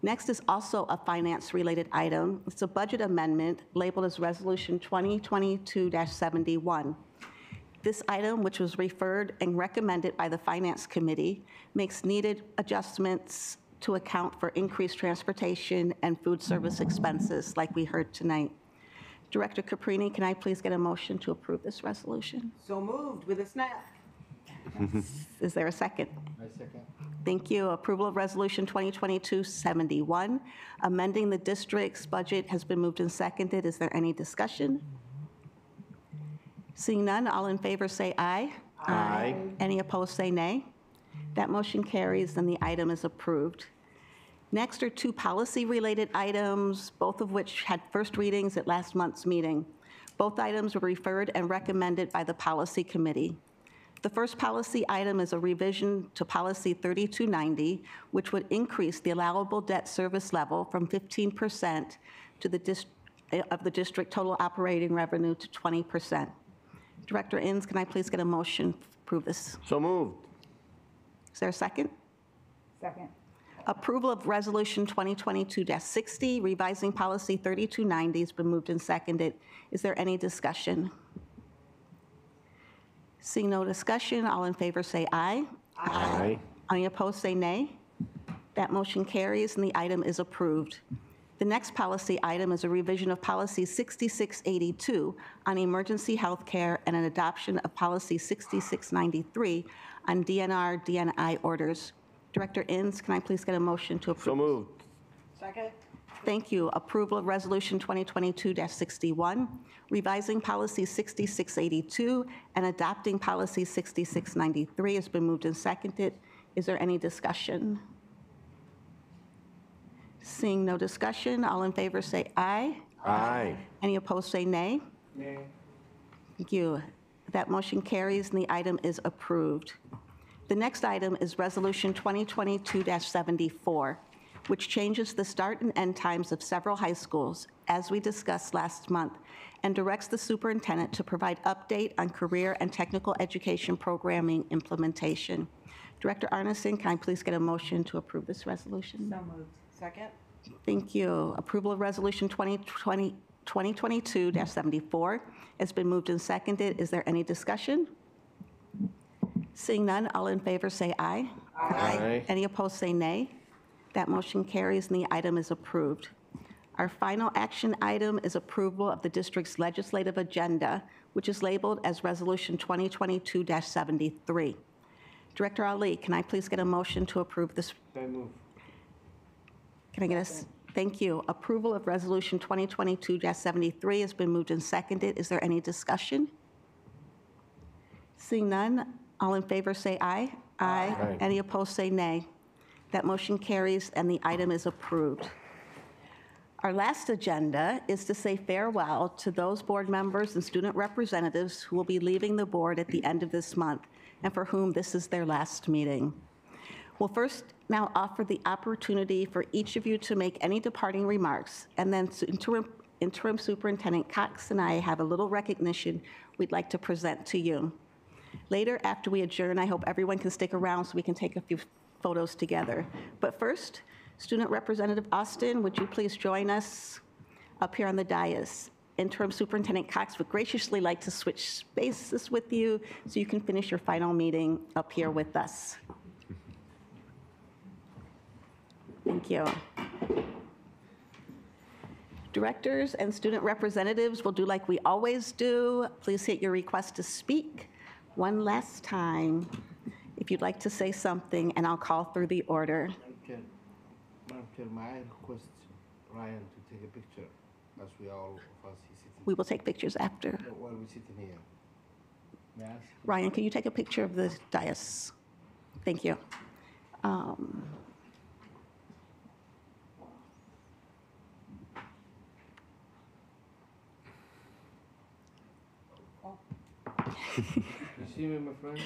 Next is also a finance-related item. It's a budget amendment labeled as Resolution 2022-71. This item, which was referred and recommended by the Finance Committee, makes needed adjustments to account for increased transportation and food service expenses like we heard tonight. Director Caprini, can I please get a motion to approve this resolution? So moved with a snap. Is there a second? I second. Thank you. Approval of Resolution 2022-71. Amending the district's budget has been moved and seconded. Is there any discussion? Seeing none, all in favor say aye. Aye. Any opposed say nay. That motion carries and the item is approved. Next are two policy-related items, both of which had first readings at last month's meeting. Both items were referred and recommended by the Policy Committee. The first policy item is a revision to Policy 3290, which would increase the allowable debt service level from 15% to of the district total operating revenue to 20%. Director Inns, can I please get a motion to approve this? So moved. Is there a second? Second. Approval of Resolution 2022-60, revising Policy 3290 has been moved and seconded. Is there any discussion? Seeing no discussion, all in favor say aye. Aye. Any opposed say nay. That motion carries and the item is approved. The next policy item is a revision of Policy 6682 on emergency health care and an adoption of Policy 6693 on DNR/DNI orders. Director Inns, can I please get a motion to approve? So moved. Second. Thank you. Approval of Resolution 2022-61, revising Policy 6682 and adopting Policy 6693 has been moved and seconded. Is there any discussion? Seeing no discussion, all in favor say aye. Aye. Any opposed say nay. Nay. Thank you. That motion carries and the item is approved. The next item is Resolution 2022-74, which changes the start and end times of several high schools, as we discussed last month, and directs the superintendent to provide update on career and technical education programming implementation. Director Arneson, can I please get a motion to approve this resolution? So moved. Second? Thank you. Approval of Resolution 2022-74 has been moved and seconded. Is there any discussion? Seeing none, all in favor say aye. Aye. Any opposed say nay. That motion carries and the item is approved. Our final action item is approval of the district's legislative agenda, which is labeled as Resolution 2022-73. Director Ali, can I please get a motion to approve this? So move. Can I get a, thank you. Approval of Resolution 2022-73 has been moved and seconded. Is there any discussion? Seeing none, all in favor say aye. Aye. Aye. Any opposed say nay. That motion carries and the item is approved. Our last agenda is to say farewell to those board members and student representatives who will be leaving the board at the end of this month and for whom this is their last meeting. We'll first now offer the opportunity for each of you to make any departing remarks, and then Interim Superintendent Cox and I have a little recognition we'd like to present to you. Later, after we adjourn, I hope everyone can stick around so we can take a few photos together. But first, Student Representative Austin, would you please join us up here on the dais? Interim Superintendent Cox would graciously like to switch spaces with you so you can finish your final meeting up here with us. Thank you. Directors and student representatives will do like we always do. Please hit your request to speak one last time if you'd like to say something, and I'll call through the order. Madam Chair, may I request Ryan to take a picture as we all of us is sitting? We will take pictures after. While we're sitting here. May I ask? Ryan, can you take a picture of the dais? Thank you. You see me, my friend?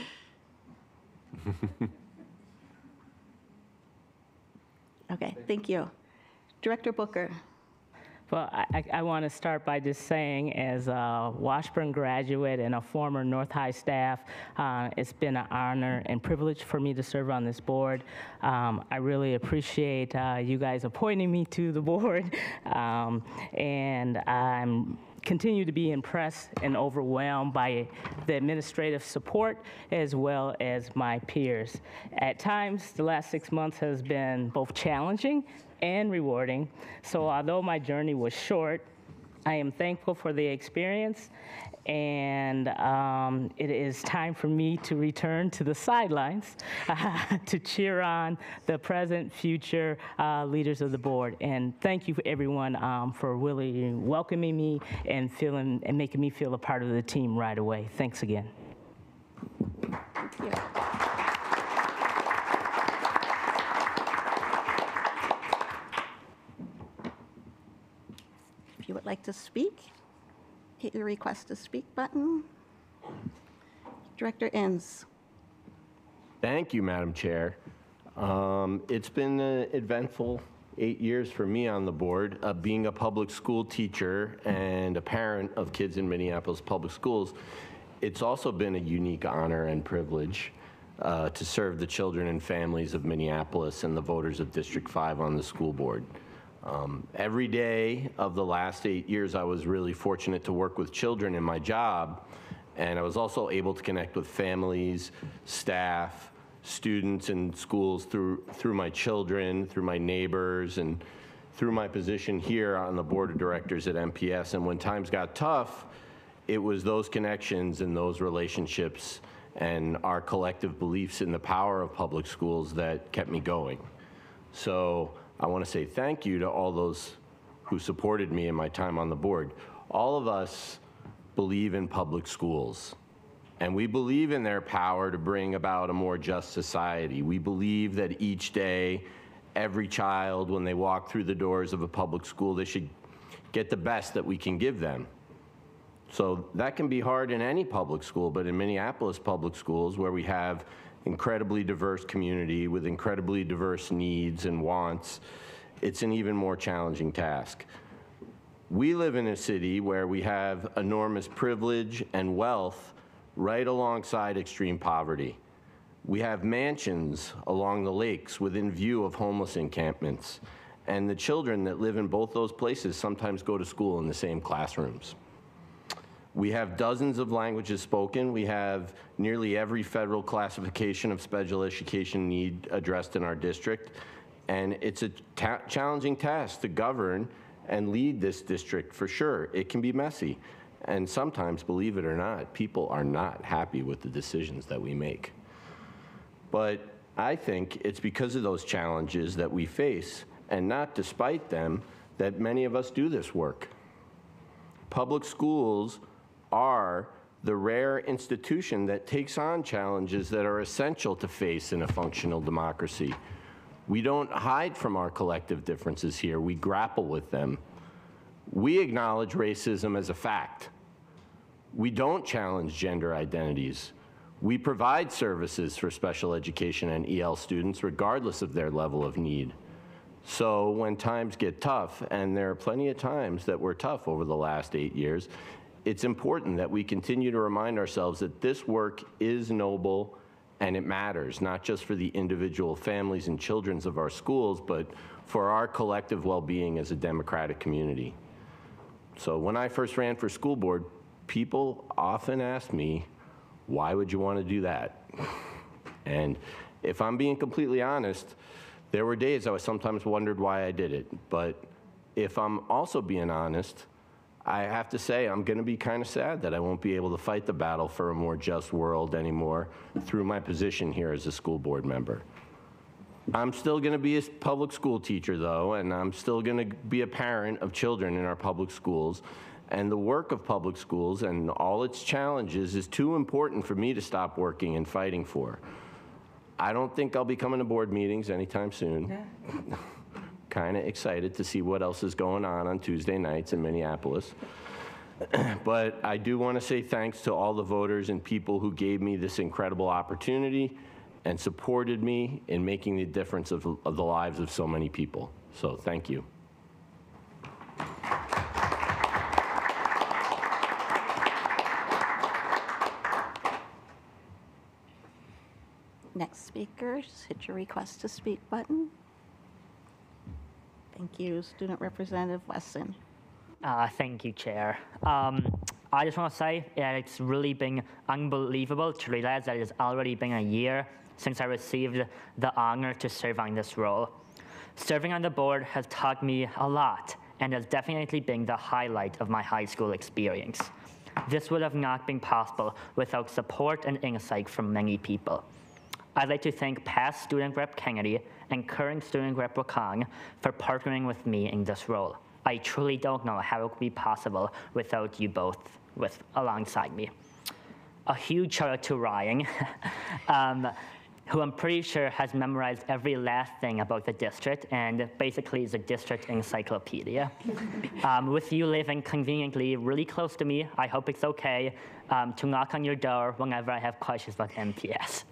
Okay, thank you. Director Booker. Well, I want to start by just saying, as a Washburn graduate and a former North High staff, it's been an honor and privilege for me to serve on this board. I really appreciate you guys appointing me to the board, and I'm continue to be impressed and overwhelmed by the administrative support as well as my peers. At times, the last 6 months has been both challenging and rewarding. So although my journey was short, I am thankful for the experience, and it is time for me to return to the sidelines to cheer on the present, future leaders of the board. And thank you for everyone for really welcoming me and making me feel a part of the team right away. Thanks again. Thank you. If you would like to speak, hit your request to speak button. Director Inns. Thank you, Madam Chair. It's been an eventful 8 years for me on the board. Being a public school teacher and a parent of kids in Minneapolis Public Schools, it's also been a unique honor and privilege to serve the children and families of Minneapolis and the voters of District 5 on the school board. Every day of the last 8 years, I was really fortunate to work with children in my job, and I was also able to connect with families, staff, students, and schools through my children, through my neighbors, and through my position here on the board of directors at MPS. And when times got tough, it was those connections and those relationships and our collective beliefs in the power of public schools that kept me going. So I want to say thank you to all those who supported me in my time on the board. All of us believe in public schools, and we believe in their power to bring about a more just society. We believe that each day, every child, when they walk through the doors of a public school, they should get the best that we can give them. So that can be hard in any public school, but in Minneapolis Public Schools, where we have incredibly diverse community with incredibly diverse needs and wants, it's an even more challenging task. We live in a city where we have enormous privilege and wealth right alongside extreme poverty. We have mansions along the lakes within view of homeless encampments, and the children that live in both those places sometimes go to school in the same classrooms. We have dozens of languages spoken. We have nearly every federal classification of special education need addressed in our district, and it's a challenging task to govern and lead this district for sure. It can be messy, and sometimes, believe it or not, people are not happy with the decisions that we make. But I think it's because of those challenges that we face, and not despite them, that many of us do this work. Public schools are the rare institution that takes on challenges that are essential to face in a functional democracy. We don't hide from our collective differences here. We grapple with them. We acknowledge racism as a fact. We don't challenge gender identities. We provide services for special education and EL students regardless of their level of need. So when times get tough, and there are plenty of times that were tough over the last 8 years, it's important that we continue to remind ourselves that this work is noble and it matters, not just for the individual families and children of our schools, but for our collective well-being as a democratic community. So when I first ran for school board, people often asked me, why would you want to do that? And if I'm being completely honest, there were days I sometimes wondered why I did it. But if I'm also being honest, I have to say I'm going to be kind of sad that I won't be able to fight the battle for a more just world anymore through my position here as a school board member. I'm still going to be a public school teacher, though, and I'm still going to be a parent of children in our public schools. And the work of public schools and all its challenges is too important for me to stop working and fighting for. I don't think I'll be coming to board meetings anytime soon. Yeah. Kind of excited to see what else is going on Tuesday nights in Minneapolis. But I do want to say thanks to all the voters and people who gave me this incredible opportunity and supported me in making the difference of the lives of so many people. So thank you. Next speakers, hit your request to speak button. Thank you, Student Representative Wesson. Thank you, Chair. I just want to say that it's really been unbelievable to realize that it's already been a year since I received the honor to serve on this role. Serving on the board has taught me a lot and has definitely been the highlight of my high school experience. This would have not been possible without support and insight from many people. I'd like to thank past Student Rep Kennedy and current Student Rep Wakang for partnering with me in this role. I truly don't know how it would be possible without you both alongside me. A huge shout out to Ryan, who I'm pretty sure has memorized every last thing about the district and basically is a district encyclopedia. With you living conveniently really close to me, I hope it's okay to knock on your door whenever I have questions about MPS.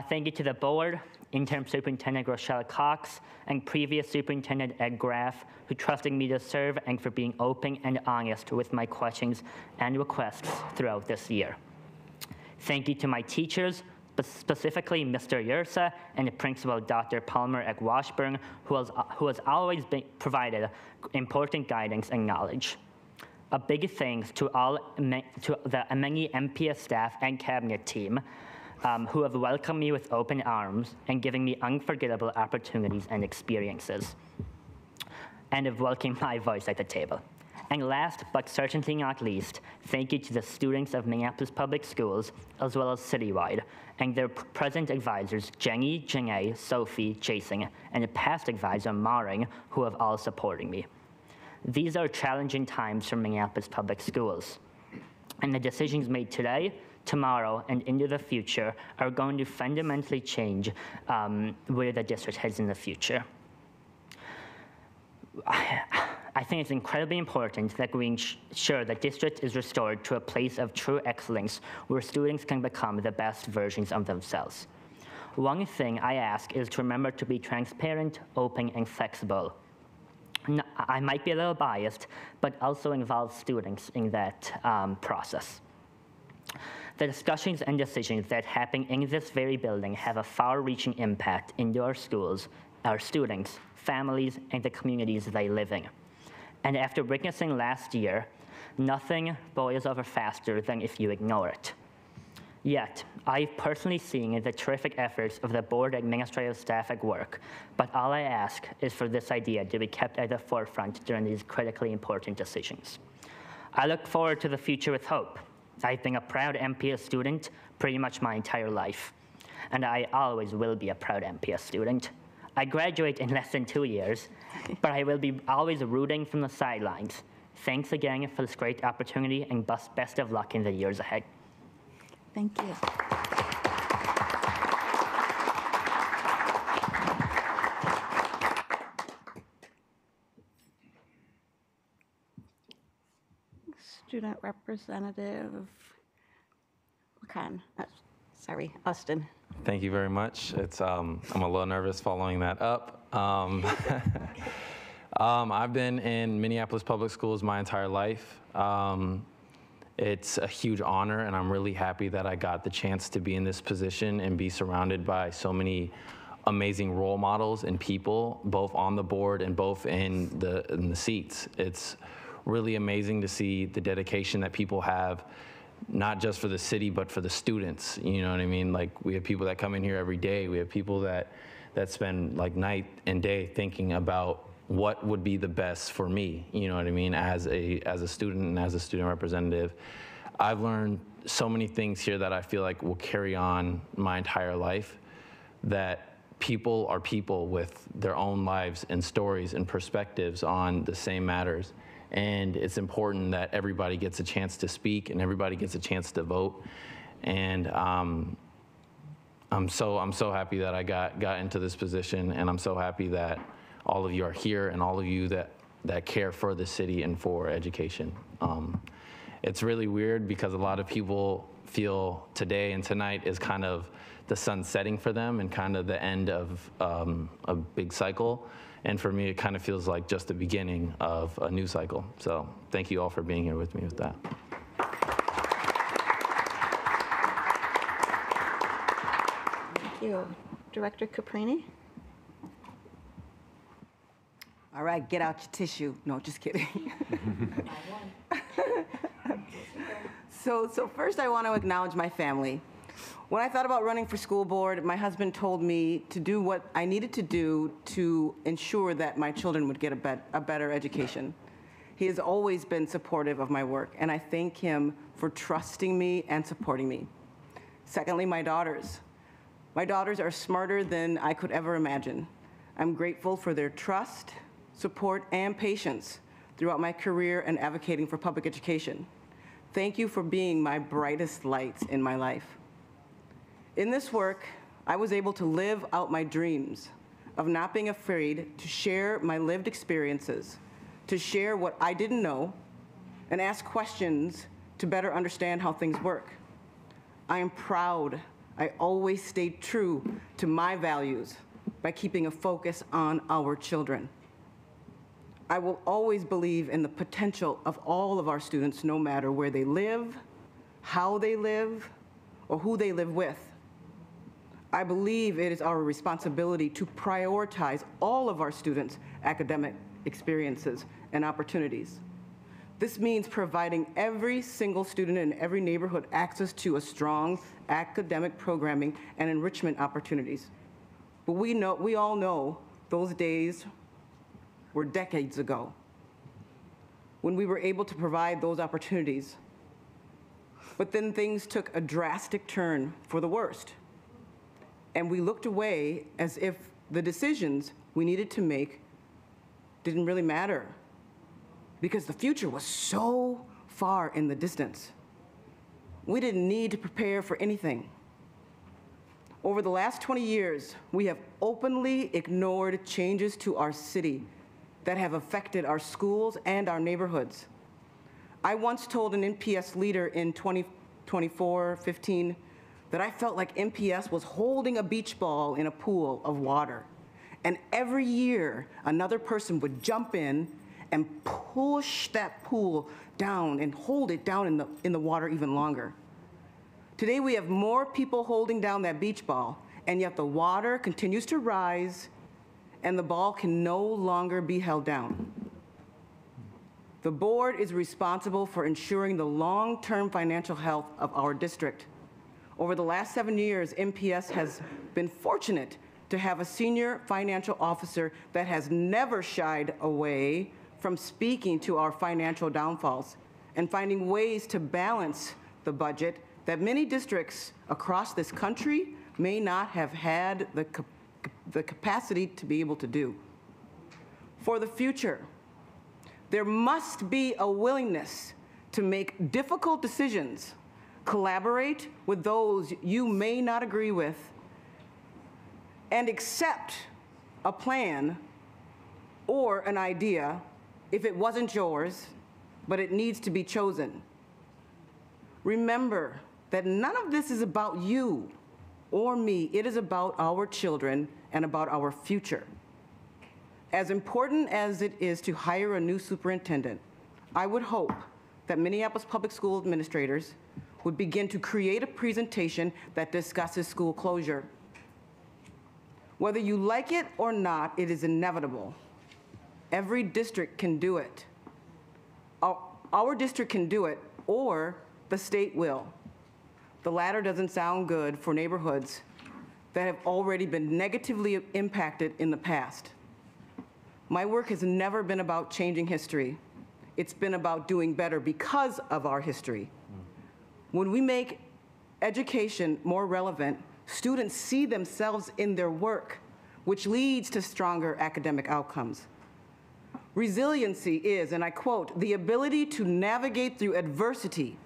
Thank you to the board, Interim Superintendent Rochelle Cox, and previous Superintendent Ed Graff, who trusted me to serve and for being open and honest with my questions and requests throughout this year. Thank you to my teachers, specifically Mr. Yersa and the Principal Dr. Palmer at Washburn, who has always provided important guidance and knowledge. A big thanks to the many MPS staff and cabinet team who have welcomed me with open arms and given me unforgettable opportunities and experiences, and have welcomed my voice at the table. And last, but certainly not least, thank you to the students of Minneapolis Public Schools, as well as citywide, and their present advisors, Jenny, Janae, Sophie, Jason, and the past advisor, Maring, who have all supported me. These are challenging times for Minneapolis Public Schools, and the decisions made today, tomorrow, and into the future are going to fundamentally change where the district heads in the future. I think it's incredibly important that we ensure that district is restored to a place of true excellence where students can become the best versions of themselves. One thing I ask is to remember to be transparent, open, and flexible. I might be a little biased, but also involve students in that process. The discussions and decisions that happen in this very building have a far-reaching impact in your schools, our students, families, and the communities they live in. And after witnessing last year, nothing boils over faster than if you ignore it. Yet, I've personally seen the terrific efforts of the board administrative staff at work, but all I ask is for this idea to be kept at the forefront during these critically important decisions. I look forward to the future with hope. I've been a proud MPS student pretty much my entire life, and I always will be a proud MPS student. I graduate in less than 2 years, but I will be always rooting from the sidelines. Thanks again for this great opportunity, and best of luck in the years ahead. Thank you. Student Representative Austin. Thank you very much. I'm a little nervous following that up. I've been in Minneapolis Public Schools my entire life. It's a huge honor, and I'm really happy that I got the chance to be in this position and be surrounded by so many amazing role models and people, both on the board and both in the seats. It's really amazing to see the dedication that people have, not just for the city, but for the students. You know what I mean? Like, we have people that come in here every day. We have people that spend like night and day thinking about what would be the best for me, you know what I mean, as a student and as a student representative. I've learned so many things here that I feel like will carry on my entire life, that people are people with their own lives and stories and perspectives on the same matters. And it's important that everybody gets a chance to speak and everybody gets a chance to vote. And I'm so happy that I got into this position, and I'm so happy that all of you are here and all of you that care for the city and for education. It's really weird because a lot of people feel today and tonight is kind of the sun setting for them and kind of the end of a big cycle. And for me, it kind of feels like just the beginning of a new cycle. So thank you all for being here with me with that. Thank you. Director Caprini? All right, get out your tissue. No, just kidding. So first I want to acknowledge my family. When I thought about running for school board, my husband told me to do what I needed to do to ensure that my children would get a better education. He has always been supportive of my work, and I thank him for trusting me and supporting me. Secondly, my daughters. My daughters are smarter than I could ever imagine. I'm grateful for their trust, support, and patience throughout my career and advocating for public education. Thank you for being my brightest lights in my life. In this work, I was able to live out my dreams of not being afraid to share my lived experiences, to share what I didn't know, and ask questions to better understand how things work. I am proud I always stayed true to my values by keeping a focus on our children. I will always believe in the potential of all of our students, no matter where they live, how they live, or who they live with. I believe it is our responsibility to prioritize all of our students' academic experiences and opportunities. This means providing every single student in every neighborhood access to a strong academic programming and enrichment opportunities. But we all know those days were decades ago when we were able to provide those opportunities. But then things took a drastic turn for the worst. And we looked away as if the decisions we needed to make didn't really matter, because the future was so far in the distance. We didn't need to prepare for anything. Over the last 20 years, we have openly ignored changes to our city that have affected our schools and our neighborhoods. I once told an MPS leader in 2015 that I felt like MPS was holding a beach ball in a pool of water. And every year, another person would jump in and push that pool down and hold it down in the water even longer. Today, we have more people holding down that beach ball, and yet the water continues to rise, and the ball can no longer be held down. The board is responsible for ensuring the long-term financial health of our district. Over the last 7 years, MPS has been fortunate to have a senior financial officer that has never shied away from speaking to our financial downfalls and finding ways to balance the budget that many districts across this country may not have had the capacity to be able to do. For the future, there must be a willingness to make difficult decisions, collaborate with those you may not agree with, and accept a plan or an idea if it wasn't yours, but it needs to be chosen. Remember that none of this is about you or me. It is about our children and about our future. As important as it is to hire a new superintendent, I would hope that Minneapolis Public School administrators would begin to create a presentation that discusses school closure. Whether you like it or not, it is inevitable. Every district can do it. Our district can do it, or the state will. The latter doesn't sound good for neighborhoods that have already been negatively impacted in the past. My work has never been about changing history. It's been about doing better because of our history. When we make education more relevant, students see themselves in their work, which leads to stronger academic outcomes. Resiliency is, and I quote, the ability to navigate through adversity,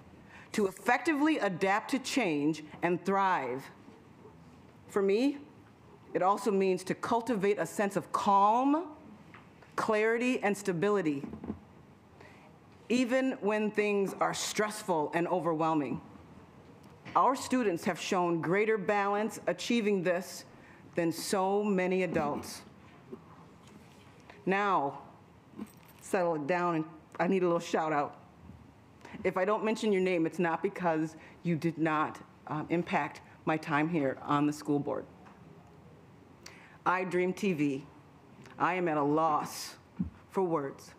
to effectively adapt to change and thrive. For me, it also means to cultivate a sense of calm, clarity, and stability, even when things are stressful and overwhelming. Our students have shown greater balance achieving this than so many adults. Now, settle it down, and I need a little shout out. If I don't mention your name, it's not because you did not impact my time here on the school board. iDream TV. I am at a loss for words.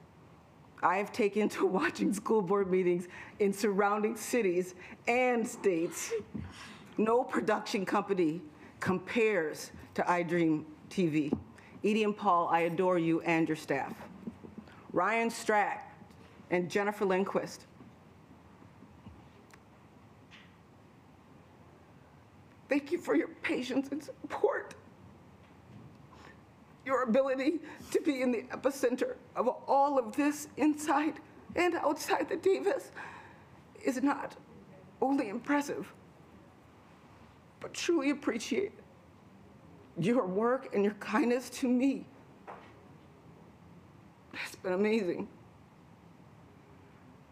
I have taken to watching school board meetings in surrounding cities and states. No production company compares to iDream TV. Edie and Paul, I adore you and your staff. Ryan Strack and Jennifer Lindquist. Thank you for your patience and support. Your ability to be in the epicenter of all of this inside and outside the Davis is not only impressive, but truly appreciate your work and your kindness to me. It's been amazing.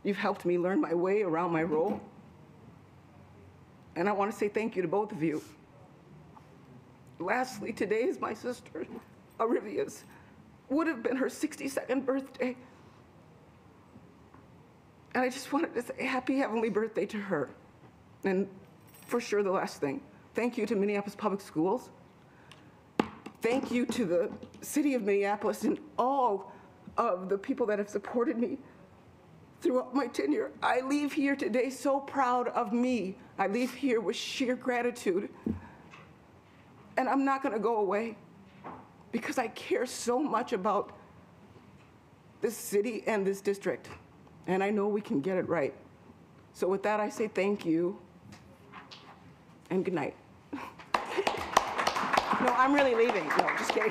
You've helped me learn my way around my role. And I want to say thank you to both of you. Lastly, today is my sister, Olivia's, would have been her 62nd birthday. And I just wanted to say happy heavenly birthday to her. And for sure, the last thing, thank you to Minneapolis Public Schools. Thank you to the city of Minneapolis and all of the people that have supported me throughout my tenure. I leave here today so proud of me. I leave here with sheer gratitude. And I'm not gonna go away because I care so much about this city and this district. And I know we can get it right. So with that, I say thank you and good night. No, I'm really leaving. No, just kidding.